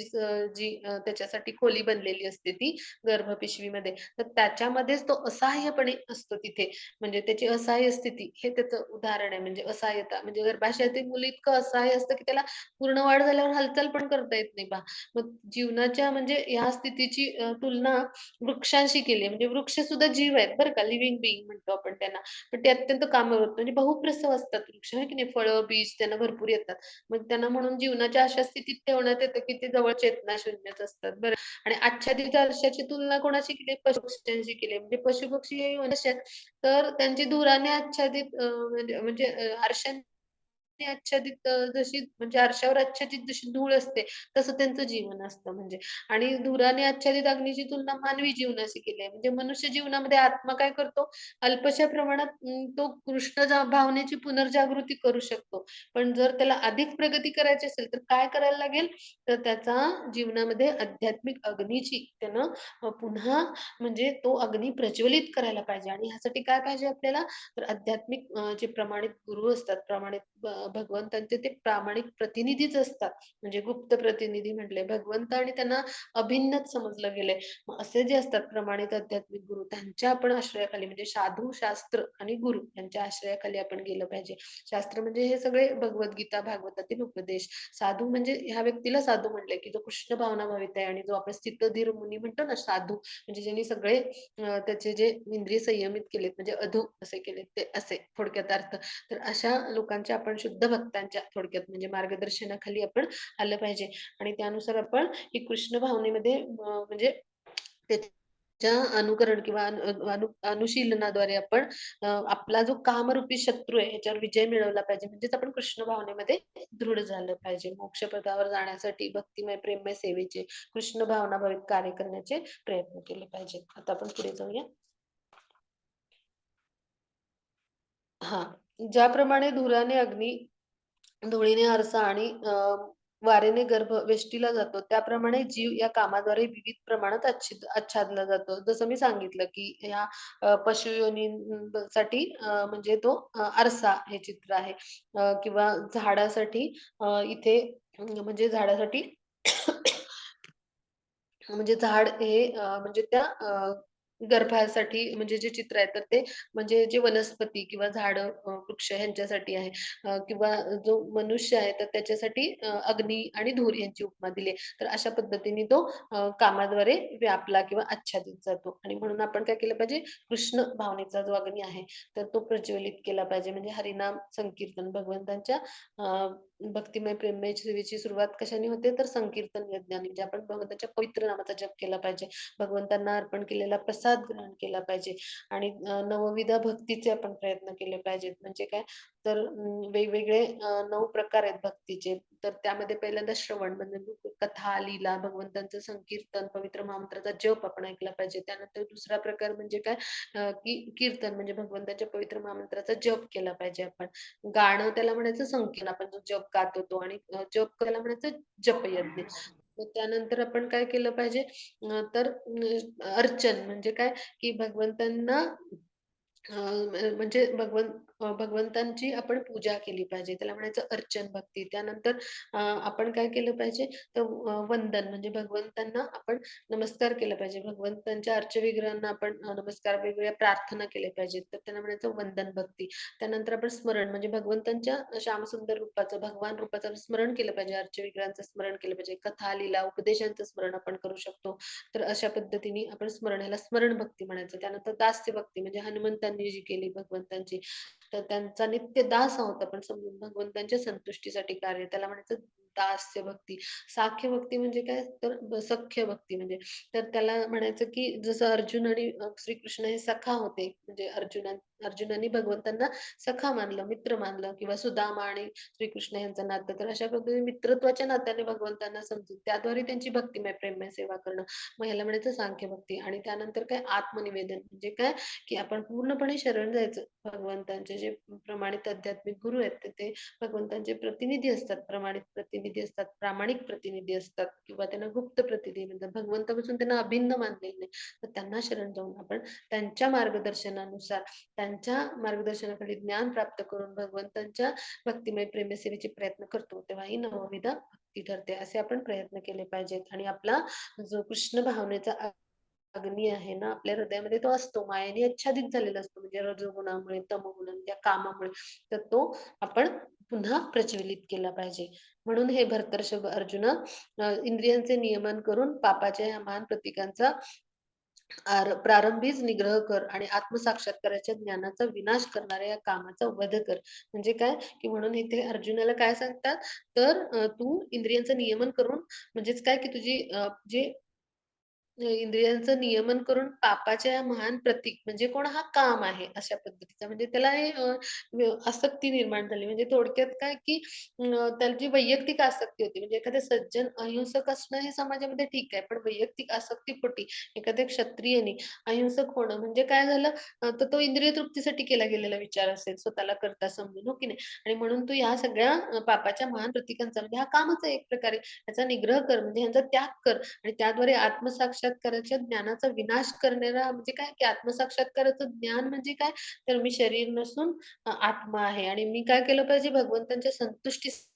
जी त्याच्यासाठी खोली बनलेली असते ती गर्भपिशवीमध्ये. तर त्याच्यामध्येच तो असहाय्यपणे असतो तिथे. म्हणजे त्याची असहाय्य स्थिती हे त्याचं उदाहरण आहे. म्हणजे असहाय्यता म्हणजे गर्भाशयातील मुलं इतकं असहाय्य असतं, की त्याला पूर्ण वाढ झाल्यावर हालचाल पण करता येत नाही पहा. मग जीवनाच्या म्हणजे ह्या स्थितीची तुलना वृक्षांशी केली आहे. म्हणजे वृक्ष सुद्धा जीव आहेत बरं का, लिव्हिंग बीइंग म्हणतो आपण त्यांना. पण ते अत्यंत कामावर म्हणजे बहुप्रसव असतात वृक्ष, आहे की नाही? फळं, बीज त्यांना भरपूर येतात. मग त्यांना म्हणून जीवनाच्या अशा स्थितीत ठेवण्यात येतं, की ते जवळ चेतनाशून्यच असतात बरं. आणि आच्छादित आरशाची तुलना कोणाशी केली? पशु-पक्ष्यांशी केली. म्हणजे पशु-पक्षी हे मनुष्य आहेत, तर त्यांची धुराने आच्छादित म्हणजे आरशांची आच्छादित जशी म्हणजे आरशावर आच्छादित जशी धूळ असते, तसं त्यांचं जीवन असतं म्हणजे. आणि धुराने आच्छादित अग्नीची तुलना मानवी जीवनाशी केली आहे. म्हणजे मनुष्य जीवनामध्ये आत्मा काय करतो, अल्पशा प्रमाणात तो कृष्ण भावनेची पुनर्जागृती करू शकतो. पण जर त्याला अधिक प्रगती करायची असेल, तर काय करायला लागेल? तर त्याचा जीवनामध्ये आध्यात्मिक अग्नीची त्यानं पुन्हा म्हणजे तो अग्नी प्रज्वलित करायला पाहिजे आणि ह्यासाठी काय पाहिजे आपल्याला? तर आध्यात्मिक जे प्रमाणित गुरु असतात, प्रमाणित भगवंतांचे ते प्रामाणिक प्रतिनिधीच असतात. म्हणजे गुप्त प्रतिनिधी म्हटले. भगवंत आणि त्यांना अभिन्नच समजलं गेलंय. मग असे जे असतात प्रमाणित आध्यात्मिक गुरु, त्यांच्या आपण आश्रयाखाली म्हणजे साधू, शास्त्र आणि गुरु यांच्या आश्रयाखाली आपण गेलं पाहिजे. शास्त्र म्हणजे हे सगळे भगवद्गीता, भागवतातील उपदेश. साधू म्हणजे ह्या व्यक्तीला साधू म्हटलंय, की जो कृष्ण भावनाभावित आहे आणि जो आपण स्थितधीर मुनी म्हणतो ना साधू, म्हणजे ज्यांनी सगळे त्याचे जे इंद्रिय संयमित केलेत म्हणजे अधू असे केलेत ते असे थोडक्यात अर्थ. तर अशा लोकांच्या आपण शुद्ध भक्तांच्या थोडक्यात म्हणजे मार्गदर्शनाखाली आपण आलं पाहिजे आणि त्यानुसार आपण ही कृष्ण भावनेमध्ये म्हणजे त्याच्या अनुकरण किंवा अनुशीलनाद्वारे आपण आपला जो कामरूपी शत्रू आहे ह्याच्यावर विजय मिळवला पाहिजे. म्हणजेच आपण कृष्ण भावनेमध्ये दृढ झालं पाहिजे. मोक्षपथावर जाण्यासाठी भक्तिमय, प्रेममय सेवेचे, कृष्ण भावनाभावित कार्य करण्याचे प्रयत्न केले पाहिजेत. आता आपण पुढे जाऊया. हां. ज्याप्रमाणे धुराने अग्नी, धुळीने आरसा आणि वारेने गर्भ वेष्टीला जातो, त्याप्रमाणे जीव या कामाद्वारे विविध प्रमाणात आच्छादला जातो. जसं मी सांगितलं, की ह्या पशु योनींसाठी म्हणजे तो आरसा हे चित्र आहे. किंवा झाडासाठी इथे म्हणजे झाडासाठी म्हणजे झाड हे म्हणजे त्या गर्भासाठी म्हणजे जे चित्र आहे, तर ते म्हणजे जे वनस्पती किंवा झाडं, वृक्ष ह्यांच्यासाठी आहे. किंवा जो मनुष्य आहे, तर त्याच्यासाठी अग्नी आणि धूर यांची उपमा दिली आहे. तर अशा पद्धतीने तो कामाद्वारे व्यापला किंवा आच्छादित जातो आणि म्हणून आपण काय केलं पाहिजे, कृष्ण भावनेचा जो अग्नी आहे, तर तो प्रज्वलित केला पाहिजे. म्हणजे हरिनाम संकीर्तन भगवंतांच्या भक्तिमय, प्रेममय सेवेची सुरुवात कशाने होते? तर संकीर्तन यज्ञाने. म्हणजे आपण भगवंताच्या पवित्र नामाचा जप केला पाहिजे. भगवंतांना अर्पण केलेला प्रसाद ग्रहण केला पाहिजे आणि नवविध भक्तीचे आपण प्रयत्न केले पाहिजेत. म्हणजे काय? तर वेगवेगळे 9 प्रकार आहेत भक्तीचे. तर त्यामध्ये पहिल्यांदा श्रवण म्हणजे कथा, लीला, भगवंतांचं संकीर्तन, पवित्र महामंत्राचा जप आपण ऐकला पाहिजे. त्यानंतर दुसरा प्रकार म्हणजे काय? की कीर्तन म्हणजे भगवंताच्या पवित्र महामंत्राचा जप केला पाहिजे आपण. गाणं त्याला म्हणायचं संकीर्तन आपण जो जप गात होतो आणि जप करायला म्हणायचं जपयज्ञ. मग त्यानंतर आपण काय केलं पाहिजे तर अर्चन म्हणजे काय की भगवंतांना म्हणजे भगवंतांची आपण पूजा केली पाहिजे. त्याला म्हणायचं अर्चन भक्ती. त्यानंतर आपण काय केलं पाहिजे तर वंदन म्हणजे भगवंतांना आपण नमस्कार केला पाहिजे. भगवंतांच्या अर्चविग्रहांना आपण नमस्कार, वेगवेगळ्या प्रार्थना केल्या पाहिजेत. तर त्यांना म्हणायचं वंदन भक्ती. त्यानंतर आपण स्मरण म्हणजे भगवंतांच्या श्यामसुंदर रूपाचं, भगवान रूपाचं स्मरण केलं पाहिजे. अर्चविग्रहांचं स्मरण केलं पाहिजे. कथा, लीला, उपदेशांचं स्मरण आपण करू शकतो. तर अशा पद्धतीने आपण स्मरण ह्याला स्मरण भक्ती म्हणायचं. त्यानंतर दास्य भक्ती म्हणजे हनुमंतांनी जी केली भगवंतांची, तर त्यांचा नित्य दास आहोत आपण समजून भगवंतांच्या संतुष्टीसाठी कार्य त्याला म्हणायचं दास्य भक्ती. साख्य भक्ती म्हणजे काय? तर सख्य भक्ती म्हणजे तर त्याला म्हणायचं की जसं अर्जुन आणि श्रीकृष्ण हे सखा होते. म्हणजे अर्जुनाने भगवंतांना सखा मानलं, मित्र मानलं किंवा सुदामा आणि श्रीकृष्ण यांचं नातं. तर अशा पद्धतीने मित्रत्वाच्या नात्याने भगवंतांना समजून त्याद्वारे त्यांची भक्तिमय, प्रेममय सेवा करणं. मग ह्याला म्हणायचं सांख्य भक्ती आणि त्यानंतर काय आत्मनिवेदन म्हणजे काय, की आपण पूर्णपणे शरण जायचं. भगवंतांचे जे प्रमाणित आध्यात्मिक गुरु आहेत, तर ते भगवंतांचे प्रतिनिधी असतात, प्रमाणित प्रतिनिधी असतात, प्रामाणिक प्रतिनिधी असतात किंवा त्यांना गुप्त प्रतिनिधी म्हणतात. भगवंतापासून त्यांना अभिन्न मानलेलं नाही. तर त्यांना शरण जाऊन आपण त्यांच्या मार्गदर्शनानुसार, त्यांच्या मार्गदर्शनाखाली ज्ञान प्राप्त करून भगवंतांच्या भक्तिमय प्रेमसेवेचे प्रयत्न करतो. तेव्हा ही नवविध भक्ती ठरते. असे आपण प्रयत्न केले पाहिजेत आणि आपला जो कृष्ण भावनेचा अग्नी आहे ना, आपल्या हृदयामध्ये तो असतो. मायेने आच्छादित झालेला असतो. म्हणजे रजोगुणामुळे, तमोगुणाने, त्या कामामुळे. तर तो आपण पुन्हा प्रज्वलित केला पाहिजे. म्हणून हे भरतर्षभ अर्जुना, इंद्रियांचे नियमन करून पापाच्या या महान प्रतीकांचा प्रारंभीच निग्रह कर आणि आत्मसाक्षात्काराच्या ज्ञानाचा विनाश करणाऱ्या या कामाचा वध कर. म्हणजे काय, की म्हणून इथे अर्जुनाला काय सांगतात, तर तू इंद्रियांचं नियमन करून म्हणजेच काय, की तुझी जे इंद्रियांचं नियमन करून पापाच्या महान प्रतीक म्हणजे कोण हा काम आहे अशा पद्धतीचा म्हणजे त्याला हे आसक्ती निर्माण झाली म्हणजे थोडक्यात काय की त्याची वैयक्तिक आसक्ती होती म्हणजे एखाद्या सज्जन अहिंसक असणं हे समाजामध्ये ठीक आहे पण वैयक्तिक आसक्तीपोटी एखाद्या क्षत्रियाने अहिंसक होणं म्हणजे काय झालं तर तो इंद्रिय तृप्तीसाठी केला गेलेला विचार असेल स्वतःला करता समजून हो की नाही आणि म्हणून तू ह्या सगळ्या पापाच्या महान प्रतीकांचा म्हणजे हा कामच आहे एक प्रकारे याचा निग्रह कर म्हणजे ह्यांचा त्याग कर आणि त्याद्वारे आत्मसाक्षात्काराच्या ज्ञानाचा विनाश करणारा म्हणजे काय की आत्मसाक्षात्काराचं ज्ञान म्हणजे काय तर मी शरीर नसून आत्मा आहे आणि मी काय केलं पाहिजे भगवंतांच्या संतुष्टीसाठी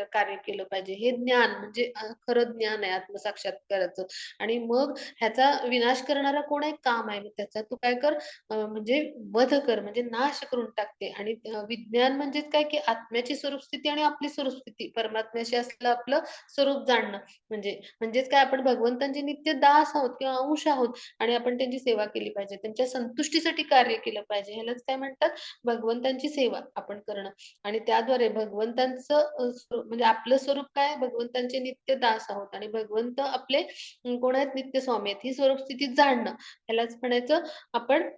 कार्य केलं पाहिजे हे ज्ञान म्हणजे खरं ज्ञान आहे आत्मसाक्षात्काराचं आणि मग ह्याचा विनाश करणारा कोण आहे काम आहे मग त्याचा तू काय कर म्हणजे वध कर म्हणजे नाश करून टाकते आणि विज्ञान म्हणजेच काय की आत्म्याची स्वरूपस्थिती आणि आपली स्वरूपस्थिती परमात्म्याशी असलेलं आपलं स्वरूप जाणणं म्हणजेच काय आपण भगवंतांचे नित्य दास आहोत किंवा अंश आहोत आणि आपण त्यांची सेवा केली पाहिजे. त्यांच्या संतुष्टीसाठी कार्य केलं पाहिजे. ह्यालाच काय म्हणतात? भगवंतांची सेवा आपण करणं आणि त्याद्वारे भगवंतांचं म्हणजे आपलं स्वरूप काय? भगवंतांचे नित्य दास आहोत आणि भगवंत आपले कोण आहेत? नित्य स्वामी आहेत. ही स्वरूपस्थिती जाणणं. ह्यालाच म्हणायचं आपण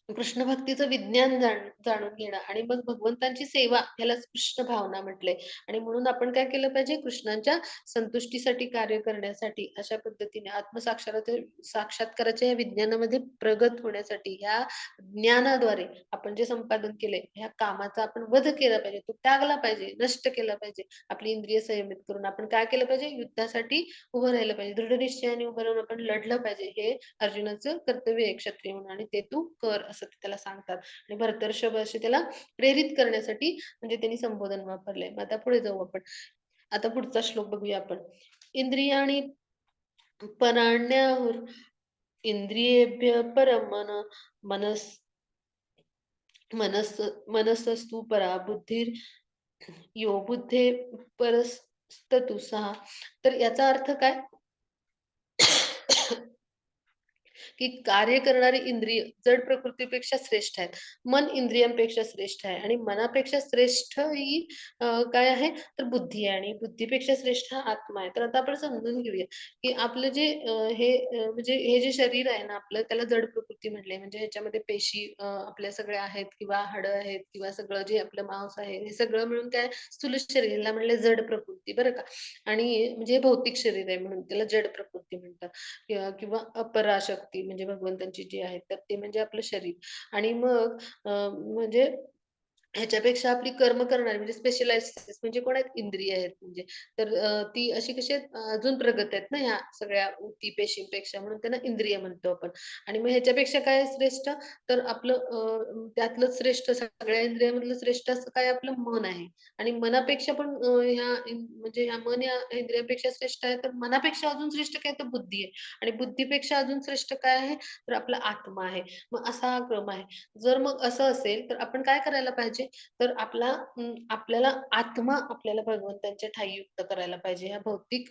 कृष्ण भक्तीचं विज्ञान जाणून घेणं आणि मग भगवंतांची सेवा ह्यालाच कृष्ण भावना म्हटलंय आणि म्हणून आपण काय केलं पाहिजे कृष्णांच्या संतुष्टीसाठी कार्य करण्यासाठी अशा पद्धतीने साक्षात्काराच्या या विज्ञानामध्ये प्रगत होण्यासाठी ह्या ज्ञानाद्वारे आपण जे संपादन केलंय ह्या कामाचा आपण वध केला पाहिजे तो त्यागला पाहिजे नष्ट केला पाहिजे आपली इंद्रिय संयमित करून आपण काय केलं पाहिजे युद्धासाठी उभं राहिलं पाहिजे दृढ निश्चयाने उभं राहून आपण लढलं पाहिजे हे अर्जुनाचं कर्तव्य आहे क्षत्रिय म्हणून आणि ते तू कर असं ते त्याला सांगतात आणि भरतर्षभ असे त्याला प्रेरित करण्यासाठी म्हणजे त्यांनी संबोधन वापरलंय मग आता पुढे जाऊ आपण आता पुढचा श्लोक बघूया आपण इंद्रियाणी पराण्याहुर इंद्रियेभ्य परम मनस मनस मनसस्तु परा बुद्धिर यो बुद्धे परस्ततु सहा तर याचा अर्थ काय की कार्य करणारी इंद्रिय जड प्रकृतीपेक्षा श्रेष्ठ आहेत. मन इंद्रियांपेक्षा श्रेष्ठ आहे आणि मनापेक्षा श्रेष्ठ ही काय आहे तर बुद्धी आहे आणि बुद्धीपेक्षा श्रेष्ठ हा आत्मा आहे. तर आता आपण समजून घेऊया, की आपलं जे म्हणजे हे जे शरीर आहे ना आपलं त्याला जड प्रकृती म्हटले म्हणजे ह्याच्यामध्ये पेशी आपल्या सगळ्या आहेत किंवा हाडं आहेत किंवा सगळं जे आपलं मांस आहे हे सगळं मिळून काय स्थूल शरीर ह्याला म्हणले जड प्रकृती बरं का आणि म्हणजे हे भौतिक शरीर आहे म्हणून त्याला जड प्रकृती म्हणतात. किंवा अपराशक्ती म्हणजे भगवंतांची जी आहे तर ते म्हणजे आपलं शरीर आणि मग म्हणजे ह्याच्यापेक्षा आपली कर्म करणारी म्हणजे स्पेशलायझिस म्हणजे कोण आहेत इंद्रिय आहेत म्हणजे तर ती अशी कशी आहेत अजून प्रगत आहेत ना ह्या सगळ्या ऊती पेशींपेक्षा म्हणून त्यांना इंद्रिय म्हणतो आपण आणि मग ह्याच्यापेक्षा काय श्रेष्ठ तर आपलं त्यातलं श्रेष्ठ सगळ्या इंद्रियामधलं श्रेष्ठ असं काय आपलं मन आहे आणि मनापेक्षा पण म्हणजे ह्या मन या इंद्रियापेक्षा श्रेष्ठ आहे तर मनापेक्षा अजून श्रेष्ठ काय तर बुद्धी आहे आणि बुद्धीपेक्षा अजून श्रेष्ठ काय आहे तर आपला आत्मा आहे मग असा हा क्रम आहे जर मग असं असेल तर आपण काय करायला पाहिजे तर आपल्याला आत्मा आपल्याला भगवंतांच्या ठायी युक्त करायला पाहिजे ह्या भौतिक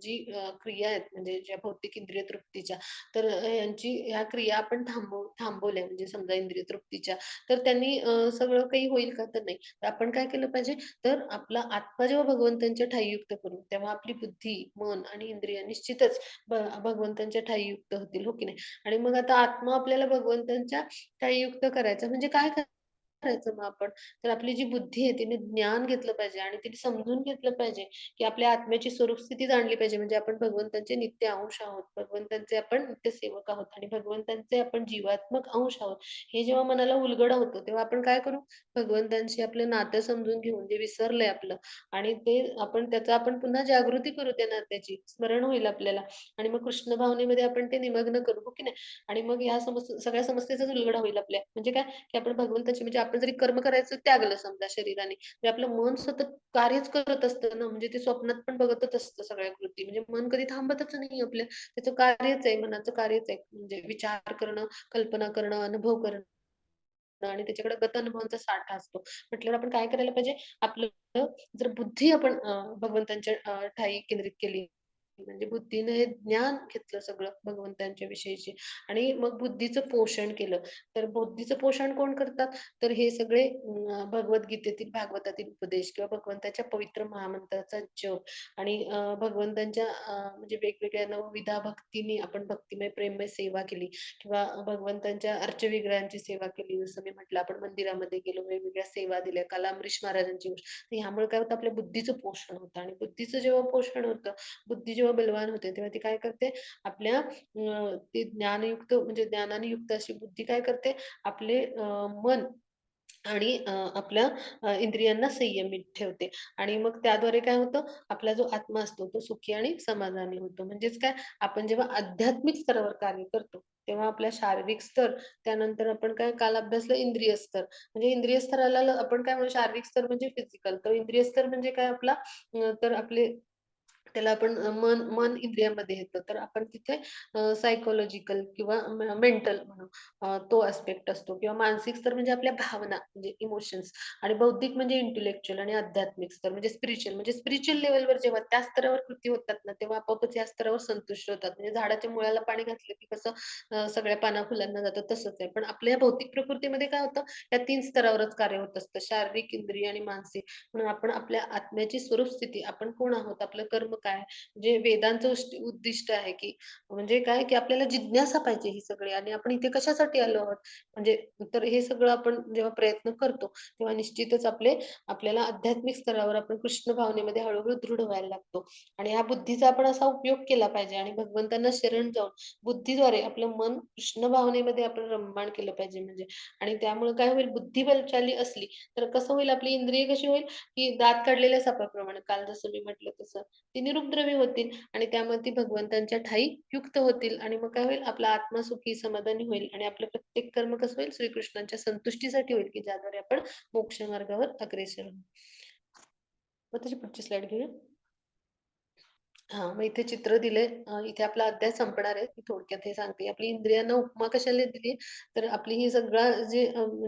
जी क्रिया आहेत म्हणजे ज्या भौतिक इंद्रिय तृप्तीच्या तर यांची ह्या क्रिया आपण थांबवल्या म्हणजे समजा इंद्रिय तृप्तीच्या तर त्यांनी सगळं काही होईल का तर नाही तर आपण काय केलं पाहिजे तर आपला आत्मा जेव्हा भगवंतांच्या ठायी युक्त करू तेव्हा आपली बुद्धी मन आणि इंद्रिय निश्चितच भगवंतांच्या ठायी युक्त होतील हो की नाही आणि मग आता आत्मा आपल्याला भगवंतांच्या ठायी युक्त करायचा म्हणजे काय करायचं मग आपण तर आपली जी बुद्धी आहे तिने ज्ञान घेतलं पाहिजे आणि तिने समजून घेतलं पाहिजे की आपल्या आत्म्याची स्वरूपस्थिती जाणली पाहिजे म्हणजे आपण भगवंतांचे नित्य अंश आहोत भगवंतांचे आपण नित्य सेवक आहोत आणि भगवंतांचे आपण जीवात्मक अंश आहोत हे जेव्हा मनाला उलगड होतं तेव्हा आपण काय करू भगवंतांशी आपलं नातं समजून घेऊन जे विसरलंय आपलं आणि ते आपण त्याचा आपण पुन्हा जागृती करू त्या नात्याची स्मरण होईल आपल्याला आणि मग कृष्ण भावनेमध्ये आपण ते निमग्न करू हो की नाही आणि मग ह्या सगळ्या समस्येचाच उलगडा होईल आपल्या म्हणजे काय की आपण भगवंताची म्हणजे आपण जरी कर्म करायचं त्यागलं समजा शरीराने म्हणजे आपलं मन सतत कार्यच करत असतं ना म्हणजे ते स्वप्नात पण बघतच असतं सगळ्या कृती म्हणजे मन कधी थांबतच नाही आपल्या त्याचं कार्यच आहे मनाचं कार्यच आहे म्हणजे विचार करणं कल्पना करणं अनुभव करणं आणि त्याच्याकडे गत अनुभवांचा साठा असतो म्हटल्यावर आपण काय करायला पाहिजे आपलं जर बुद्धी आपण भगवंतांच्या ठायी केंद्रित केली म्हणजे बुद्धीने हे ज्ञान घेतलं सगळं भगवंतांच्या विषयीचे आणि मग बुद्धीचं पोषण केलं. तर बुद्धीचं पोषण कोण करतात? तर हे सगळे भगवद्गीतेतील, भागवतातील उपदेश किंवा भगवंताच्या पवित्र महामंत्राचा जप आणि भगवंतांच्या म्हणजे वेगवेगळ्या नवविधा भक्तीने आपण भक्तिमय, प्रेममय सेवा केली किंवा भगवंतांच्या अर्चविग्रहांची सेवा केली. जसं मी म्हटलं आपण मंदिरामध्ये गेलो, वेगवेगळ्या सेवा दिल्या. काल अमरीश महाराजांची गोष्ट. तर ह्यामुळे काय होतं आपल्या बुद्धीचं पोषण होतं आणि बुद्धीचं जेव्हा पोषण होतं, बुद्धी जेव्हा बलवान होते, तेव्हा ती काय करते आपल्या ते ज्ञानयुक्त म्हणजे ज्ञानाने युक्त अशी बुद्धी काय करते आपले मन आणि आपल्या इंद्रियांना संयमित ठेवते आणि मग त्याद्वारे काय होतं, आपला जो आत्मा असतो तो सुखी आणि समाधानी होतो. म्हणजेच काय, आपण जेव्हा आध्यात्मिक स्तरावर कार्य करतो, तेव्हा आपल्या शारीरिक स्तर, त्यानंतर आपण काय काल अभ्यासलं इंद्रिय स्तर. म्हणजे इंद्रिय स्तराला आपण काय म्हणू शारीरिक स्तर म्हणजे फिजिकल, तर इंद्रिय स्तर म्हणजे काय आपला तर आपले त्याला आपण मन मन इंद्रियामध्ये येतं. तर आपण तिथे सायकॉलॉजिकल किंवा मेंटल म्हणू तो आस्पेक्ट असतो किंवा मानसिक स्तर म्हणजे आपल्या भावना म्हणजे इमोशन्स आणि बौद्धिक म्हणजे इंटेलेक्चुअल आणि आध्यात्मिक स्तर म्हणजे स्पिरिच्युअल लेव्हलवर जेव्हा त्या स्तरावर कृती होतात ना, तेव्हा आपोआपच या स्तरावर संतुष्ट होतात. म्हणजे झाडाच्या मुळाला पाणी घातलं की कसं सगळ्या पाना-फुलांना जातं तसंच आहे. पण आपल्या भौतिक प्रकृतीमध्ये काय होतं, या 3 स्तरावरच कार्य होत असतं. शारीरिक, इंद्रिय आणि मानसिक. म्हणून आपण आपल्या आत्म्याची स्वरूप स्थिती, आपण कोण आहोत, आपलं कर्म काय, जे वेदांचं उद्दिष्ट आहे, की म्हणजे काय, की आपल्याला जिज्ञासा पाहिजे ही सगळी आणि आपण इथे कशासाठी आलो आहोत. म्हणजे तर हे सगळं आपण जेव्हा प्रयत्न करतो, तेव्हा निश्चितच आपल्याला आध्यात्मिक स्तरावर आपण कृष्ण भावनेमध्ये हळू दृढ व्हायला लागतो आणि ह्या बुद्धीचा आपण असा उपयोग केला पाहिजे आणि भगवंतांना शरण जाऊन बुद्धीद्वारे आपलं मन कृष्ण भावनेमध्ये आपण रममाण केलं पाहिजे म्हणजे आणि त्यामुळे काय होईल, बुद्धी बलशाली असली, तर कसं होईल, आपली इंद्रिय कशी होईल, की दात काढलेल्या सापाप्रमाणे काल जसं मी म्हटलं तसं, ती निरुपद्रवी होतील आणि त्यामुळे ती भगवंतांच्या ठायी युक्त होतील आणि मग काय होईल, आपला आत्मा सुखी समाधानी होईल आणि आपलं प्रत्येक कर्म कसं होईल, श्रीकृष्णांच्या संतुष्टीसाठी होईल, की ज्याद्वारे आपण मोक्ष मार्गावर अग्रेसर होऊ. मग त्याची पुढची स्लाईड घेऊया. हां, मग इथे चित्र दिलंय. इथे आपला अध्याय संपणार आहे. मी थोडक्यात हे सांगते. आपली इंद्रियांना उपमा कशाला दिली, तर आपली ही सगळा जे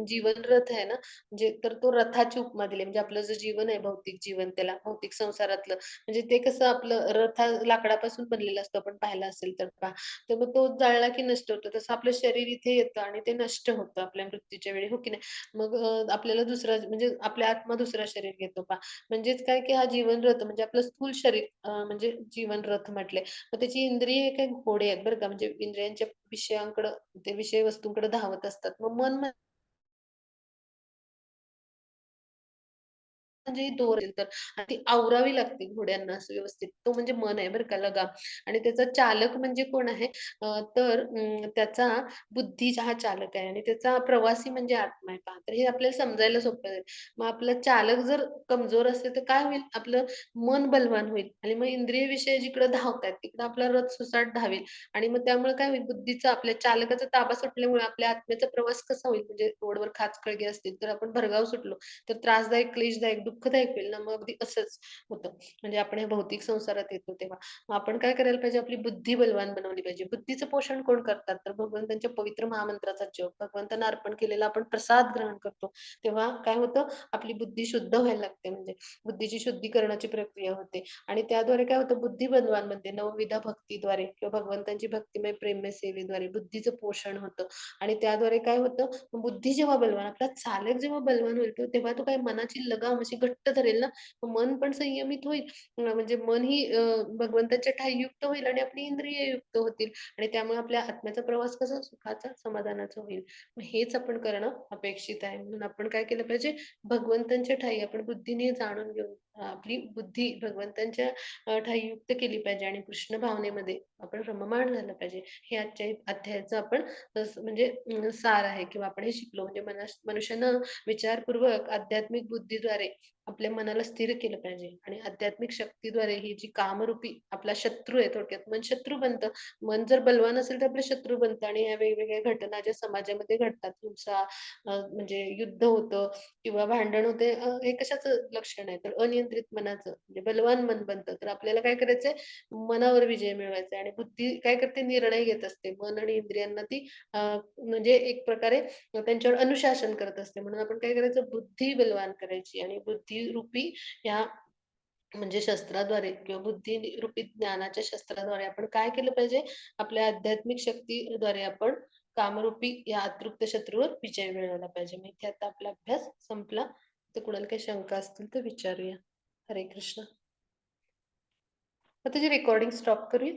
जीवन रथ आहे ना, म्हणजे तर तो रथाची उपमा दिली. म्हणजे आपलं जे जीवन आहे, भौतिक जीवन त्याला, भौतिक संसारातलं, म्हणजे ते कसं आपलं लाकडापासून बनलेलं असतं, आपण पाहिलं असेल तर पहा. तर मग तो जळला की नष्ट होतो. तसं आपलं शरीर इथे येतं आणि ते नष्ट होतं आपल्या मृत्यूच्या वेळी, हो की नाही? मग आपल्याला दुसरा म्हणजे आपला आत्मा दुसरा शरीर घेतो पहा. म्हणजेच काय, की हा जीवनरथ म्हणजे आपलं स्थूल शरीर म्हणजे जीवनरथ म्हटले. मग त्याची इंद्रिय काही घोडे आहेत बरं का, म्हणजे इंद्रियांच्या विषयांकडं ते विषय वस्तूंकडे धावत असतात. मग मन म्हणजे दोर असेल तर आणि ती आवरावी लागते घोड्यांना असं व्यवस्थित. तो म्हणजे मन आहे बरं का लगाम आणि त्याचा चालक म्हणजे कोण आहे? तर त्याचा बुद्धी हा चालक आहे आणि त्याचा प्रवासी म्हणजे आत्मा आहे पहा. तर हे आपल्याला समजायला सोपं जाईल. मग आपला चालक जर कमजोर असेल तर काय होईल? आपलं मन बलवान होईल आणि मग इंद्रिय विषय जिकडे धावतायत तिकडे आपला रथ सुसाट धावेल आणि मग त्यामुळे काय होईल? बुद्धीचा आपल्या चालकाचा ताबा सुटल्यामुळे आपल्या आत्म्याचा प्रवास कसा होईल? म्हणजे रोडवर खाचखळगे असतील तर आपण भरधाव सुटलो तर त्रासदायक, क्लेशदायक, दुःखदायक होईल ना, मग अगदी असंच होतं. म्हणजे आपण या भौतिक संसारात येतो तेव्हा. मग आपण काय करायला पाहिजे? आपली बुद्धी बलवान बनवली पाहिजे. बुद्धीचं पोषण कोण करतात? तर भगवंतांच्या पवित्र महामंत्राचा जप, भगवंतांना अर्पण केलेला आपण प्रसाद ग्रहण करतो. तेव्हा काय होतं? आपली बुद्धी शुद्ध व्हायला लागते म्हणजे बुद्धीची शुद्धीकरणाची प्रक्रिया होते आणि त्याद्वारे काय होतं? बुद्धी बलवान बनते. नवविधा भक्तीद्वारे किंवा भगवंतांची भक्तिमय, प्रेममय सेवेद्वारे बुद्धीचं पोषण होतं आणि त्याद्वारे काय होतं? बुद्धी जेव्हा बलवान, आपला चालक जेव्हा बलवान होईल, तेव्हा तो काय मनाची लगाम अशी घट्ट धरेल ना, मन पण संयमित होईल. म्हणजे मन ही भगवंताच्या ठायी युक्त होईल आणि आपली इंद्रिय युक्त होतील आणि त्यामुळे आपल्या आत्म्याचा प्रवास कसा सुखाचा, समाधानाचा होईल. मग हेच आपण करणं अपेक्षित आहे. म्हणून आपण काय केलं पाहिजे, भगवंतांच्या ठायी आपण बुद्धीने जाणून घेऊन आपली बुद्धी भगवंतांच्या ठायी युक्त केली पाहिजे आणि कृष्ण भावनेमध्ये आपण रममाण झालं पाहिजे. हे आजच्या अध्यायाचं आपण म्हणजे सार आहे किंवा आपण हे शिकलो म्हणजे मनुष्यानं विचारपूर्वक आध्यात्मिक बुद्धीद्वारे आपल्या मनाला स्थिर केलं पाहिजे आणि आध्यात्मिक शक्तीद्वारे ही जी कामरूपी आपला शत्रू आहे थोडक्यात मन शत्रू बनतं. मन जर बलवान असेल तर आपलं शत्रू बनतं आणि ह्या वेगवेगळ्या घटना ज्या समाजामध्ये घडतात हिंसा म्हणजे युद्ध होतं किंवा भांडण होते हे कशाचं लक्षण आहे तर अनियंत्रित मनाचं म्हणजे बलवान मन बनतं. तर आपल्याला काय करायचंय मनावर विजय मिळवायचा आहे आणि बुद्धी काय करते निर्णय घेत असते. मन आणि इंद्रियांना ती म्हणजे एक प्रकारे त्यांच्यावर अनुशासन करत असते. म्हणून आपण काय करायचं बुद्धी बलवान करायची आणि बुद्धिरूपी ह्या म्हणजे शस्त्राद्वारे किंवा बुद्धी रूपी ज्ञानाच्या शस्त्राद्वारे आपण काय केलं पाहिजे? आपल्या आध्यात्मिक शक्तीद्वारे आपण कामरूपी या अतृप्त शत्रूवर विजय मिळवला पाहिजे. मग इथे आता आपला अभ्यास संपला. तर कुणाला काही शंका असतील तर विचारूया. हरे कृष्ण. आता जी रेकॉर्डिंग स्टॉप करूया.